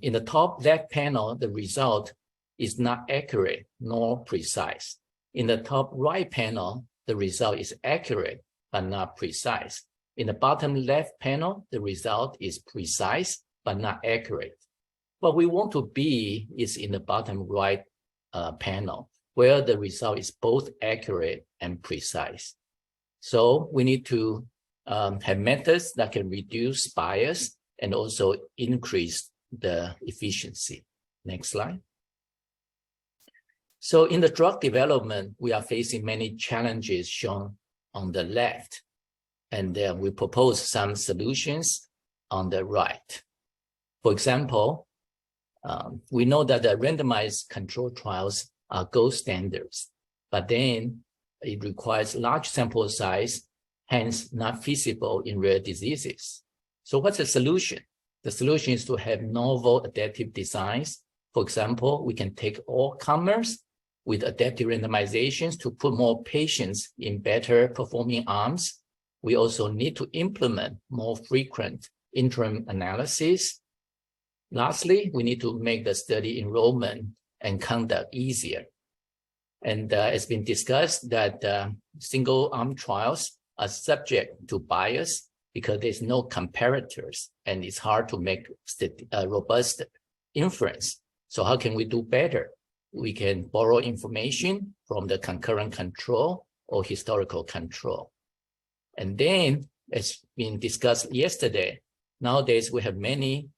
in the top left panel, the result is not accurate nor precise. In the top right panel, the result is accurate but not precise. In the bottom left panel, the result is precise but not accurate. What we want to be is in the bottom right panel, where the result is both accurate and precise. So we need to have methods that can reduce bias and also increase the efficiency. Next slide. So in the drug development, we are facing many challenges shown on the left, and then we propose some solutions on the right. For example, we know that the randomized controlled trials are gold standards, but then it requires large sample size, hence not feasible in rare diseases. So what's the solution? The solution is to have novel adaptive designs. For example, we can take all comers with adaptive randomizations to put more patients in better performing arms. We also need to implement more frequent interim analysis. Lastly, we need to make the study enrollment and conduct easier. And it's been discussed that single arm trials are subject to bias because there's no comparators and it's hard to make robust inference. So how can we do better? We can borrow information from the concurrent control or historical control. And then, as been discussed yesterday, nowadays we have many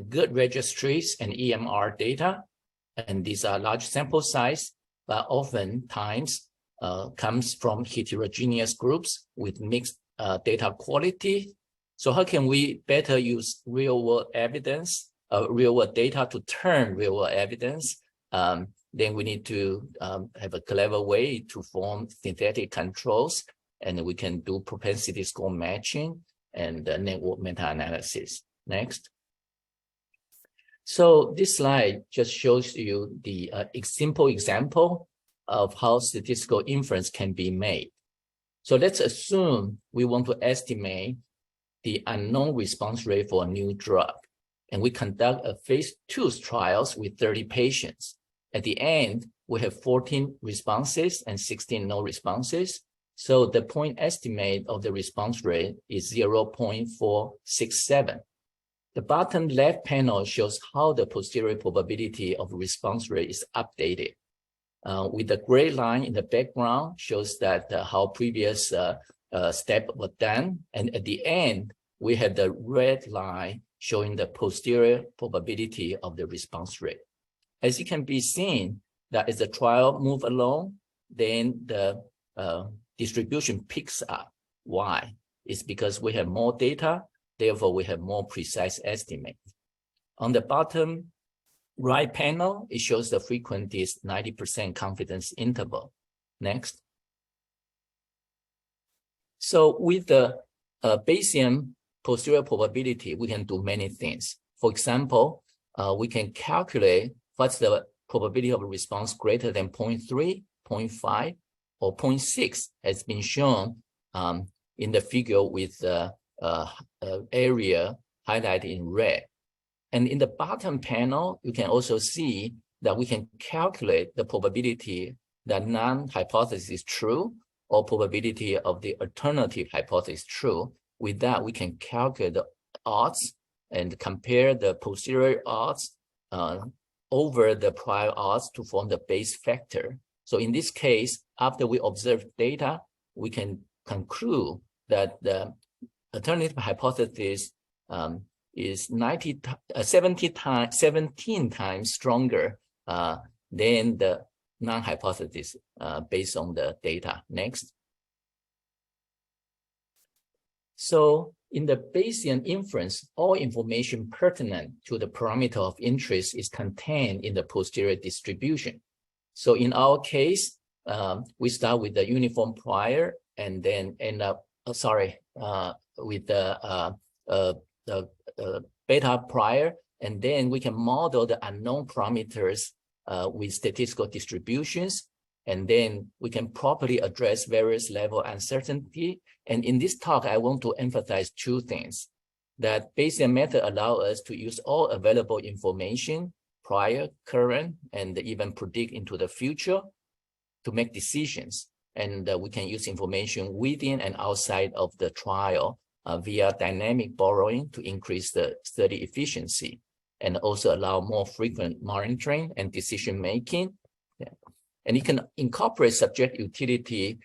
good registries and EMR data, and these are large sample size, but oftentimes comes from heterogeneous groups with mixed data quality. So how can we better use real-world evidence, real-world data to turn real-world evidence? Then we need to have a clever way to form synthetic controls, and we can do propensity score matching and network meta-analysis. Next. So this slide just shows you the simple example of how statistical inference can be made. So let's assume we want to estimate the unknown response rate for a new drug, and we conduct a phase 2 trials with 30 patients. At the end, we have 14 responses and 16 no responses. So the point estimate of the response rate is 0.467. The bottom left panel shows how the posterior probability of response rate is updated. With the gray line in the background shows that how previous step was done. And at the end, we have the red line showing the posterior probability of the response rate. As it can be seen that as the trial moves along, then the distribution picks up. Why? It's because we have more data, therefore we have more precise estimate. On the bottom right panel, it shows the frequency is 90% confidence interval. Next. So with the Bayesian posterior probability, we can do many things. For example, we can calculate what's the probability of a response greater than 0.3, 0.5, or 0.6 has been shown in the figure with the area highlighted in red. And in the bottom panel, you can also see that we can calculate the probability that non-hypothesis is true or probability of the alternative hypothesis true. With that, we can calculate the odds and compare the posterior odds over the prior odds to form the Bayes factor. So in this case, after we observe data, we can conclude that the alternative hypothesis is 17 times stronger than the non-hypothesis based on the data. Next. So in the Bayesian inference, all information pertinent to the parameter of interest is contained in the posterior distribution. So in our case, we start with the uniform prior and then end up, with the beta prior, and then we can model the unknown parameters with statistical distributions, and then we can properly address various level of uncertainty. And in this talk, I want to emphasize two things: that Bayesian method allow us to use all available information, prior, current, and even predict into the future to make decisions. And we can use information within and outside of the trial via dynamic borrowing to increase the study efficiency, and also allow more frequent monitoring and decision-making. Yeah. And you can incorporate subject utility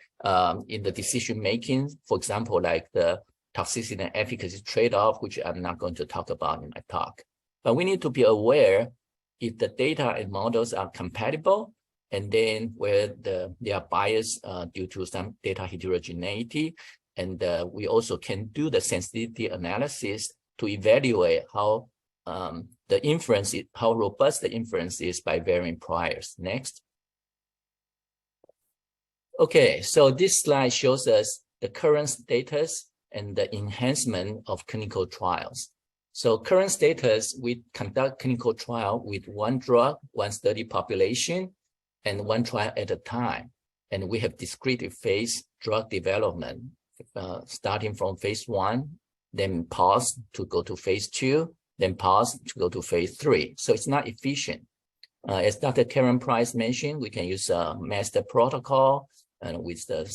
in the decision-making, for example, like the toxicity and efficacy trade-off, which I'm not going to talk about in my talk. But we need to be aware if the data and models are compatible, and then where they are biased due to some data heterogeneity. And we also can do the sensitivity analysis to evaluate how the inference is, how robust the inference is by varying priors. Next. Okay, so this slide shows us the current status and the enhancement of clinical trials. So current status, we conduct clinical trial with one drug, one study population, and one trial at a time. And we have discrete phase drug development, starting from phase 1, then pause to go to phase 2, then pause to go to phase 3. So it's not efficient. As Dr. Karen Price mentioned, we can use a master protocol and with the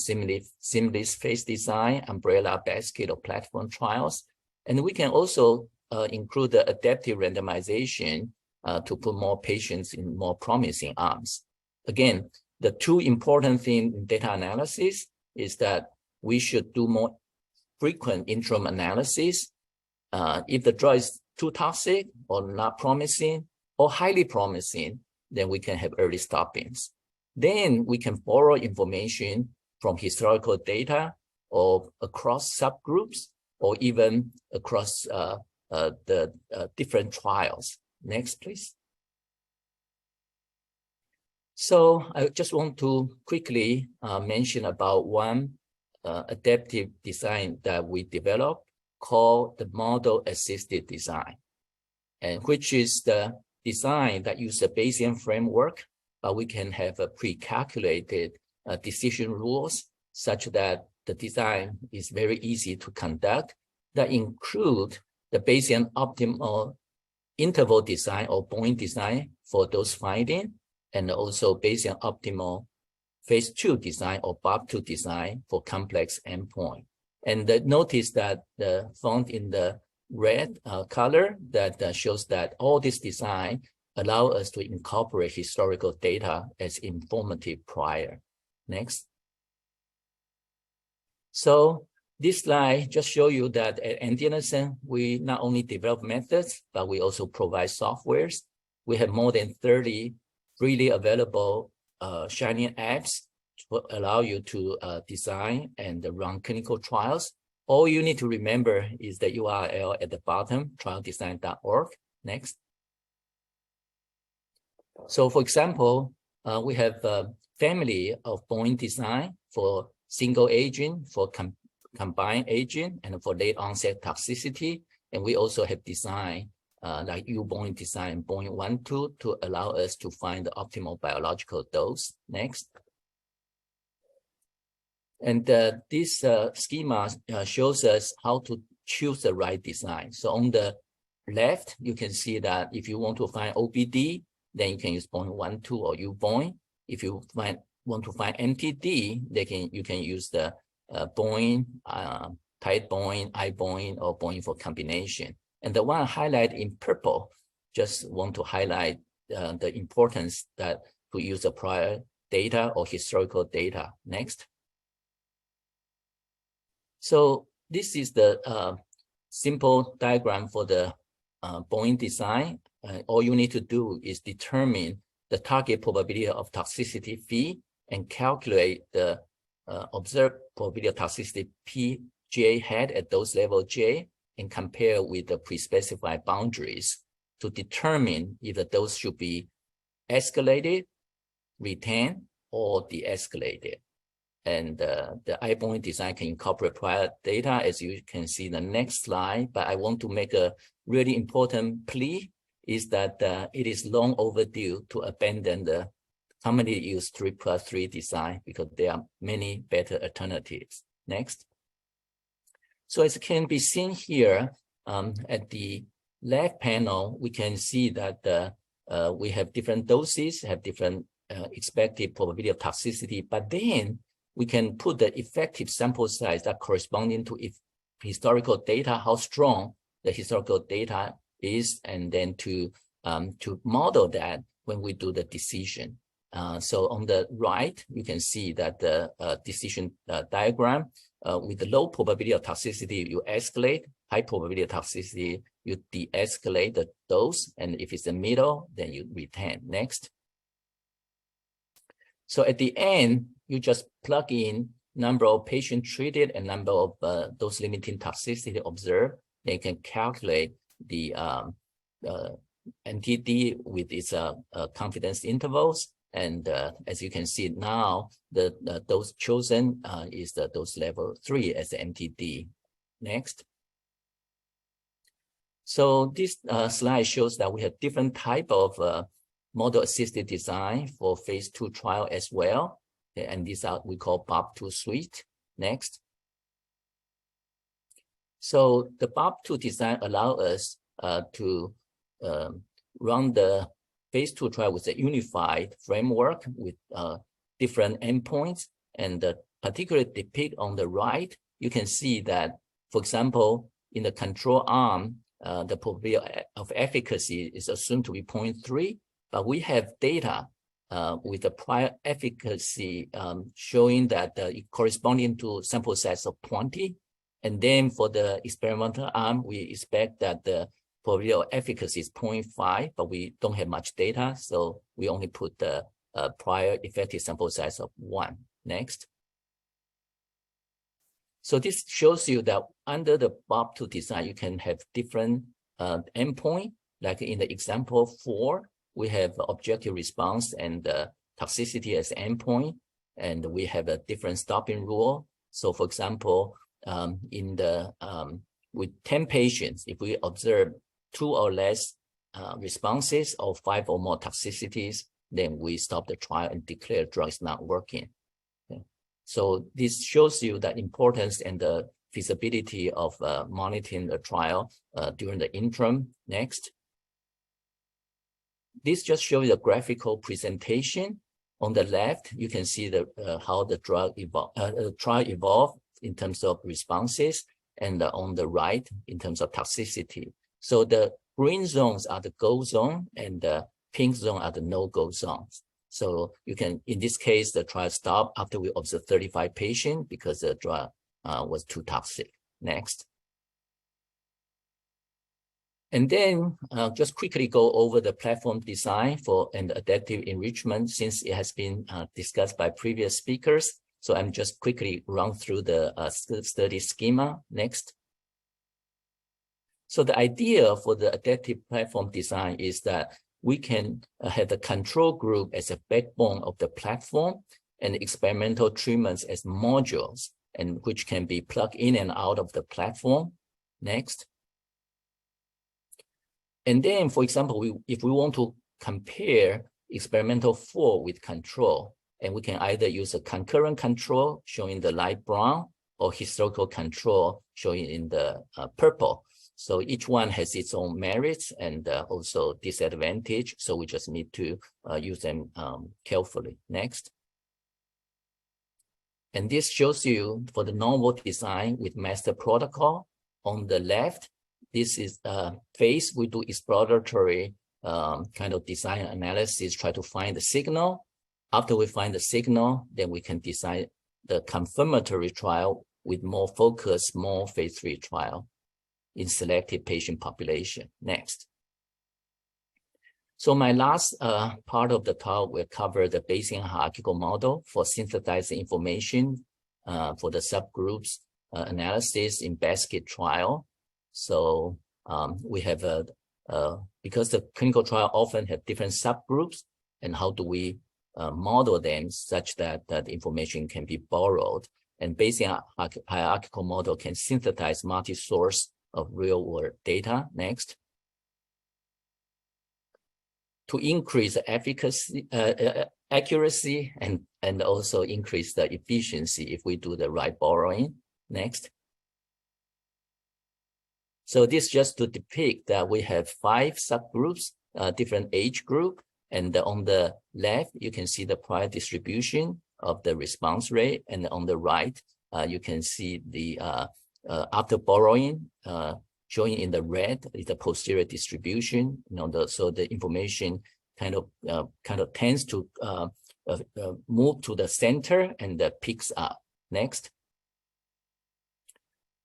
seamless phase design, umbrella basket or platform trials. And we can also include the adaptive randomization to put more patients in more promising arms. Again, the two important things in data analysis is that we should do more frequent interim analysis. If the drug is too toxic or not promising or highly promising, then we can have early stoppings. Then we can borrow information from historical data or across subgroups or even across the different trials. Next, please. So I just want to quickly mention about one adaptive design that we developed called the model-assisted design, and which is the design that uses a Bayesian framework, but we can have a pre-calculated decision rules such that the design is very easy to conduct, that include the Bayesian optimal interval design or point design for those findings, and also Bayesian optimal phase 2 design or BOP2 design for complex endpoint. And notice that the font in the red color that shows that all this design allow us to incorporate historical data as informative prior. Next. So this slide just show you that at MD Anderson, we not only develop methods, but we also provide softwares. We have more than 30 freely available Shining apps to allow you to design and run clinical trials. All you need to remember is the URL at the bottom, trialdesign.org. Next. So for example, we have a family of point design for single agent, for combined agent, and for late onset toxicity. And we also have design like U-point design, point 1, 2 to allow us to find the optimal biological dose. Next. And this schema shows us how to choose the right design. So on the left, you can see that if you want to find OBD, then you can use Boeing 1.2 or U-Boeing. If you want to find MTD, you can use the Boeing, tight Boeing, iBoeing, or Boeing for combination. And the one highlighted in purple, just want to highlight the importance that to use the prior data or historical data. Next. So this is the simple diagram for the Boeing design. All you need to do is determine the target probability of toxicity phi and calculate the observed probability of toxicity pj hat at dose level j and compare with the pre-specified boundaries to determine if the dose should be escalated, retained, or de-escalated. And the iBoeing design can incorporate prior data, as you can see in the next slide. But I want to make a really important plea is that it is long overdue to abandon the commonly used 3+3 design because there are many better alternatives. Next. So as can be seen here at the left panel, we can see that we have different doses, have different expected probability of toxicity, but then we can put the effective sample size that corresponding to historical data, how strong the historical data is, and then to model that when we do the decision. So on the right, you can see that the decision diagram with the low probability of toxicity, you escalate, high probability of toxicity, you de-escalate the dose, and if it's the middle, then you retain. Next. So at the end, you just plug in number of patients treated and number of dose limiting toxicity observed. Then you can calculate the MTD with its confidence intervals. And as you can see now, the dose chosen is the dose level 3 as the MTD. Next. So this slide shows that we have different type of model-assisted design for phase 2 trial as well. And these are we call BOP2 suite. Next. So the BOP2 design allows us to run the phase 2 trial with a unified framework with different endpoints. And particularly depicted on the right, you can see that, for example, in the control arm, the probability of efficacy is assumed to be 0.3, but we have data with the prior efficacy showing that corresponding to sample size of 20. And then for the experimental arm, we expect that the probability of efficacy is 0.5, but we don't have much data, so we only put the prior effective sample size of 1. Next. So this shows you that under the BOP2 design, you can have different endpoint. Like in the example 4, we have objective response and toxicity as endpoint, and we have a different stopping rule. So for example, in the with 10 patients, if we observe 2 or less responses or 5 or more toxicities, then we stop the trial and declare drug is not working. Okay. So this shows you the importance and the feasibility of monitoring the trial during the interim. Next. This just shows a graphical presentation. On the left, you can see the how the trial evolved in terms of responses, and on the right in terms of toxicity. So the green zones are the go zone, and the pink zone are the no-go zones. So you can, in this case, the trial stopped after we observed 35 patients because the drug was too toxic. Next. And then just quickly go over the platform design for an adaptive enrichment, since it has been discussed by previous speakers. So I'm just quickly run through the study schema. Next. So the idea for the adaptive platform design is that we can have the control group as a backbone of the platform and experimental treatments as modules, and which can be plugged in and out of the platform. Next. And then, for example, if we want to compare experimental 4 with control, and we can either use a concurrent control showing the light brown or historical control showing in the purple. So each one has its own merits and also disadvantage. So we just need to use them carefully. Next. And this shows you for the novel design with master protocol. On the left, this is phase we do exploratory kind of design analysis, try to find the signal. After we find the signal, then we can design the confirmatory trial with more focus, more phase 3 trial in selected patient population. Next. So my last part of the talk will cover the Bayesian hierarchical model for synthesizing information for the subgroups analysis in basket trial. So we have because the clinical trial often have different subgroups, and how do we model them such that the information can be borrowed. And Bayesian hierarchical model can synthesize multi-source of real-world data. Next. To increase the efficacy, accuracy, and also increase the efficiency if we do the right borrowing. Next. So this just to depict that we have 5 subgroups, different age group, and on the left, you can see the prior distribution of the response rate, and on the right, you can see the after borrowing, showing in the red is the posterior distribution. So the information kind of tends to move to the center and picks up. Next.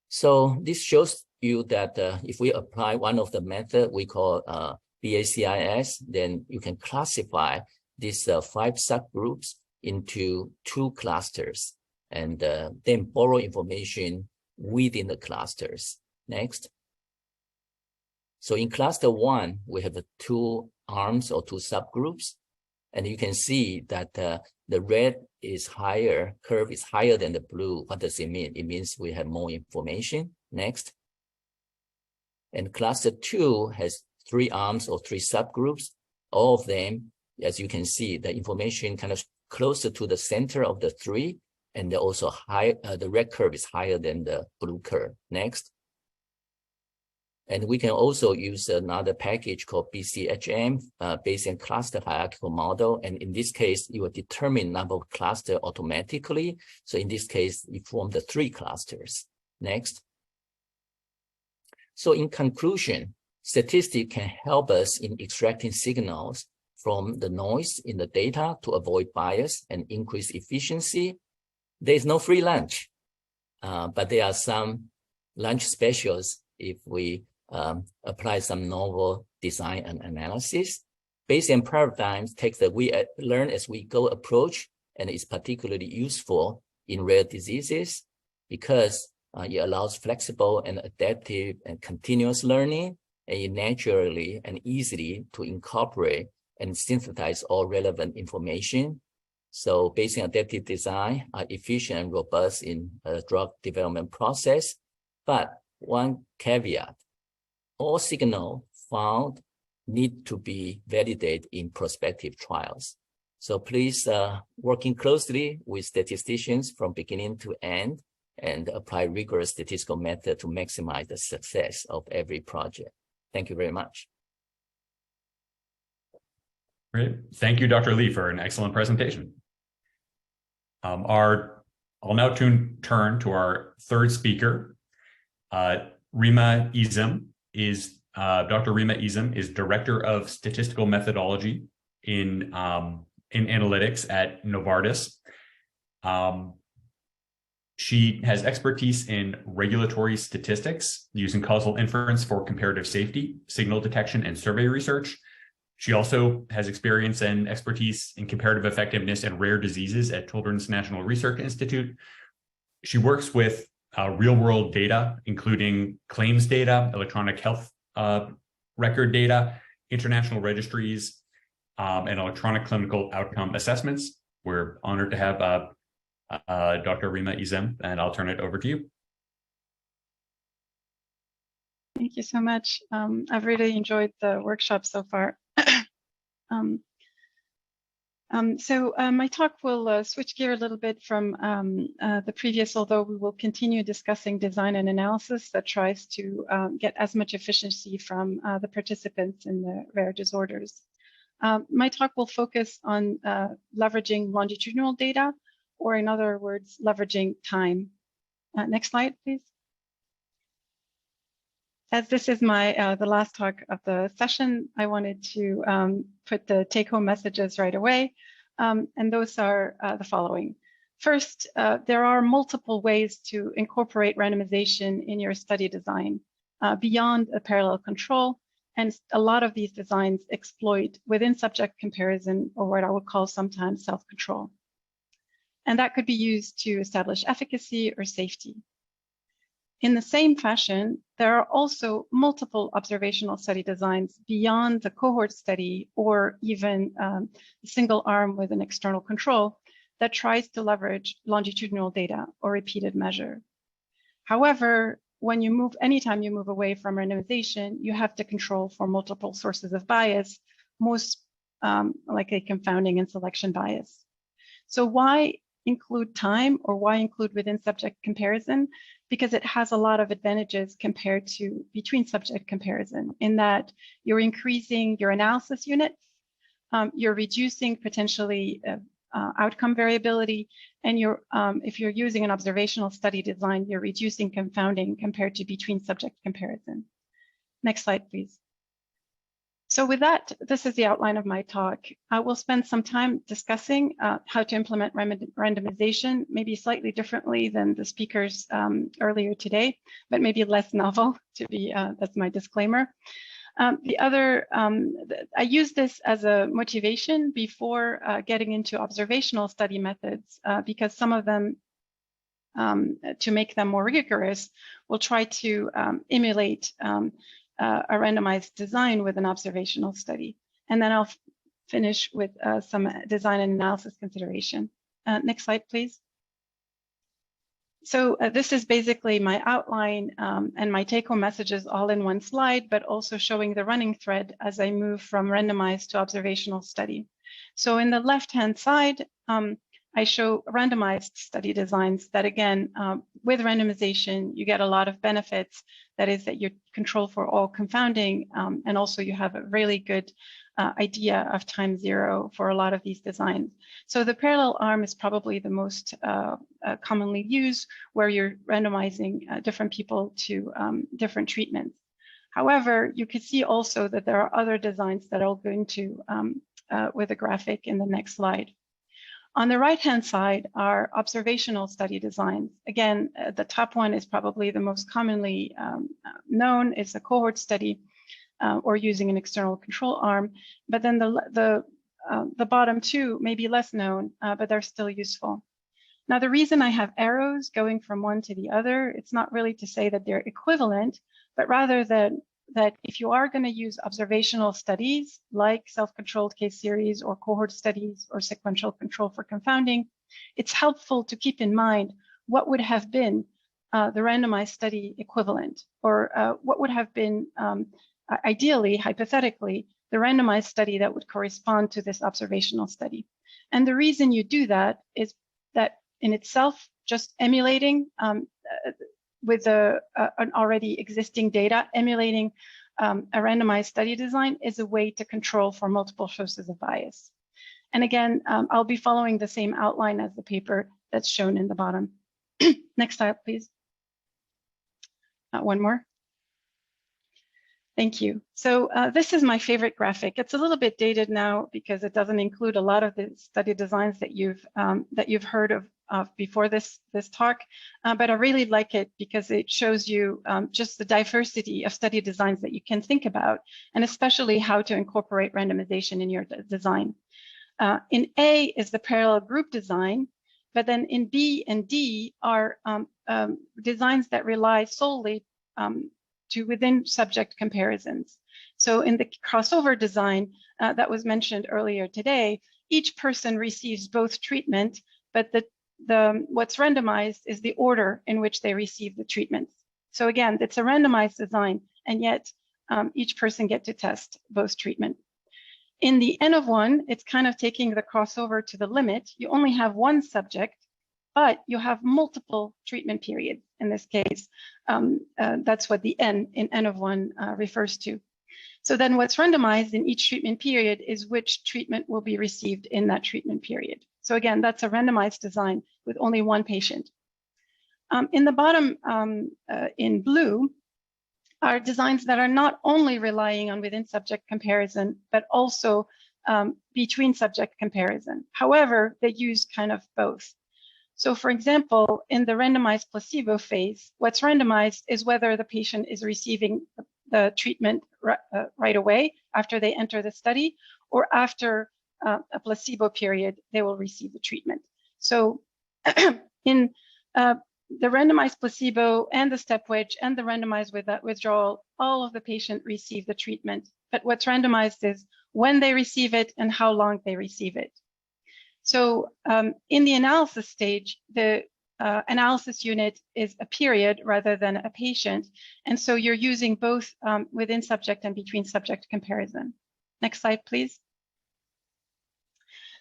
So this shows you that if we apply one of the method we call BACIS, then you can classify these 5 subgroups into 2 clusters, and then borrow information within the clusters. Next. So in cluster 1, we have 2 arms or 2 subgroups, and you can see that the red is higher, curve is higher than the blue. What does it mean? It means we have more information. Next. And cluster 2 has 3 arms or 3 subgroups. All of them, as you can see, the information kind of closer to the center of the 3, and also high. The red curve is higher than the blue curve. Next. And we can also use another package called BCHM, Bayesian cluster hierarchical model. And in this case, you will determine number of clusters automatically. So in this case, you form the 3 clusters. Next. So in conclusion, statistics can help us in extracting signals from the noise in the data to avoid bias and increase efficiency. There is no free lunch, but there are some lunch specials if we apply some novel design and analysis. Bayesian paradigms takes the we learn as we go approach, and is particularly useful in rare diseases because it allows flexible and adaptive and continuous learning, and it naturally and easily to incorporate and synthesize all relevant information. So Bayesian adaptive design are efficient and robust in a drug development process. But one caveat, all signal found need to be validated in prospective trials. So please working closely with statisticians from beginning to end and apply rigorous statistical method to maximize the success of every project. Thank you very much. Great. Thank you, Dr. Lee, for an excellent presentation. I'll now turn to our third speaker. Rima Izem is Dr. Rima Izem is Director of Statistical Methodology in analytics at Novartis. She has expertise in regulatory statistics using causal inference for comparative safety, signal detection, and survey research. She also has experience and expertise in comparative effectiveness and rare diseases at Children's National Research Institute. She works with real-world data, including claims data, electronic health record data, international registries, and electronic clinical outcome assessments. We're honored to have Dr. Rima Izem, and I'll turn it over to you. Thank you so much. I've really enjoyed the workshop so far. My talk will switch gear a little bit from the previous, although we will continue discussing design and analysis that tries to get as much efficiency from the participants in the rare disorders. My talk will focus on leveraging longitudinal data, or in other words, leveraging time. Next slide, please. As this is my the last talk of the session, I wanted to put the take-home messages right away, and those are the following. First, there are multiple ways to incorporate randomization in your study design beyond a parallel control, and a lot of these designs exploit within subject comparison, or what I would call sometimes self-control. And that could be used to establish efficacy or safety. In the same fashion, there are also multiple observational study designs beyond the cohort study, or even a single arm with an external control that tries to leverage longitudinal data or repeated measure. However, when you move, anytime you move away from randomization, you have to control for multiple sources of bias, most likely confounding and selection bias. So why include time, or why include within subject comparison? Because it has a lot of advantages compared to between subject comparison, in that you're increasing your analysis units, you're reducing potentially outcome variability, and if you're using an observational study design, you're reducing confounding compared to between subject comparison. Next slide, please. So with that, this is the outline of my talk. I will spend some time discussing how to implement randomization, maybe slightly differently than the speakers earlier today, but maybe less novel, to be, that's my disclaimer. I use this as a motivation before getting into observational study methods, because some of them, to make them more rigorous, will try to emulate a randomized design with an observational study. And then I'll finish with some design and analysis consideration. Next slide, please. So this is basically my outline and my take-home messages all in one slide, but also showing the running thread as I move from randomized to observational study. So in the left-hand side, I show randomized study designs that, again, with randomization, you get a lot of benefits. That is that you control for all confounding, and also you have a really good idea of time zero for a lot of these designs. So the parallel arm is probably the most commonly used, where you're randomizing different people to different treatments. However, you can see also that there are other designs that I'll go into with a graphic in the next slide. On the right-hand side are observational study designs. Again, the top one is probably the most commonly known, is a cohort study or using an external control arm. But then the bottom two may be less known, but they're still useful. Now, the reason I have arrows going from one to the other, it's not really to say that they're equivalent, but rather that if you are going to use observational studies like self-controlled case series or cohort studies or sequential control for confounding, it's helpful to keep in mind what would have been the randomized study equivalent, or what would have been ideally, hypothetically, the randomized study that would correspond to this observational study. And the reason you do that is that in itself, just emulating with an already existing data, emulating a randomized study design is a way to control for multiple sources of bias. And again, I'll be following the same outline as the paper that's shown in the bottom. Next slide, please. One more. Thank you. So this is my favorite graphic. It's a little bit dated now because it doesn't include a lot of the study designs that you've heard of before this talk, but I really like it because it shows you just the diversity of study designs that you can think about, and especially how to incorporate randomization in your design. In A is the parallel group design, but then in B and D are designs that rely solely to within subject comparisons. So in the crossover design that was mentioned earlier today, each person receives both treatment, but what's randomized is the order in which they receive the treatments. So again, it's a randomized design, and yet each person gets to test both treatment. In the N of 1, it's kind of taking the crossover to the limit. You only have one subject, but you have multiple treatment periods in this case. That's what the N in N of 1 refers to. So then what's randomized in each treatment period is which treatment will be received in that treatment period. So again, that's a randomized design with only one patient. In the bottom in blue are designs that are not only relying on within subject comparison, but also between subject comparison. However, they use kind of both. So for example, in the randomized placebo phase, what's randomized is whether the patient is receiving the treatment right away after they enter the study, or after a placebo period, they will receive the treatment. So in the randomized placebo and the step wedge and the randomized withdrawal, all of the patient receive the treatment. But what's randomized is when they receive it and how long they receive it. So in the analysis stage, the analysis unit is a period rather than a patient. And so you're using both within subject and between subject comparison. Next slide, please.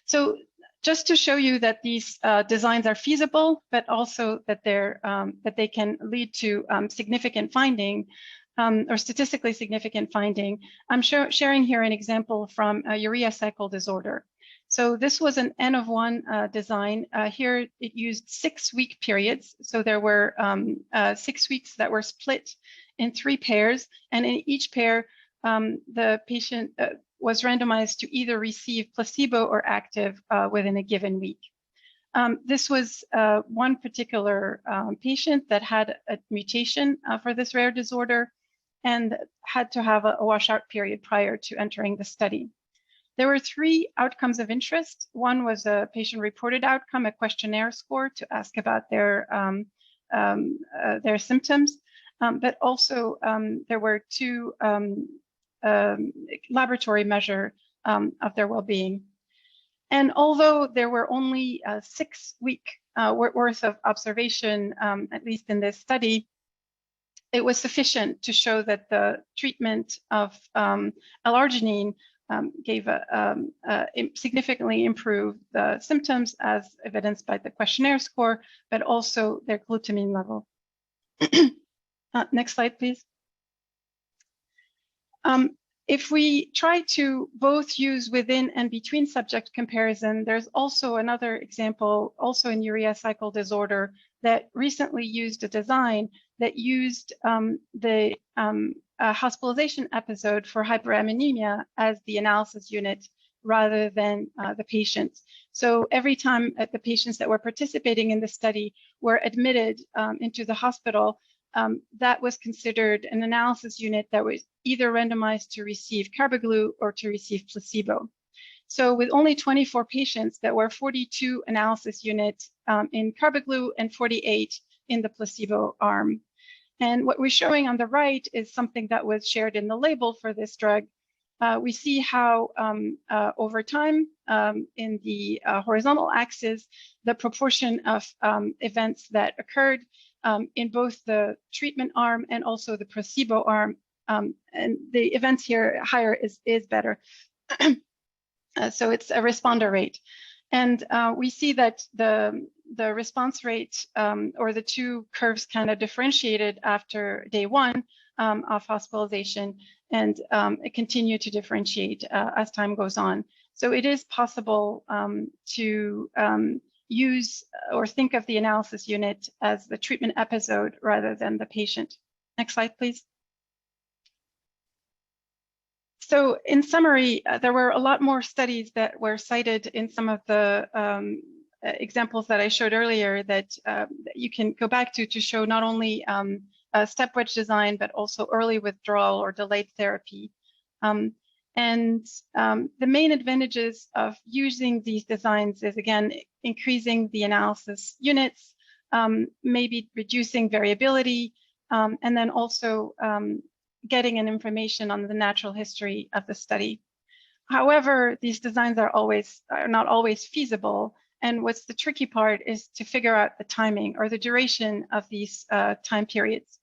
So just to show you that these designs are feasible, but also that that they can lead to significant finding or statistically significant finding, I'm sharing here an example from a urea cycle disorder. So this was an N of 1 design. Here it used 6-week periods. So there were 6 weeks that were split in 3 pairs, and in each pair, the patient was randomized to either receive placebo or active within a given week. This was one particular patient that had a mutation for this rare disorder and had to have a washout period prior to entering the study. There were 3 outcomes of interest. One was a patient-reported outcome, a questionnaire score to ask about their symptoms, but also there were 2 laboratory measure of their well-being. And although there were only 6-week worth of observation, at least in this study, it was sufficient to show that the treatment of L-arginine gave significantly improved the symptoms as evidenced by the questionnaire score, but also their glutamine level. Next slide, please. If we try to both use within and between subject comparison, there's also another example, also in urea cycle disorder, that recently used a design that used the hospitalization episode for hyperammonemia as the analysis unit rather than the patients. So every time the patients that were participating in the study were admitted into the hospital, that was considered an analysis unit that was either randomized to receive carbaglu or to receive placebo. So with only 24 patients, there were 42 analysis units in carbaglu and 48 in the placebo arm. And what we're showing on the right is something that was shared in the label for this drug. We see how over time in the horizontal axis, the proportion of events that occurred in both the treatment arm and also the placebo arm, and the events here higher is better. So it's a responder rate. And we see that the response rate or the 2 curves kind of differentiated after day 1 of hospitalization, and it continued to differentiate as time goes on. So it is possible to use or think of the analysis unit as the treatment episode rather than the patient. Next slide, please. So in summary, there were a lot more studies that were cited in some of the examples that I showed earlier that you can go back to show not only a step wedge design, but also early withdrawal or delayed therapy. The main advantages of using these designs is, again, increasing the analysis units, maybe reducing variability, and then also getting an information on the natural history of the study. However, these designs are not always feasible. And what's the tricky part is to figure out the timing or the duration of these time periods.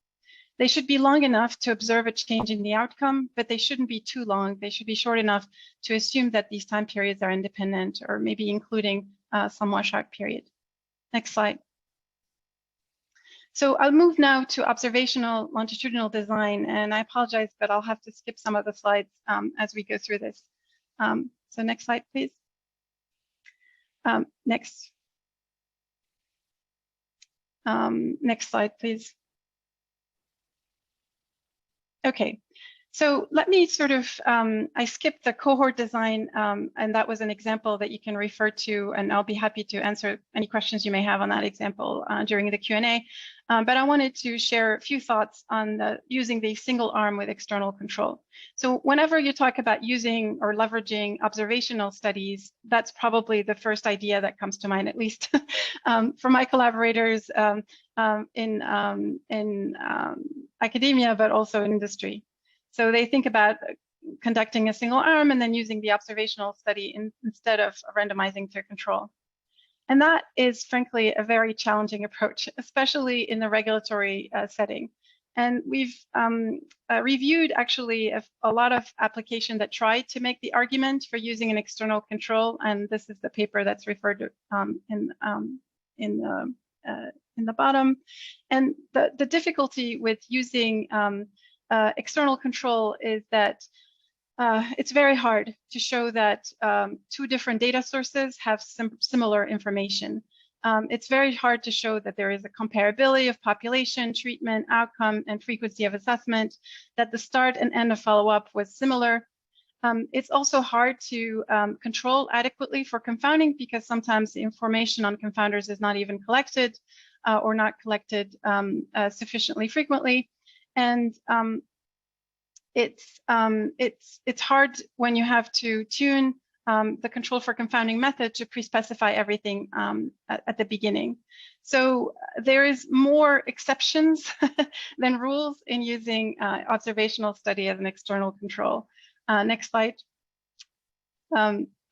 They should be long enough to observe a change in the outcome, but they shouldn't be too long. They should be short enough to assume that these time periods are independent, or maybe including some washout period. Next slide. So I'll move now to observational longitudinal design, and I apologize, but I'll have to skip some of the slides as we go through this. So next slide, please. Next slide, please. Okay, so let me sort of, I skipped the cohort design, and that was an example that you can refer to, and I'll be happy to answer any questions you may have on that example during the Q&A. But I wanted to share a few thoughts on using the single arm with external control. So whenever you talk about using or leveraging observational studies, that's probably the first idea that comes to mind, at least for my collaborators in academia, but also in industry. So they think about conducting a single arm and then using the observational study instead of randomizing to control. And that is frankly a very challenging approach, especially in the regulatory setting. And we've reviewed actually a lot of applications that try to make the argument for using an external control. And this is the paper that's referred to in the bottom. And the difficulty with using external control is that it's very hard to show that two different data sources have similar information. It's very hard to show that there is a comparability of population, treatment, outcome, and frequency of assessment, that the start and end of follow-up was similar. It's also hard to control adequately for confounding, because sometimes the information on confounders is not even collected or not collected sufficiently frequently. And it's hard when you have to tune the control for confounding method to pre-specify everything at the beginning. So there is more exceptions than rules in using observational study as an external control. Next slide.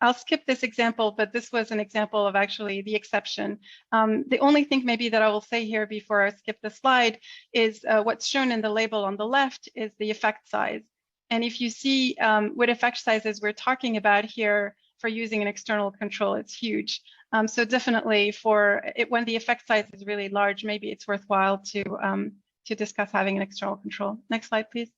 I'll skip this example, but this was an example of actually the exception. The only thing maybe that I will say here before I skip the slide is what's shown in the label on the left is the effect size. And if you see what effect sizes we're talking about here for using an external control, it's huge. So definitely for it, when the effect size is really large, maybe it's worthwhile to discuss having an external control. Next slide, please.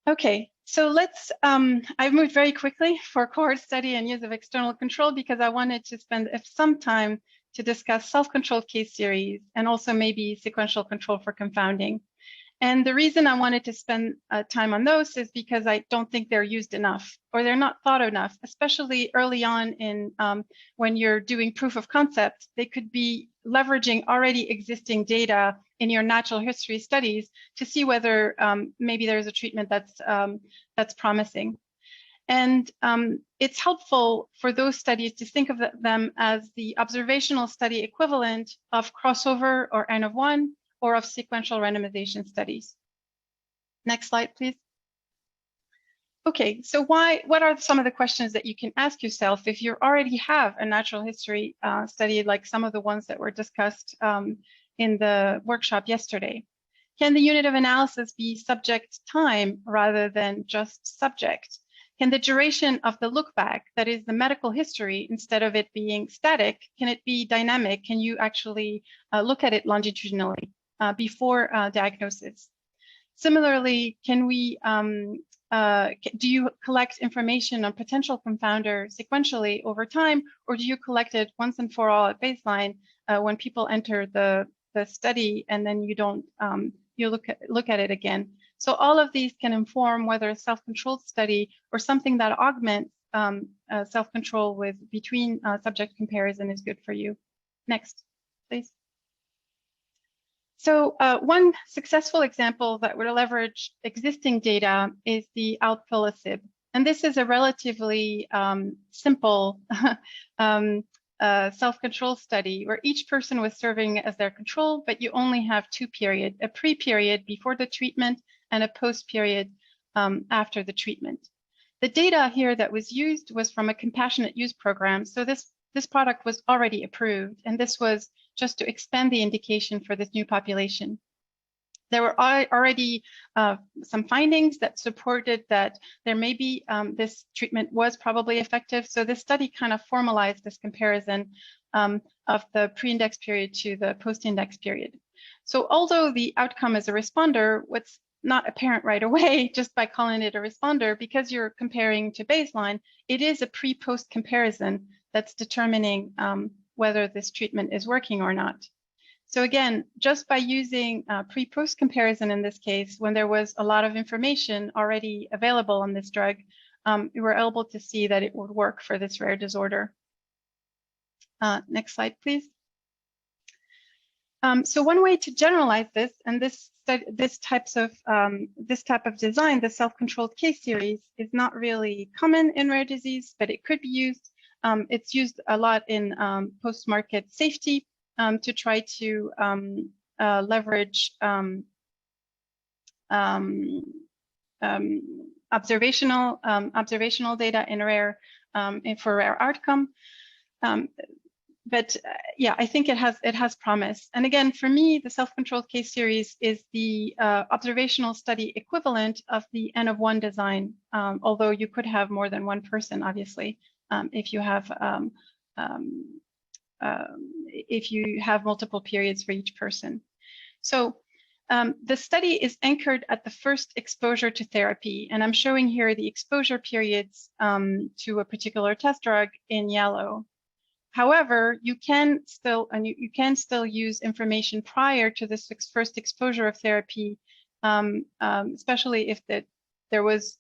Okay, so let's, I've moved very quickly for cohort study and use of external control because I wanted to spend some time to discuss self-controlled case series and also maybe sequential control for confounding. And the reason I wanted to spend time on those is because I don't think they're used enough, or they're not thought enough, especially early on in when you're doing proof of concept. They could be leveraging already existing data in your natural history studies to see whether maybe there's a treatment that's promising. And it's helpful for those studies to think of them as the observational study equivalent of crossover or N of 1, or of sequential randomization studies. Next slide, please. Okay, so what are some of the questions that you can ask yourself if you already have a natural history study like some of the ones that were discussed in the workshop yesterday? Can the unit of analysis be subject time rather than just subject? Can the duration of the look back, that is the medical history, instead of it being static, can it be dynamic? Can you actually look at it longitudinally before diagnosis? Similarly, can we, do you collect information on potential confounder sequentially over time, or do you collect it once and for all at baseline when people enter the study and then you don't, you look at it again? So all of these can inform whether a self-controlled study or something that augments self-control with between subject comparison is good for you. Next, please. So one successful example that would leverage existing data is the alpelisib. And this is a relatively simple self-control study where each person was serving as their control, but you only have two periods, a pre-period before the treatment and a post-period after the treatment. The data here that was used was from a compassionate use program. So this product was already approved, and this was just to expand the indication for this new population. There were already some findings that supported that there may be this treatment was probably effective. So this study kind of formalized this comparison of the pre-index period to the post-index period. So although the outcome is a responder, what's not apparent right away just by calling it a responder, because you're comparing to baseline, it is a pre-post comparison that's determining whether this treatment is working or not. So again, just by using pre-post comparison in this case, when there was a lot of information already available on this drug, we were able to see that it would work for this rare disorder. Next slide, please. So one way to generalize this, and this type of design, the self-controlled case series, is not really common in rare disease, but it could be used. It's used a lot in post-market safety to try to leverage observational data in rare for rare outcome. But yeah, I think it has promise. And again, for me, the self-controlled case series is the observational study equivalent of the N of 1 design, although you could have more than one person, obviously, if you have multiple periods for each person. So the study is anchored at the first exposure to therapy, and I'm showing here the exposure periods to a particular test drug in yellow. However, you can still use information prior to this first exposure of therapy, especially if there was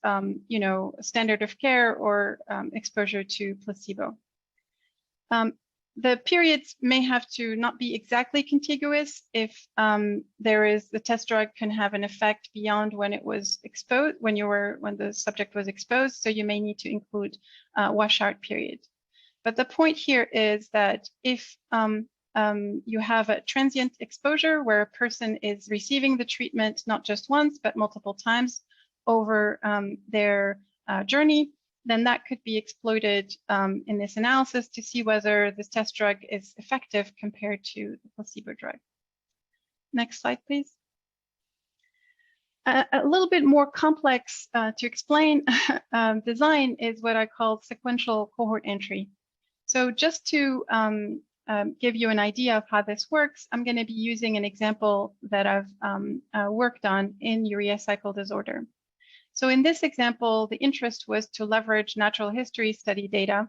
standard of care or exposure to placebo. The periods may have to not be exactly contiguous if the test drug can have an effect beyond when it was exposed, when the subject was exposed. So you may need to include washout period. But the point here is that if you have a transient exposure where a person is receiving the treatment not just once, but multiple times over their journey, then that could be exploited in this analysis to see whether this test drug is effective compared to the placebo drug. Next slide, please. A little bit more complex to explain design is what I call sequential cohort entry. So just to give you an idea of how this works, I'm going to be using an example that I've worked on in urea cycle disorder. So in this example, the interest was to leverage natural history study data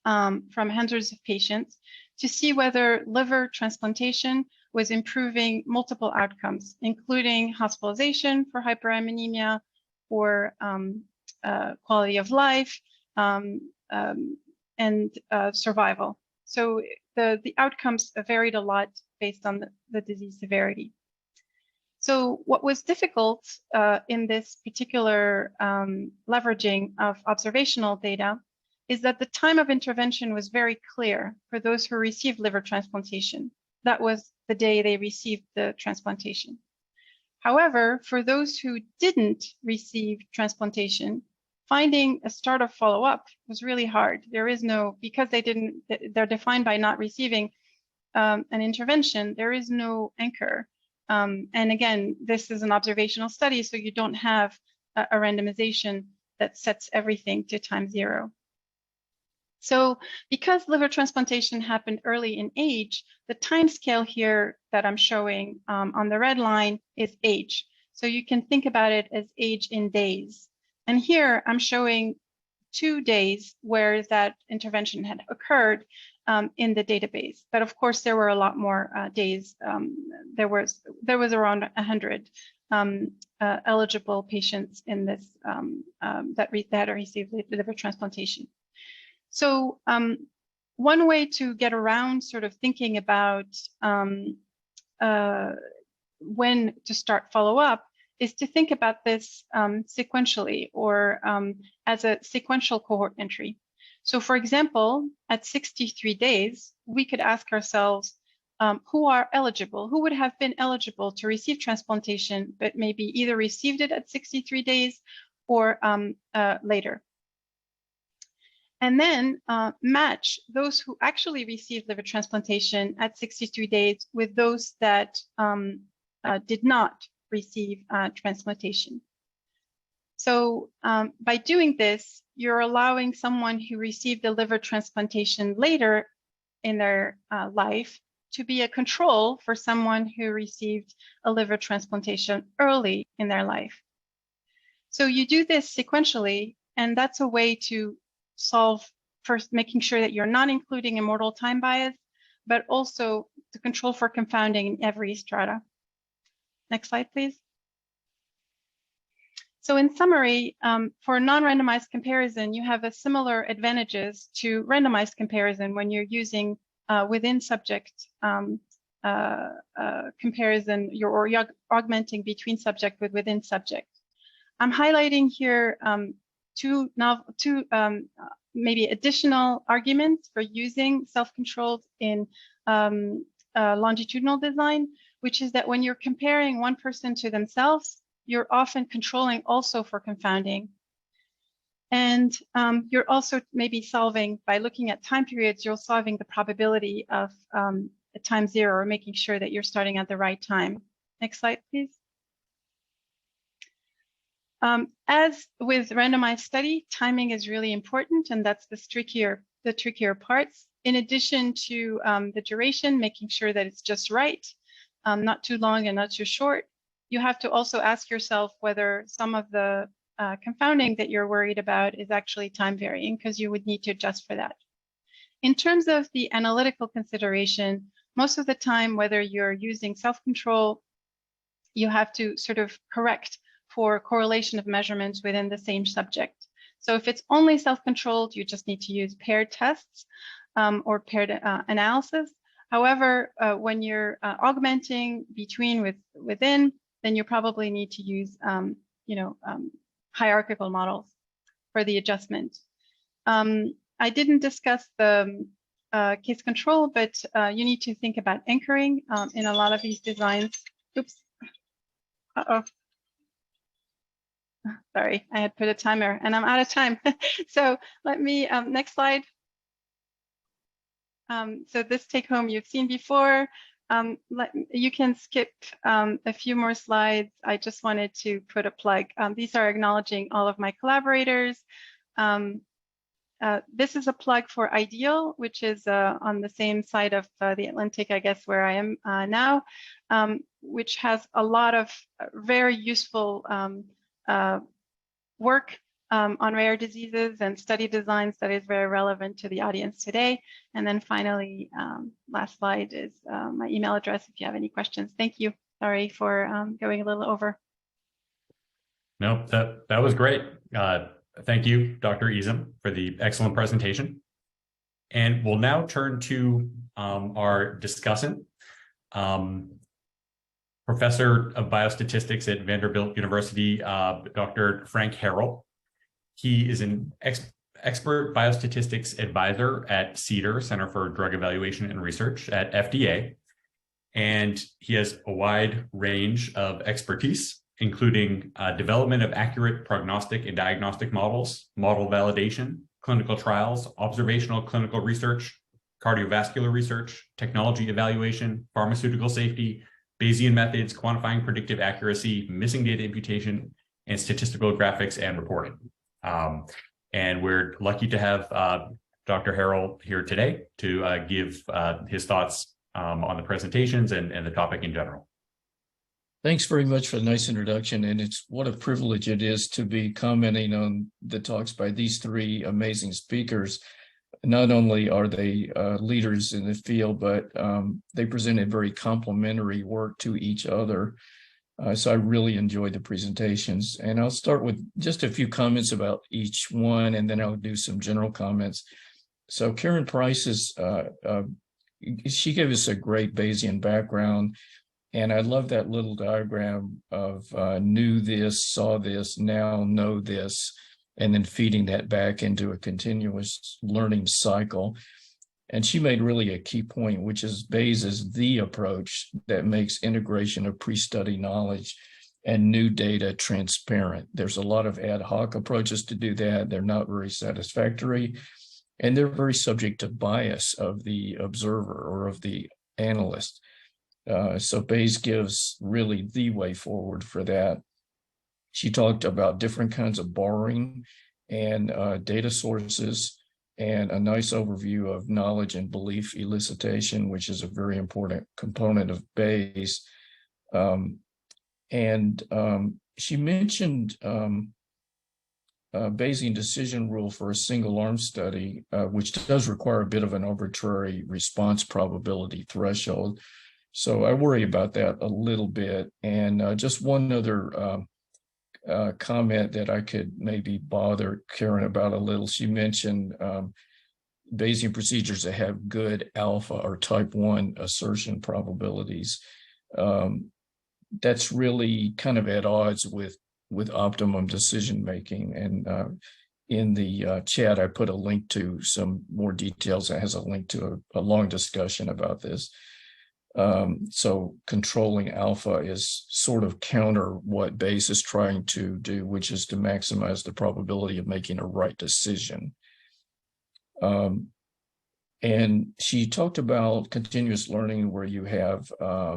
from hundreds of patients to see whether liver transplantation was improving multiple outcomes, including hospitalization for hyperammonemia or quality of life, and survival. So the outcomes varied a lot based on the disease severity. So what was difficult in this particular leveraging of observational data is that the time of intervention was very clear for those who received liver transplantation. That was the day they received the transplantation. However, for those who didn't receive transplantation, finding a start of follow-up was really hard. There is no, because they're defined by not receiving an intervention, there is no anchor. And again, this is an observational study, so you don't have a randomization that sets everything to time 0. So because liver transplantation happened early in age, the time scale here that I'm showing on the red line is age. So you can think about it as age in days. And here I'm showing 2 days where that intervention had occurred in the database. But of course, there were a lot more days. There was around 100 eligible patients in this that had received liver transplantation. So one way to get around sort of thinking about when to start follow-up is to think about this sequentially or as a sequential cohort entry. So for example, at 63 days, we could ask ourselves who are eligible, who would have been eligible to receive transplantation, but maybe either received it at 63 days or later. And then match those who actually received liver transplantation at 63 days with those that did not receive transplantation. So by doing this, you're allowing someone who received a liver transplantation later in their life to be a control for someone who received a liver transplantation early in their life. So you do this sequentially, and that's a way to solve, first, making sure that you're not including immortal time bias, but also to control for confounding in every strata. Next slide, please. So in summary, for non-randomized comparison, you have a similar advantages to randomized comparison when you're using within subject comparison, you're augmenting between subject with within subject. I'm highlighting here two maybe additional arguments for using self-controlled in longitudinal design, which is that when you're comparing one person to themselves, you're often controlling also for confounding. And you're also maybe solving, by looking at time periods, you're solving the probability of time zero, or making sure that you're starting at the right time. Next slide, please. As with randomized study, timing is really important, and that's the trickier parts. In addition to the duration, making sure that it's just right, not too long and not too short, you have to also ask yourself whether some of the confounding that you're worried about is actually time varying, because you would need to adjust for that. In terms of the analytical consideration, most of the time, whether you're using self-control, you have to sort of correct for correlation of measurements within the same subject. So if it's only self-controlled, you just need to use paired tests or paired analysis. However, when you're augmenting between within, then you probably need to use hierarchical models for the adjustment. I didn't discuss the case control, but you need to think about anchoring in a lot of these designs. Oops. Uh-oh. Sorry, I had put a timer and I'm out of time. So let me, next slide. So this take home you've seen before. You can skip a few more slides. I just wanted to put a plug. These are acknowledging all of my collaborators. This is a plug for IDEAL, which is on the same side of the Atlantic, I guess, where I am now, which has a lot of very useful work on rare diseases and study designs that is very relevant to the audience today. And then finally, last slide is my email address if you have any questions. Thank you. Sorry for going a little over. No, that was great. Thank you, Dr. Easom, for the excellent presentation. And we'll now turn to our discussant, Professor of Biostatistics at Vanderbilt University, Dr. Frank Harrell. He is an expert biostatistics advisor at CDER, Center for Drug Evaluation and Research at FDA. And he has a wide range of expertise, including development of accurate prognostic and diagnostic models, model validation, clinical trials, observational clinical research, cardiovascular research, technology evaluation, pharmaceutical safety, Bayesian methods, quantifying predictive accuracy, missing data imputation, and statistical graphics and reporting. And we're lucky to have Dr. Harrell here today to give his thoughts on the presentations and the topic in general. Thanks very much for the nice introduction, and it's what a privilege it is to be commenting on the talks by these three amazing speakers. Not only are they leaders in the field, but they presented very complementary work to each other. So I really enjoyed the presentations, and I'll start with just a few comments about each one, and then I'll do some general comments. So Karen Price she gave us a great Bayesian background. And I love that little diagram of knew this, saw this, now know this, and then feeding that back into a continuous learning cycle. And she made really a key point, which is Bayes is the approach that makes integration of pre-study knowledge and new data transparent. There's a lot of ad hoc approaches to do that. They're not very satisfactory, and they're very subject to bias of the observer or of the analyst. So Bayes gives really the way forward for that. She talked about different kinds of borrowing and data sources, and a nice overview of knowledge and belief elicitation, which is a very important component of Bayes. She mentioned Bayesian decision rule for a single arm study, which does require a bit of an arbitrary response probability threshold. So I worry about that a little bit. And just one other comment that I could maybe bother Karen about a little. She mentioned Bayesian procedures that have good alpha or type 1 assertion probabilities. That's really kind of at odds with optimum decision making. And in the chat, I put a link to some more details that has a link to a long discussion about this. So controlling alpha is sort of counter what Bayes is trying to do, which is to maximize the probability of making a right decision. And she talked about continuous learning where you have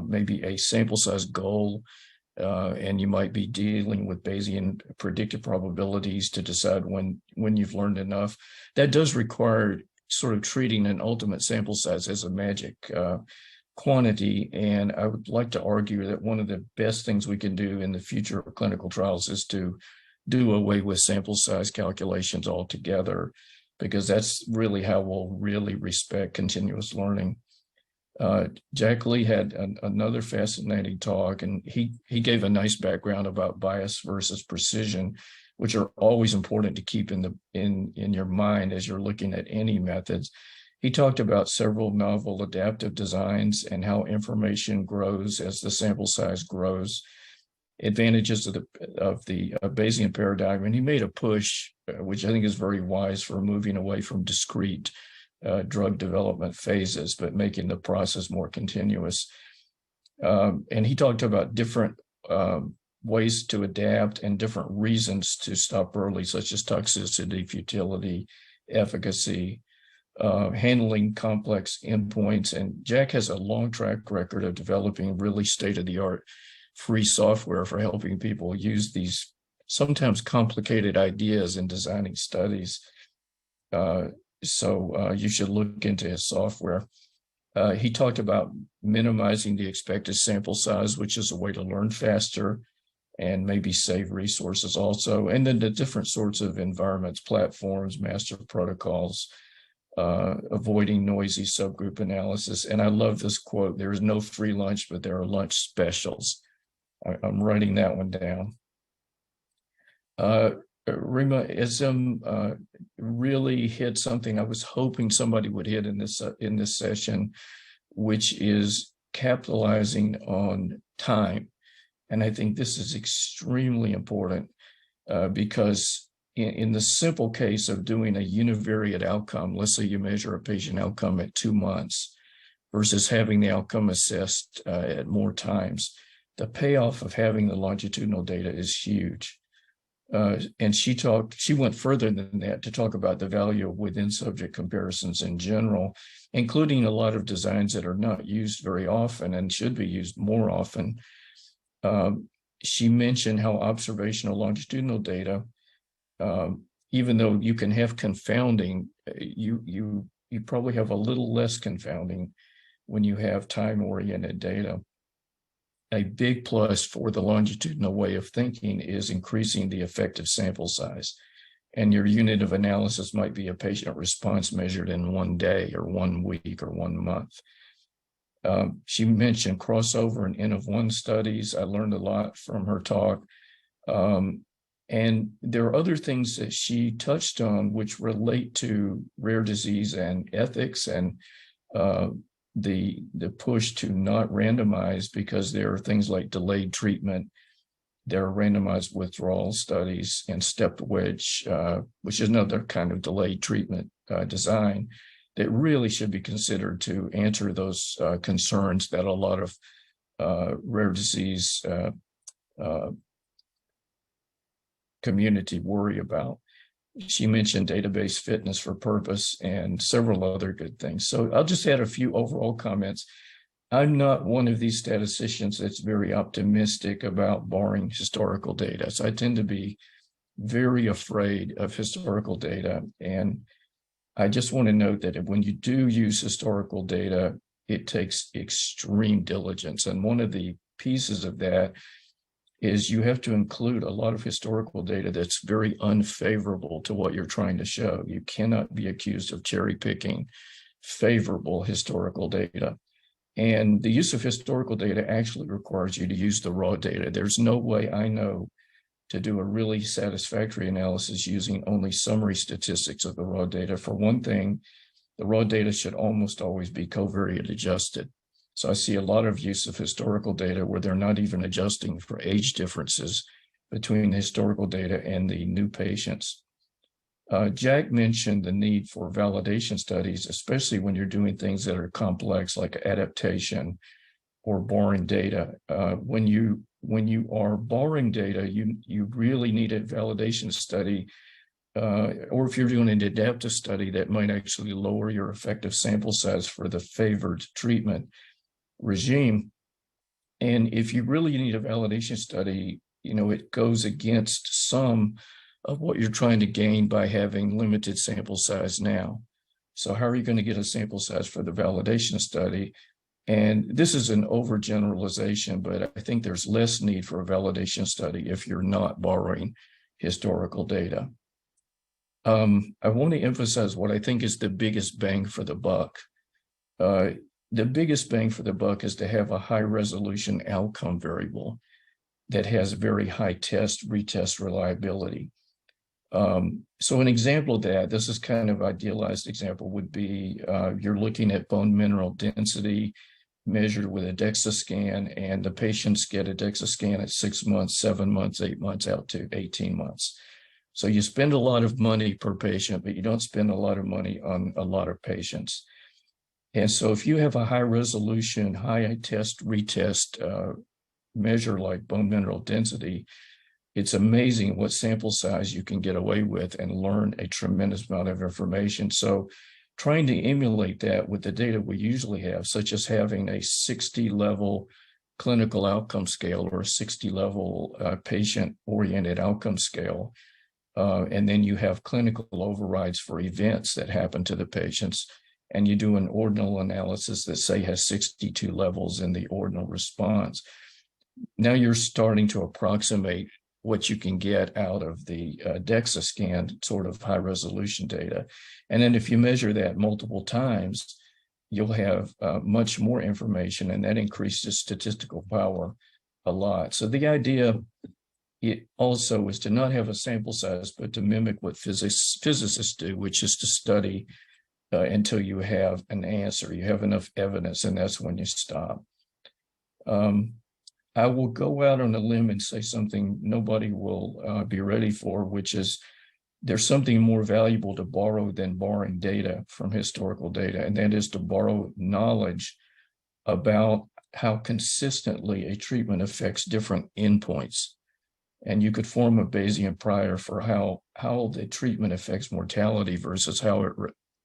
maybe a sample size goal, and you might be dealing with Bayesian predictive probabilities to decide when you've learned enough. That does require sort of treating an ultimate sample size as a magic quantity. And I would like to argue that one of the best things we can do in the future of clinical trials is to do away with sample size calculations altogether, because that's really how we'll really respect continuous learning. Jack Lee had another fascinating talk, and he gave a nice background about bias versus precision, which are always important to keep in your mind as you're looking at any methods. He talked about several novel adaptive designs and how information grows as the sample size grows, advantages of the Bayesian paradigm. And he made a push, which I think is very wise, for moving away from discrete drug development phases, but making the process more continuous. And he talked about different ways to adapt and different reasons to stop early, such as toxicity, futility, efficacy, handling complex endpoints. And Jack has a long track record of developing really state-of-the-art free software for helping people use these sometimes complicated ideas in designing studies. So you should look into his software. He talked about minimizing the expected sample size, which is a way to learn faster and maybe save resources also. And then the different sorts of environments, platforms, master protocols, avoiding noisy subgroup analysis. And I love this quote: "There is no free lunch, but there are lunch specials." I'm writing that one down. Rima Ism really hit something I was hoping somebody would hit in this session, which is capitalizing on time. And I think this is extremely important because in the simple case of doing a univariate outcome, let's say you measure a patient outcome at 2 months versus having the outcome assessed at more times, the payoff of having the longitudinal data is huge. And she went further than that to talk about the value of within subject comparisons in general, including a lot of designs that are not used very often and should be used more often. She mentioned how observational longitudinal data, even though you can have confounding, you probably have a little less confounding when you have time-oriented data. A big plus for the longitudinal way of thinking is increasing the effective sample size. And your unit of analysis might be a patient response measured in 1 day or 1 week or 1 month. She mentioned crossover and N of 1 studies. I learned a lot from her talk. And there are other things that she touched on which relate to rare disease and ethics and the push to not randomize, because there are things like delayed treatment. There are randomized withdrawal studies and stepped wedge, which is another kind of delayed treatment design that really should be considered to answer those concerns that a lot of rare disease community worry about. She mentioned database fitness for purpose and several other good things. So I'll just add a few overall comments. I'm not one of these statisticians that's very optimistic about borrowing historical data. So I tend to be very afraid of historical data. And I just want to note that when you do use historical data, it takes extreme diligence. And one of the pieces of that is you have to include a lot of historical data that's very unfavorable to what you're trying to show. You cannot be accused of cherry picking favorable historical data. And the use of historical data actually requires you to use the raw data. There's no way I know to do a really satisfactory analysis using only summary statistics of the raw data. For one thing, the raw data should almost always be covariate adjusted. So I see a lot of use of historical data where they're not even adjusting for age differences between the historical data and the new patients. Jack mentioned the need for validation studies, especially when you're doing things that are complex like adaptation or borrowing data. When you are borrowing data, you really need a validation study, or if you're doing an adaptive study that might actually lower your effective sample size for the favored treatment regime. And if you really need a validation study, it goes against some of what you're trying to gain by having limited sample size now. So how are you going to get a sample size for the validation study? And this is an overgeneralization, but I think there's less need for a validation study if you're not borrowing historical data. I want to emphasize what I think is the biggest bang for the buck. The biggest bang for the buck is to have a high resolution outcome variable that has very high retest reliability. So an example of that, this is kind of idealized example, would be you're looking at bone mineral density measured with a DEXA scan, and the patients get a DEXA scan at 6 months, 7 months, 8 months, out to 18 months. So you spend a lot of money per patient, but you don't spend a lot of money on a lot of patients. And so if you have a high resolution, high retest measure like bone mineral density, it's amazing what sample size you can get away with and learn a tremendous amount of information. So trying to emulate that with the data we usually have, such as having a 60-level clinical outcome scale or a 60-level patient-oriented outcome scale, and then you have clinical overrides for events that happen to the patients, and you do an ordinal analysis that, say, has 62 levels in the ordinal response. Now you're starting to approximate what you can get out of the DEXA scan sort of high resolution data. And then if you measure that multiple times, you'll have much more information, and that increases statistical power a lot. So the idea it also is to not have a sample size, but to mimic what physicists do, which is to study until you have an answer, you have enough evidence, and that's when you stop. I will go out on a limb and say something nobody will be ready for, which is there's something more valuable to borrow than borrowing data from historical data, and that is to borrow knowledge about how consistently a treatment affects different endpoints. And you could form a Bayesian prior for how the treatment affects mortality versus how it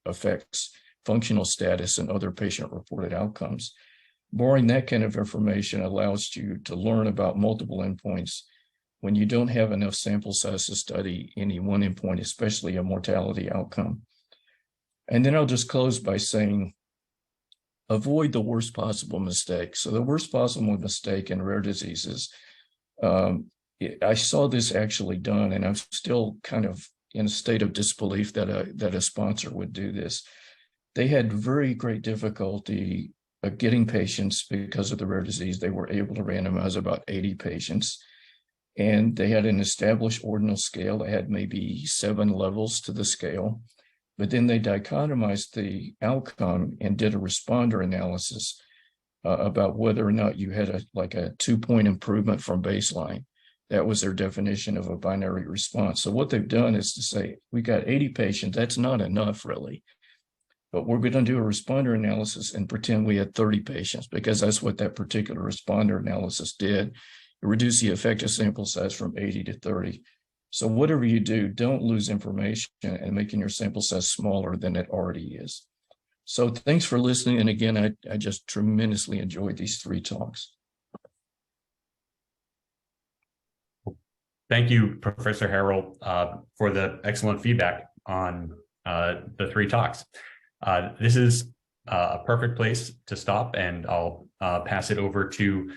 affects functional status and other patient-reported outcomes. Borrowing that kind of information allows you to learn about multiple endpoints when you don't have enough sample size to study any one endpoint, especially a mortality outcome. And then I'll just close by saying, avoid the worst possible mistake. So the worst possible mistake in rare diseases, I saw this actually done, and I'm still kind of in a state of disbelief that a sponsor would do this. They had very great difficulty getting patients because of the rare disease. They were able to randomize about 80 patients, and they had an established ordinal scale that had maybe 7 levels to the scale, but then they dichotomized the outcome and did a responder analysis about whether or not you had a 2-point improvement from baseline. That was their definition of a binary response. So what they've done is to say, we got 80 patients, that's not enough really. But we're going to do a responder analysis and pretend we had 30 patients, because that's what that particular responder analysis did. It reduced the effective sample size from 80 to 30. So whatever you do, don't lose information and making your sample size smaller than it already is. So thanks for listening. And again, I just tremendously enjoyed these 3 talks. Thank you, Professor Harrell, for the excellent feedback on the 3 talks. This is a perfect place to stop, and I'll pass it over to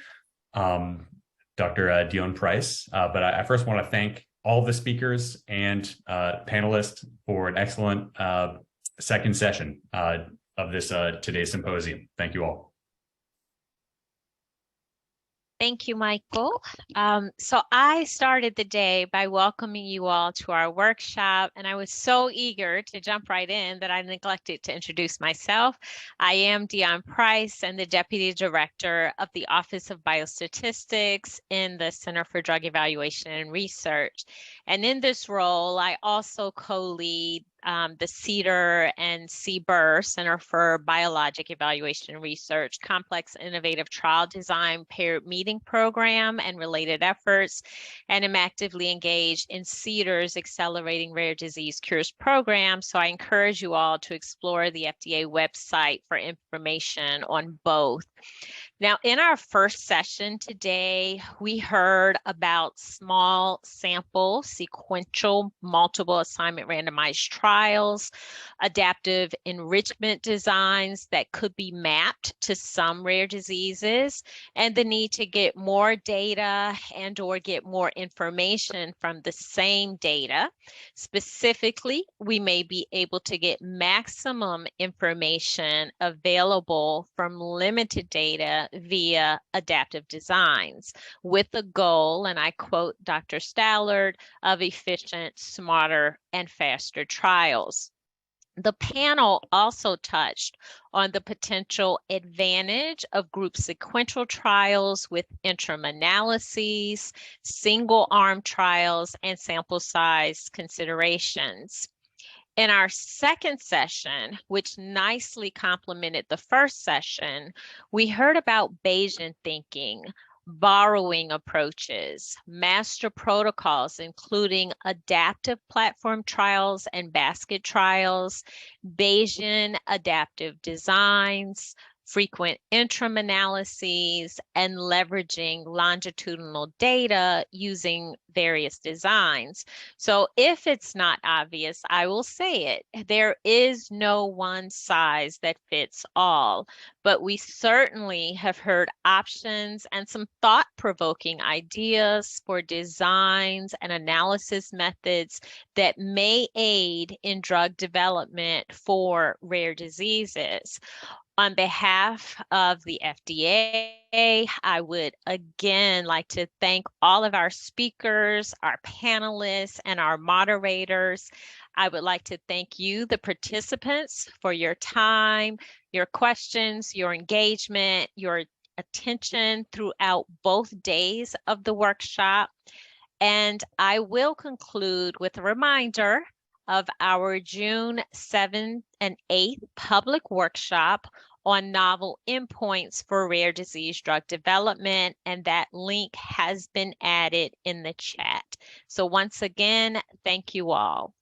Dr. Dion Price. But I first want to thank all the speakers and panelists for an excellent second session of this today's symposium. Thank you all. Thank you, Michael. So I started the day by welcoming you all to our workshop, and I was so eager to jump right in that I neglected to introduce myself. I am Dion Price and the Deputy Director of the Office of Biostatistics in the Center for Drug Evaluation and Research. And in this role, I also co-lead the CEDAR and CBER, Center for Biologic Evaluation and Research, Complex Innovative Trial Design Paired Meeting Program and related efforts, and am actively engaged in CEDAR's Accelerating Rare Disease Cures program. So I encourage you all to explore the FDA website for information on both. Now, in our first session today, we heard about small sample, sequential, multiple assignment randomized trials, adaptive enrichment designs that could be mapped to some rare diseases, and the need to get more data and or get more information from the same data. Specifically, we may be able to get maximum information available from limited data via adaptive designs with the goal, and I quote Dr. Stallard, of efficient, smarter, and faster trials. The panel also touched on the potential advantage of group sequential trials with interim analyses, single arm trials, and sample size considerations. In our second session, which nicely complemented the first session, we heard about Bayesian thinking, borrowing approaches, master protocols, including adaptive platform trials and basket trials, Bayesian adaptive designs, frequent interim analyses, and leveraging longitudinal data using various designs. So if it's not obvious, I will say it. There is no one size that fits all, but we certainly have heard options and some thought-provoking ideas for designs and analysis methods that may aid in drug development for rare diseases. On behalf of the FDA, I would again like to thank all of our speakers, our panelists, and our moderators. I would like to thank you, the participants, for your time, your questions, your engagement, your attention throughout both days of the workshop. And I will conclude with a reminder of our June 7th and 8th public workshop on novel endpoints for rare disease drug development, and that link has been added in the chat. So once again, thank you all.